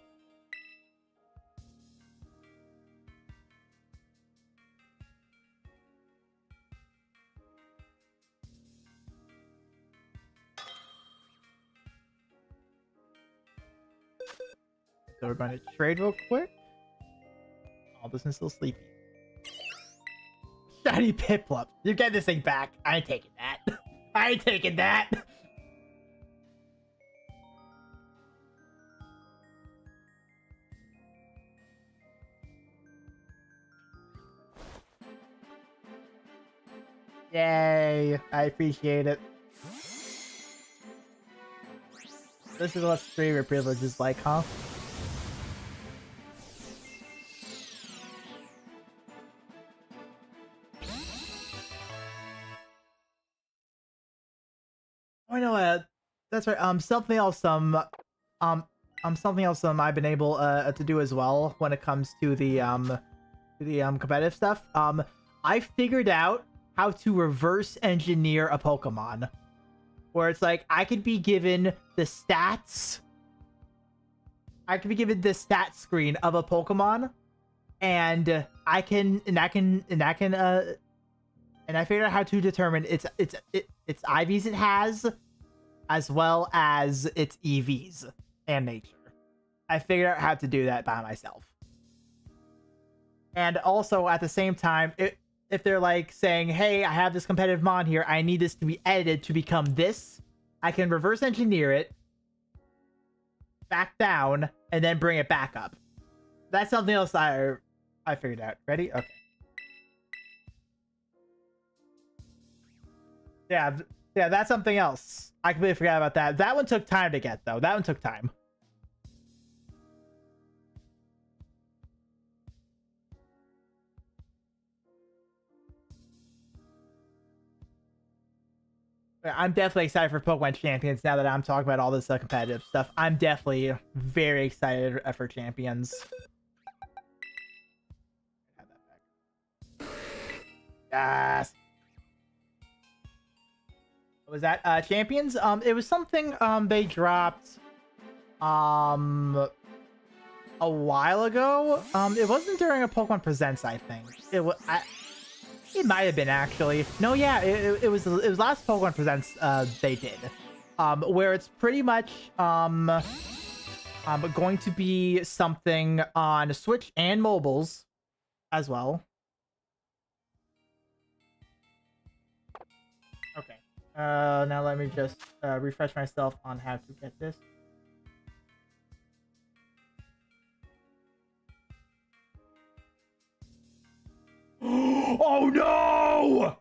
So we're going to trade real quick. Oh, this one's still sleepy. Shiny Piplup. You're getting this thing back. I ain't taking that. I ain't taking that. Yay. I appreciate it. This is what streamer privilege is like, huh? Oh, I know. That's right. Something else. Something else. I've been able to do as well when it comes to the competitive stuff. I figured out how to reverse engineer a Pokemon, where it's like I could be given the stats. I could be given the stat screen of a Pokemon, and I figured out how to determine its IVs it has, as well as its EVs and nature. I figured out how to do that by myself. And also at the same time, if they're like saying, hey, I have this competitive mon here, I need this to be edited to become this, I can reverse engineer it, back down, and then bring it back up. That's something else I figured out. Ready? Okay. Yeah, that's something else. I completely forgot about that. That one took time to get, though. That one took time. I'm definitely excited for Pokemon Champions now that I'm talking about all this competitive stuff. I'm definitely very excited for Champions. Yes. What was that? Champions? It was something they dropped a while ago. It wasn't during a Pokemon Presents, I think. It might have been, actually. No, yeah, it was last Pokemon Presents they did. Where it's pretty much going to be something on Switch and mobiles as well. Okay. Now let me just refresh myself on how to get this. Oh no!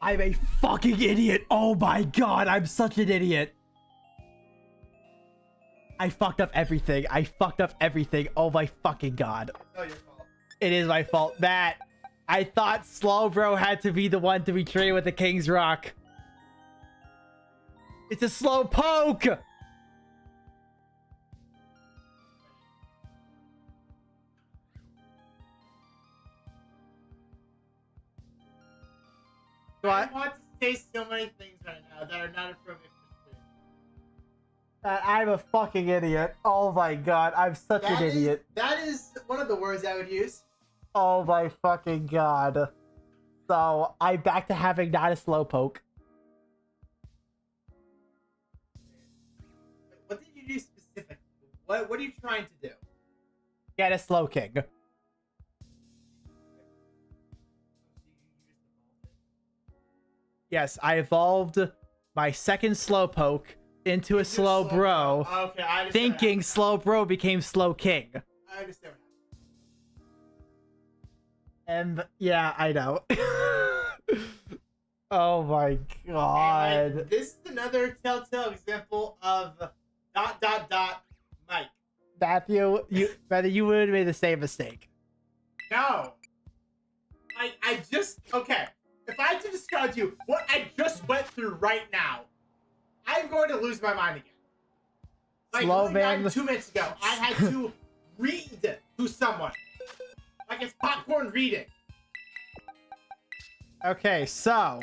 I'm a fucking idiot. Oh my god, I'm such an idiot. I fucked up everything. I fucked up everything. Oh my fucking god. It's not your fault. It is my fault. Matt, I thought Slowbro had to be the one to be traded with the King's Rock. It's a slow poke! I want to say so many things right now that are not appropriate for stream. I'm a fucking idiot. Oh my god, I'm such an idiot. That is one of the words I would use. Oh my fucking god. So, I'm back to having not a slowpoke. What did you What are you trying to do? Get a slow king. Yes, I evolved my second slowpoke into a slow bro, Okay, I understand. thinking slow bro became slow king. I understand. And yeah, I know. Oh my god. And, like, this is another telltale example of ... Mike. Matthew, you would have made the same mistake. No. I just... Okay. If I had to describe to you what I just went through right now, I'm going to lose my mind again. Like, Slow like man. 2 minutes ago, I had to read to someone. Like it's popcorn reading. Okay, so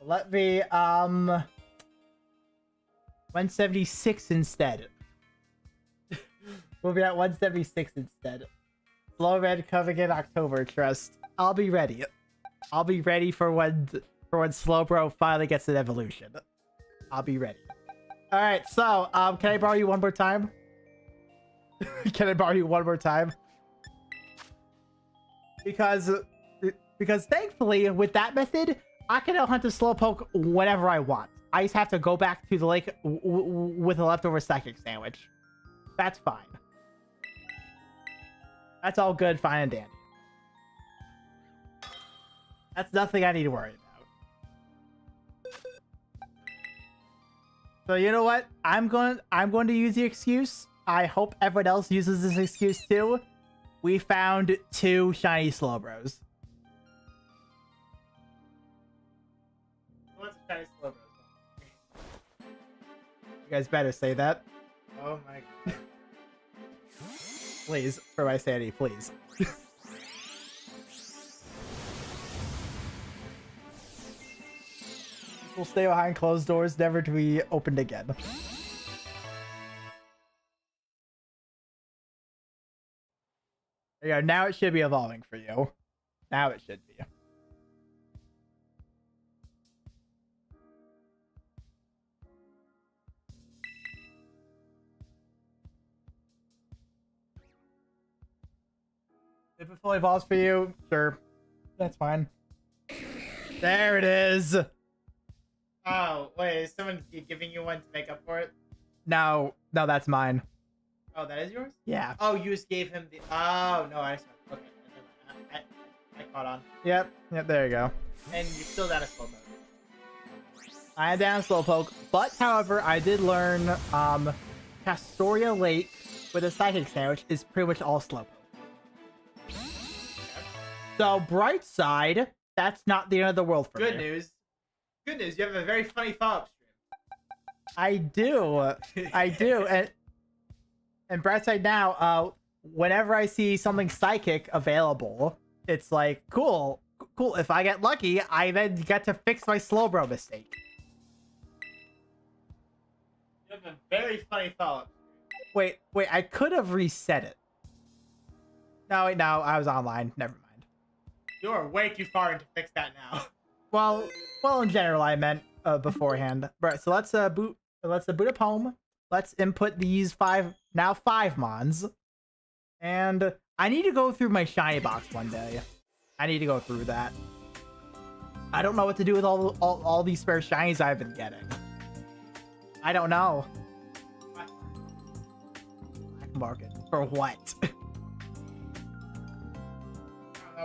let me 176 instead. We'll be at 176 instead. Slow red coming in October, trust. I'll be ready. I'll be ready for when Slowbro finally gets an evolution. I'll be ready. Alright, so can I borrow you one more time? Can I borrow you one more time? Because thankfully with that method, I can now hunt a slowpoke whenever I want. I just have to go back to the lake with a leftover psychic sandwich. That's fine. That's all good, fine and dandy. That's nothing I need to worry about. So you know what? I'm going to use the excuse. I hope everyone else uses this excuse too. We found 2 shiny Slowbros. What's a shiny Slowbro? You guys better say that. Oh my god. Please, for my sanity, please. We'll stay behind closed doors, never to be opened again. There you go. Now it should be evolving for you. Now it should be. If it fully evolves for you, sure. That's fine. There it is. Oh, wait, is someone giving you one to make up for it? No, that's mine. Oh, that is yours? Yeah. Oh, you just gave him the... Oh, no, I... Okay, never mind. I caught on. Yep, there you go. And you're still down a Slowpoke. I am down a Slowpoke, but however, I did learn Castoria Lake with a Psychic Sandwich is pretty much all Slowpoke. Okay. So, bright side, that's not the end of the world for Good me. news. Good news, you have a very funny follow-up stream. I do. I do. And bright side now, whenever I see something Psychic available, it's like, cool. If I get lucky, I then get to fix my Slowbro mistake. You have a very funny follow-up stream. Wait, I could have reset it. No, wait, no, I was online. Never mind. You're way too far in to fix that now. Well, in general, I meant beforehand. Right, so let's boot up home. Let's input these 5 mons. And I need to go through my shiny box one day. I need to go through that. I don't know what to do with all these spare shinies I've been getting. I don't know. Black market. For what? I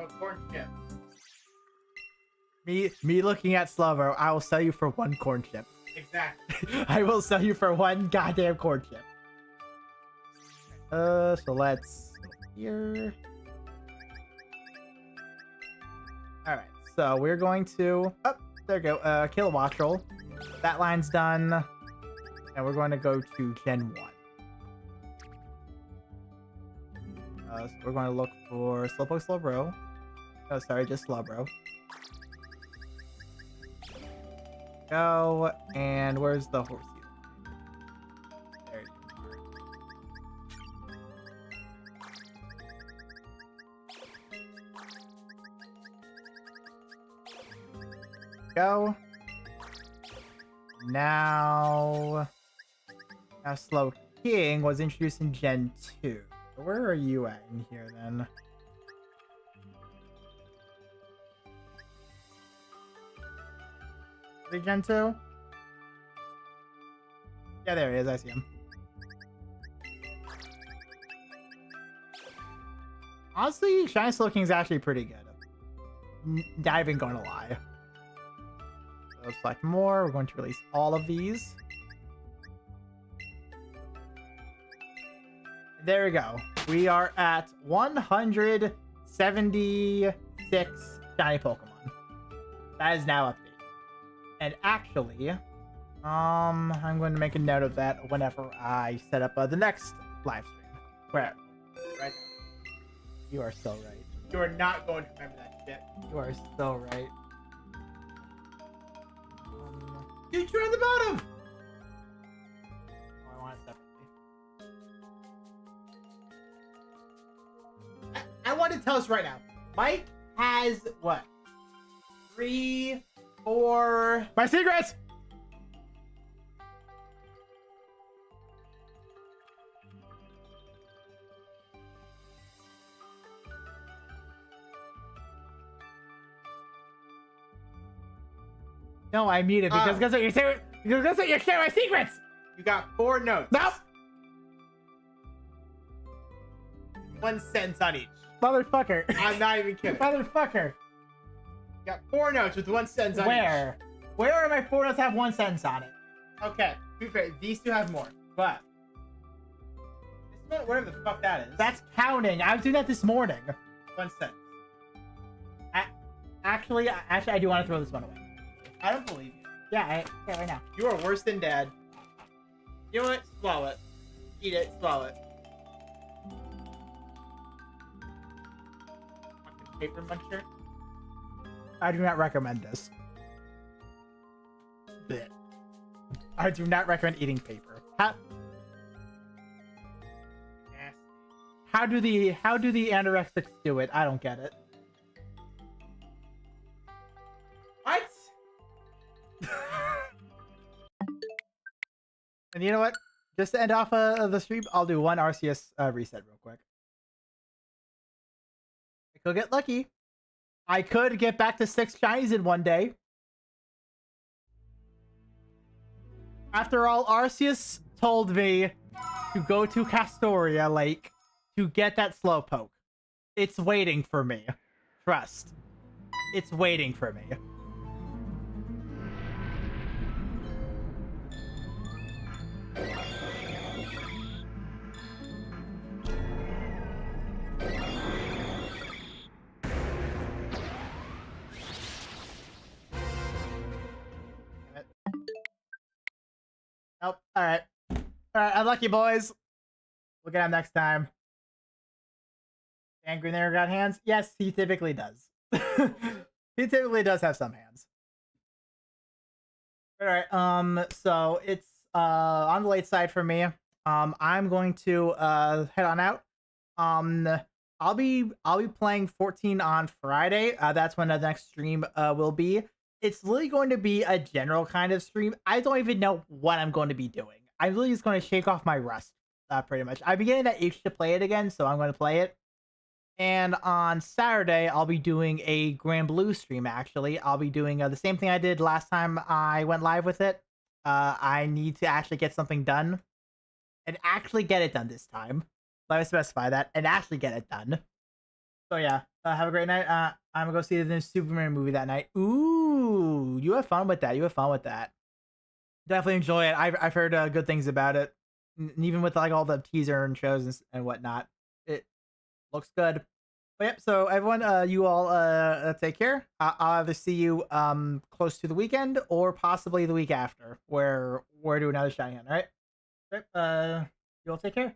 don't know, corn chip. Me looking at Slover, I will sell you for 1 corn chip. Exactly. I will sell you for 1 goddamn corn chip. So let's here. Alright, so we're going to there we go, kill a Wattrel. That line's done. And we're going to go to Gen 1. So we're going to look for Slowpoke Slowbro. Oh, sorry, just Slowbro. Go, and where's the horsey? There you are. Go. Now Now, Slow King was introduced in Gen 2. So where are you at in here then? Is he Gen 2? Yeah, there he is. I see him. Honestly, Shiny Slow King is actually pretty good. Not even going to lie. So select more. We're going to release all of these. There we go. We are at 176 shiny Pokemon. That is now updated. And actually, I'm going to make a note of that whenever I set up the next live stream. Where? Right now. You are so right. You are not going to remember that shit. You are so right. Dude, you're on the bottom! Oh, I want it separately. I want to tell us right now. Mike has what? 3, 4. My secrets! No, I muted because guess what you're saying? Because guess what you're sharing my secrets! You got 4 notes. Nope! 1 sentence on each. Motherfucker. I'm not even kidding. Motherfucker. You got 4 notes with 1 sentence on Where? Where are my 4 notes have 1 sentence on it? each. Okay, to be fair, these 2 have more. But this one, whatever the fuck that is. That's counting. I was doing that this morning. 1 sentence. Actually, I do want to throw this one away. I don't believe you. Yeah, right now. You are worse than dad. You know what? Swallow it. Eat it. Swallow it. Fucking paper muncher. I do not recommend this. Blech. I do not recommend eating paper. How do the anorexics do it? I don't get it. What? And you know what? Just to end off the stream, I'll do 1 RCS reset real quick. I could get lucky. I could get back to 6 shinies in one day. After all, Arceus told me to go to Castoria Lake to get that Slowpoke. It's waiting for me. Trust. It's waiting for me. Nope. Alright. Alright, unlucky boys. We'll get him next time. And Green there got hands? Yes, he typically does. He typically does have some hands. Alright, so it's on the late side for me. I'm going to head on out. I'll be playing 14 on Friday. That's when the next stream will be. It's really going to be a general kind of stream. I don't even know what I'm going to be doing. I'm really just going to shake off my rust, pretty much. I've been getting that itch to play it again, so I'm going to play it. And on Saturday, I'll be doing a Grand Blue stream, actually. I'll be doing the same thing I did last time I went live with it. I need to actually get something done. And actually get it done this time. Let me specify that. And actually get it done. So yeah, have a great night. I'm gonna go see the new Superman movie that night. Ooh, you have fun with that. You have fun with that. Definitely enjoy it. I've heard good things about it. And even with like all the teaser and shows and whatnot, it looks good. But yep. So everyone, you all take care. I'll either see you close to the weekend or possibly the week after, where we're doing another shiny hunt. All right. Yep. You all take care.